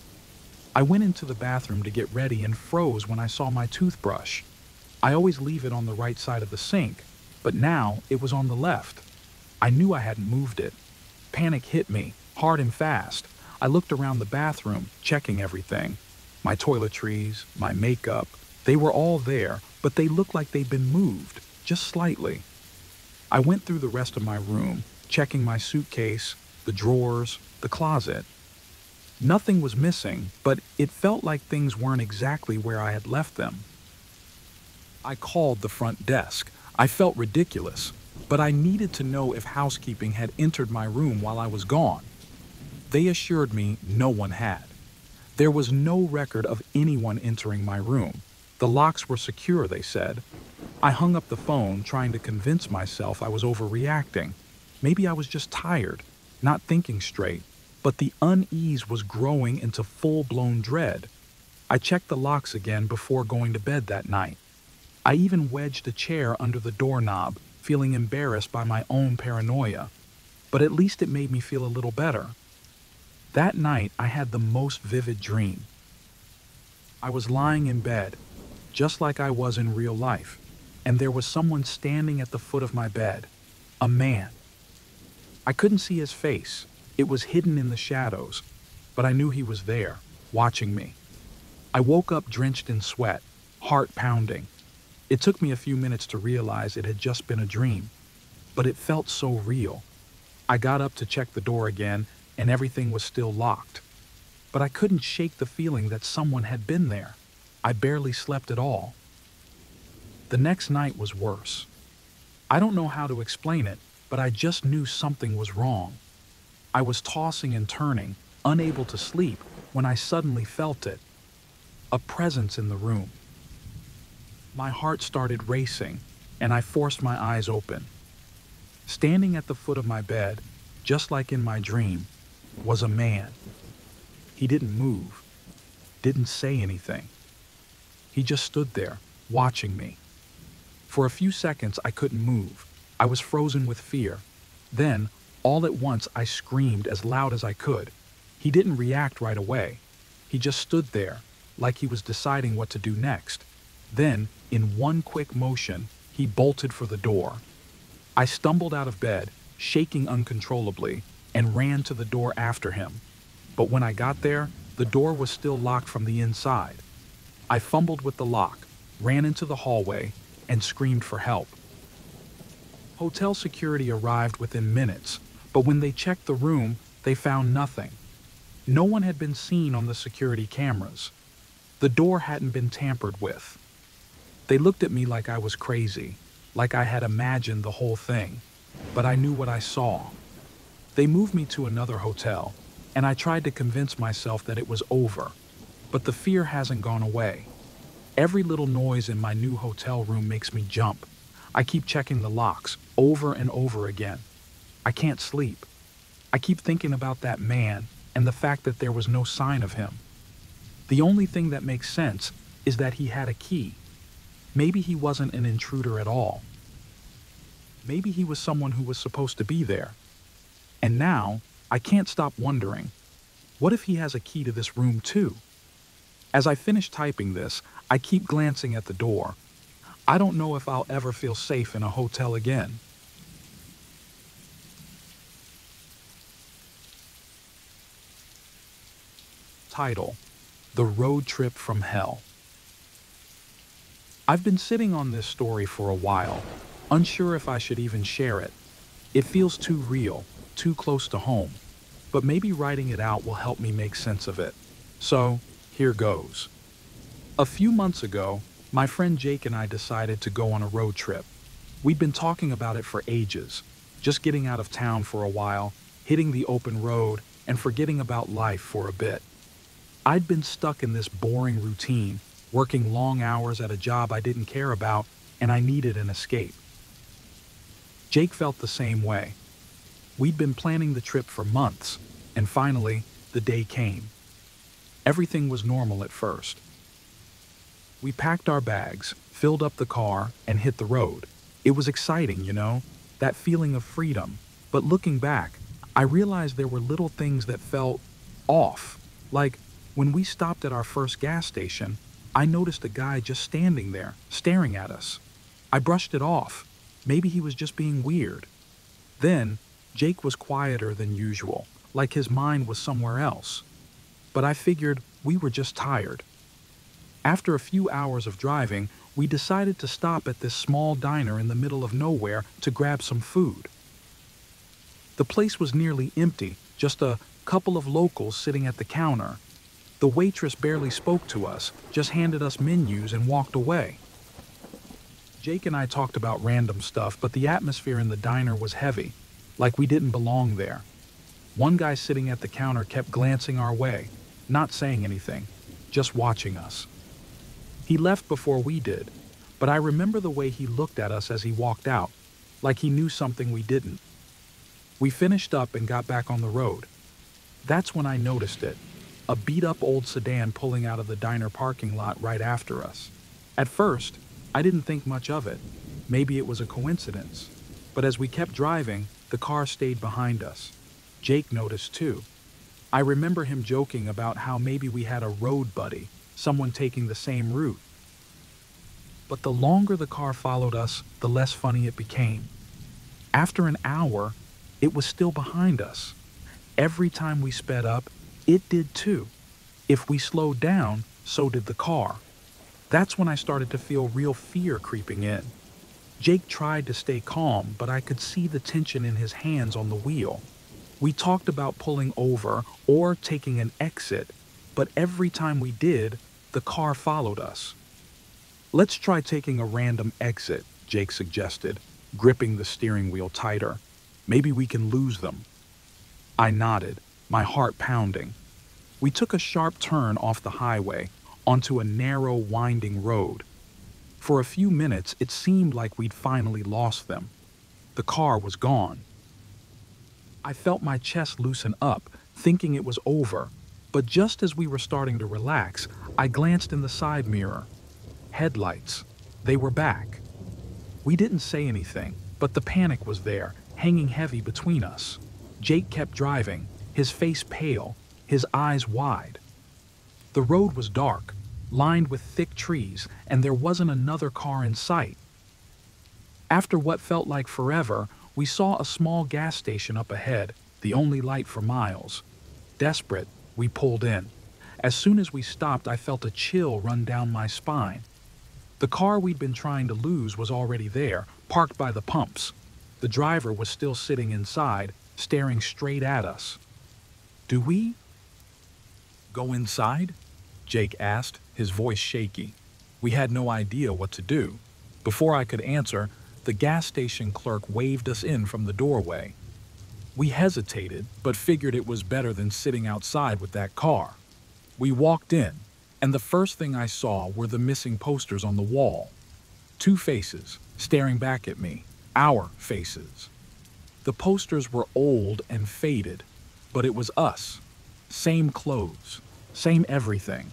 I went into the bathroom to get ready and froze when I saw my toothbrush. I always leave it on the right side of the sink, but now it was on the left. I knew I hadn't moved it. Panic hit me, hard and fast. I looked around the bathroom, checking everything. My toiletries, my makeup, they were all there, but they looked like they'd been moved, just slightly. I went through the rest of my room, checking my suitcase, the drawers, the closet. Nothing was missing, but it felt like things weren't exactly where I had left them. I called the front desk. I felt ridiculous, but I needed to know if housekeeping had entered my room while I was gone. They assured me no one had. There was no record of anyone entering my room. The locks were secure, they said. I hung up the phone, trying to convince myself I was overreacting. Maybe I was just tired, not thinking straight, but the unease was growing into full-blown dread. I checked the locks again before going to bed that night. I even wedged a chair under the doorknob, feeling embarrassed by my own paranoia. But at least it made me feel a little better. That night, I had the most vivid dream. I was lying in bed, just like I was in real life, and there was someone standing at the foot of my bed, a man. I couldn't see his face. It was hidden in the shadows, but I knew he was there, watching me. I woke up drenched in sweat, heart pounding. It took me a few minutes to realize it had just been a dream, but it felt so real. I got up to check the door again, and everything was still locked. But I couldn't shake the feeling that someone had been there. I barely slept at all. The next night was worse. I don't know how to explain it, but I just knew something was wrong. I was tossing and turning, unable to sleep, when I suddenly felt it. A presence in the room. My heart started racing, and I forced my eyes open. Standing at the foot of my bed, just like in my dream, was a man. He didn't move, didn't say anything. He just stood there, watching me. For a few seconds, I couldn't move. I was frozen with fear. Then, all at once, I screamed as loud as I could. He didn't react right away. He just stood there, like he was deciding what to do next. Then, in one quick motion, he bolted for the door. I stumbled out of bed, shaking uncontrollably, and ran to the door after him. But when I got there, the door was still locked from the inside. I fumbled with the lock, ran into the hallway, and screamed for help. Hotel security arrived within minutes, but when they checked the room, they found nothing. No one had been seen on the security cameras. The door hadn't been tampered with. They looked at me like I was crazy, like I had imagined the whole thing, but I knew what I saw. They moved me to another hotel, and I tried to convince myself that it was over, but the fear hasn't gone away. Every little noise in my new hotel room makes me jump. I keep checking the locks over and over again. I can't sleep. I keep thinking about that man and the fact that there was no sign of him. The only thing that makes sense is that he had a key. Maybe he wasn't an intruder at all. Maybe he was someone who was supposed to be there. And now, I can't stop wondering, what if he has a key to this room too? As I finish typing this, I keep glancing at the door. I don't know if I'll ever feel safe in a hotel again. Title: The Road Trip from Hell. I've been sitting on this story for a while, unsure if I should even share it. It feels too real, too close to home, but maybe writing it out will help me make sense of it. So, here goes. A few months ago, my friend Jake and I decided to go on a road trip. We'd been talking about it for ages, just getting out of town for a while, hitting the open road, and forgetting about life for a bit. I'd been stuck in this boring routine, working long hours at a job I didn't care about, and I needed an escape. Jake felt the same way. We'd been planning the trip for months, and finally, the day came. Everything was normal at first. We packed our bags, filled up the car, and hit the road. It was exciting, that feeling of freedom. But looking back, I realized there were little things that felt off. Like, when we stopped at our first gas station, I noticed a guy just standing there, staring at us. I brushed it off. Maybe he was just being weird. Then, Jake was quieter than usual, like his mind was somewhere else. But I figured we were just tired. After a few hours of driving, we decided to stop at this small diner in the middle of nowhere to grab some food. The place was nearly empty, just a couple of locals sitting at the counter. The waitress barely spoke to us, just handed us menus and walked away. Jake and I talked about random stuff, but the atmosphere in the diner was heavy, like we didn't belong there. One guy sitting at the counter kept glancing our way, not saying anything, just watching us. He left before we did, but I remember the way he looked at us as he walked out, like he knew something we didn't. We finished up and got back on the road. That's when I noticed it. A beat-up old sedan pulling out of the diner parking lot right after us. At first, I didn't think much of it. Maybe it was a coincidence. But as we kept driving, the car stayed behind us. Jake noticed too. I remember him joking about how maybe we had a road buddy, someone taking the same route. But the longer the car followed us, the less funny it became. After an hour, it was still behind us. Every time we sped up, it did too. If we slowed down, so did the car. That's when I started to feel real fear creeping in. Jake tried to stay calm, but I could see the tension in his hands on the wheel. We talked about pulling over or taking an exit, but every time we did, the car followed us. "Let's try taking a random exit," Jake suggested, gripping the steering wheel tighter. "Maybe we can lose them." I nodded, my heart pounding. We took a sharp turn off the highway onto a narrow, winding road. For a few minutes, it seemed like we'd finally lost them. The car was gone. I felt my chest loosen up, thinking it was over, but just as we were starting to relax, I glanced in the side mirror. Headlights. They were back. We didn't say anything, but the panic was there, hanging heavy between us. Jake kept driving, his face pale, his eyes wide. The road was dark, lined with thick trees, and there wasn't another car in sight. After what felt like forever, we saw a small gas station up ahead, the only light for miles. Desperate, we pulled in. As soon as we stopped, I felt a chill run down my spine. The car we'd been trying to lose was already there, parked by the pumps. The driver was still sitting inside, staring straight at us. "Do we go inside?" Jake asked, his voice shaky. We had no idea what to do. Before I could answer, the gas station clerk waved us in from the doorway. We hesitated, but figured it was better than sitting outside with that car. We walked in, and the first thing I saw were the missing posters on the wall. Two faces, staring back at me, our faces. The posters were old and faded, but it was us. Same clothes, same everything.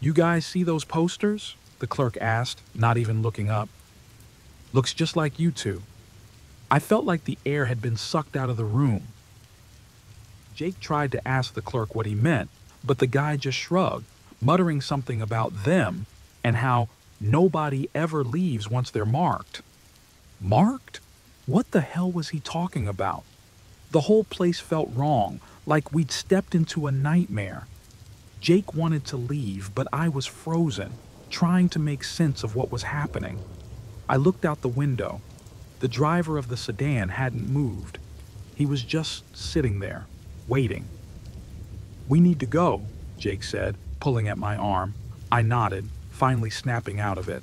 "You guys see those posters?" the clerk asked, not even looking up. "Looks just like you two." I felt like the air had been sucked out of the room. Jake tried to ask the clerk what he meant, but the guy just shrugged, muttering something about them and how nobody ever leaves once they're marked. Marked? What the hell was he talking about? The whole place felt wrong, like we'd stepped into a nightmare. Jake wanted to leave, but I was frozen, trying to make sense of what was happening. I looked out the window. The driver of the sedan hadn't moved. He was just sitting there, waiting. "We need to go," Jake said, pulling at my arm. I nodded, finally snapping out of it.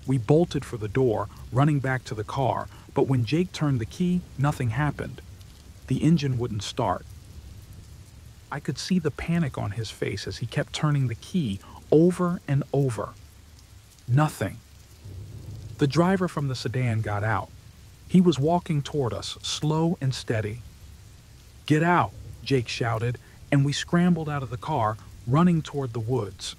We bolted for the door, running back to the car, but when Jake turned the key, nothing happened. The engine wouldn't start. I could see the panic on his face as he kept turning the key over and over. Nothing. The driver from the sedan got out. He was walking toward us, slow and steady. "Get out," Jake shouted, and we scrambled out of the car, running toward the woods.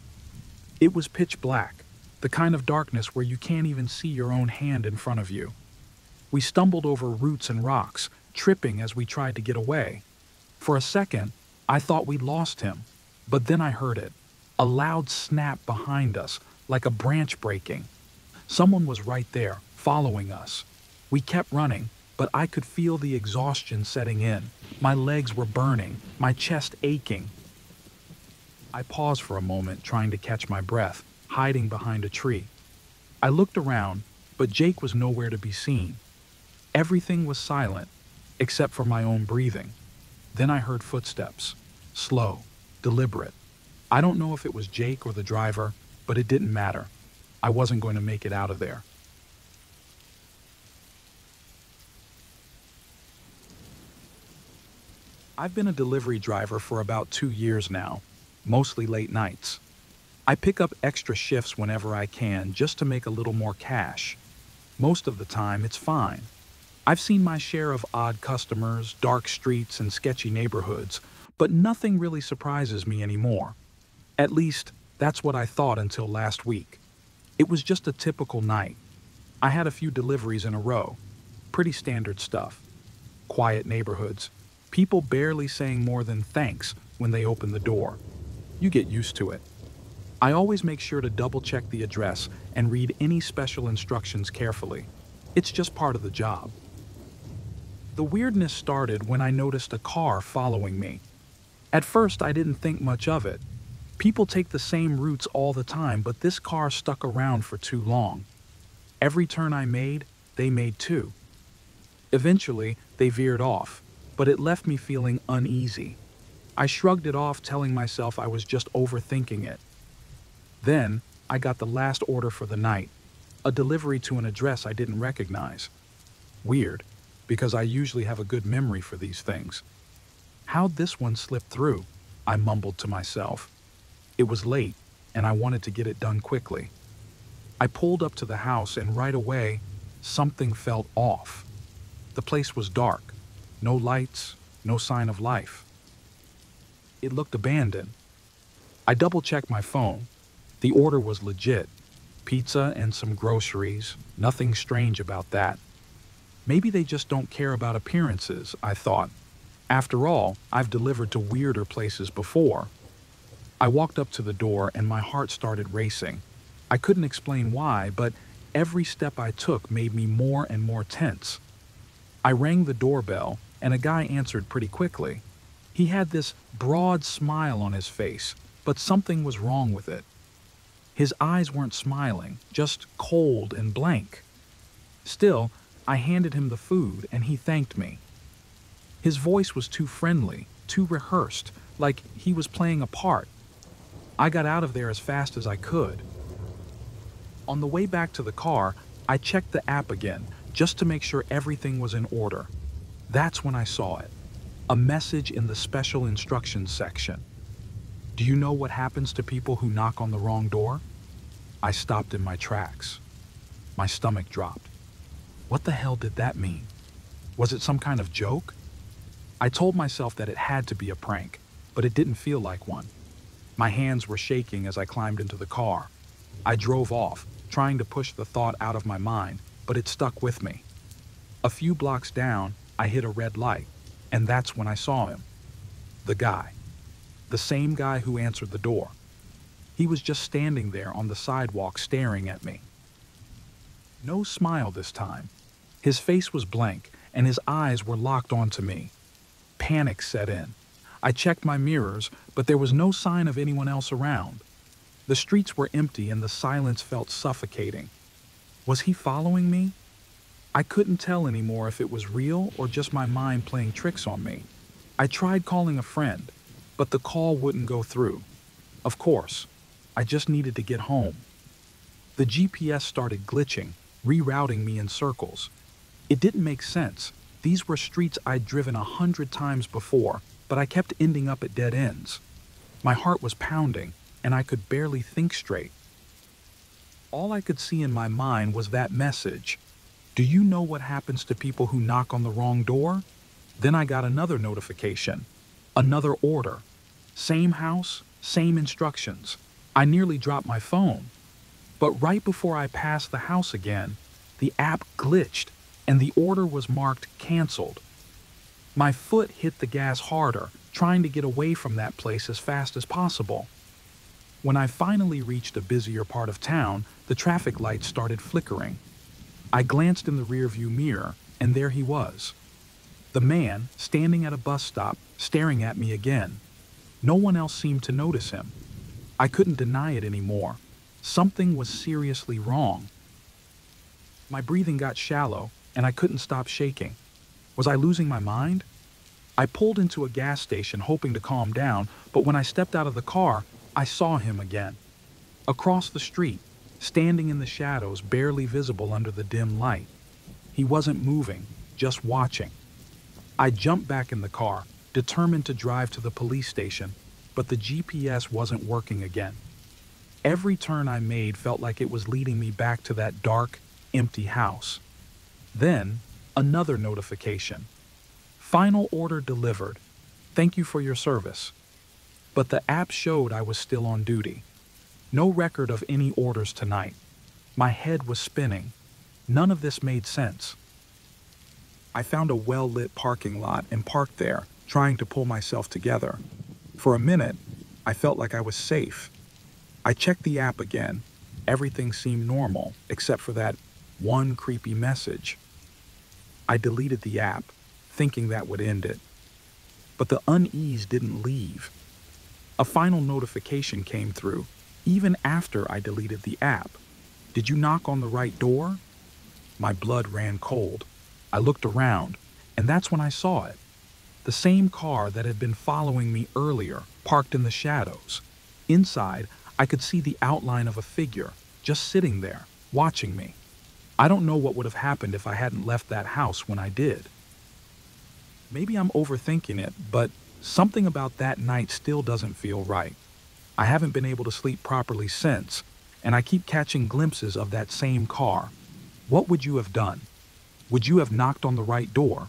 It was pitch black, the kind of darkness where you can't even see your own hand in front of you. We stumbled over roots and rocks, tripping as we tried to get away. For a second, I thought we'd lost him, but then I heard it, a loud snap behind us, like a branch breaking. Someone was right there, following us. We kept running, but I could feel the exhaustion setting in. My legs were burning, my chest aching. I paused for a moment, trying to catch my breath, hiding behind a tree. I looked around, but Jake was nowhere to be seen. Everything was silent, except for my own breathing. Then I heard footsteps, slow, deliberate. I don't know if it was Jake or the driver, but it didn't matter. I wasn't going to make it out of there. I've been a delivery driver for about 2 years now, mostly late nights. I pick up extra shifts whenever I can just to make a little more cash. Most of the time, it's fine. I've seen my share of odd customers, dark streets, and sketchy neighborhoods, but nothing really surprises me anymore. At least, that's what I thought until last week. It was just a typical night. I had a few deliveries in a row. Pretty standard stuff. Quiet neighborhoods. People barely saying more than thanks when they open the door. You get used to it. I always make sure to double-check the address and read any special instructions carefully. It's just part of the job. The weirdness started when I noticed a car following me. At first, I didn't think much of it. People take the same routes all the time, but this car stuck around for too long. Every turn I made, they made too. Eventually, they veered off, but it left me feeling uneasy. I shrugged it off, telling myself I was just overthinking it. Then, I got the last order for the night, a delivery to an address I didn't recognize. Weird, because I usually have a good memory for these things. How'd this one slip through? I mumbled to myself. It was late, and I wanted to get it done quickly. I pulled up to the house, and right away, something felt off. The place was dark. No lights, no sign of life. It looked abandoned. I double-checked my phone. The order was legit. Pizza and some groceries. Nothing strange about that. Maybe they just don't care about appearances, I thought. After all, I've delivered to weirder places before. I walked up to the door and my heart started racing. I couldn't explain why, but every step I took made me more and more tense. I rang the doorbell, and a guy answered pretty quickly. He had this broad smile on his face, but something was wrong with it. His eyes weren't smiling, just cold and blank. Still, I handed him the food, and he thanked me. His voice was too friendly, too rehearsed, like he was playing a part. I got out of there as fast as I could. On the way back to the car, I checked the app again, just to make sure everything was in order. That's when I saw it. A message in the special instructions section. Do you know what happens to people who knock on the wrong door? I stopped in my tracks. My stomach dropped. What the hell did that mean? Was it some kind of joke? I told myself that it had to be a prank, but it didn't feel like one. My hands were shaking as I climbed into the car. I drove off, trying to push the thought out of my mind, but it stuck with me. A few blocks down, I hit a red light, and that's when I saw him. The guy. The same guy who answered the door. He was just standing there on the sidewalk staring at me. No smile this time. His face was blank, and his eyes were locked onto me. Panic set in. I checked my mirrors, but there was no sign of anyone else around. The streets were empty and the silence felt suffocating. Was he following me? I couldn't tell anymore if it was real or just my mind playing tricks on me. I tried calling a friend, but the call wouldn't go through. Of course, I just needed to get home. The GPS started glitching, rerouting me in circles. It didn't make sense. These were streets I'd driven 100 times before, but I kept ending up at dead ends. My heart was pounding, and I could barely think straight. All I could see in my mind was that message. Do you know what happens to people who knock on the wrong door? Then I got another notification. Another order. Same house, same instructions. I nearly dropped my phone. But right before I passed the house again, the app glitched and the order was marked canceled. My foot hit the gas harder, trying to get away from that place as fast as possible. When I finally reached a busier part of town, the traffic lights started flickering. I glanced in the rearview mirror, and there he was. The man, standing at a bus stop, staring at me again. No one else seemed to notice him. I couldn't deny it anymore. Something was seriously wrong. My breathing got shallow, and I couldn't stop shaking. Was I losing my mind? I pulled into a gas station hoping to calm down, but when I stepped out of the car, I saw him again. Across the street, standing in the shadows, barely visible under the dim light. He wasn't moving, just watching. I jumped back in the car, determined to drive to the police station, but the GPS wasn't working again. Every turn I made felt like it was leading me back to that dark, empty house. Then, another notification. Final order delivered. Thank you for your service. But the app showed I was still on duty. No record of any orders tonight. My head was spinning. None of this made sense. I found a well-lit parking lot and parked there, trying to pull myself together. For a minute, I felt like I was safe. I checked the app again. Everything seemed normal, except for that one creepy message. I deleted the app, thinking that would end it. But the unease didn't leave. A final notification came through, even after I deleted the app. Did you knock on the right door? My blood ran cold. I looked around, and that's when I saw it. The same car that had been following me earlier, parked in the shadows. Inside, I could see the outline of a figure, just sitting there, watching me. I don't know what would have happened if I hadn't left that house when I did. Maybe I'm overthinking it, but something about that night still doesn't feel right. I haven't been able to sleep properly since, and I keep catching glimpses of that same car. What would you have done? Would you have knocked on the right door?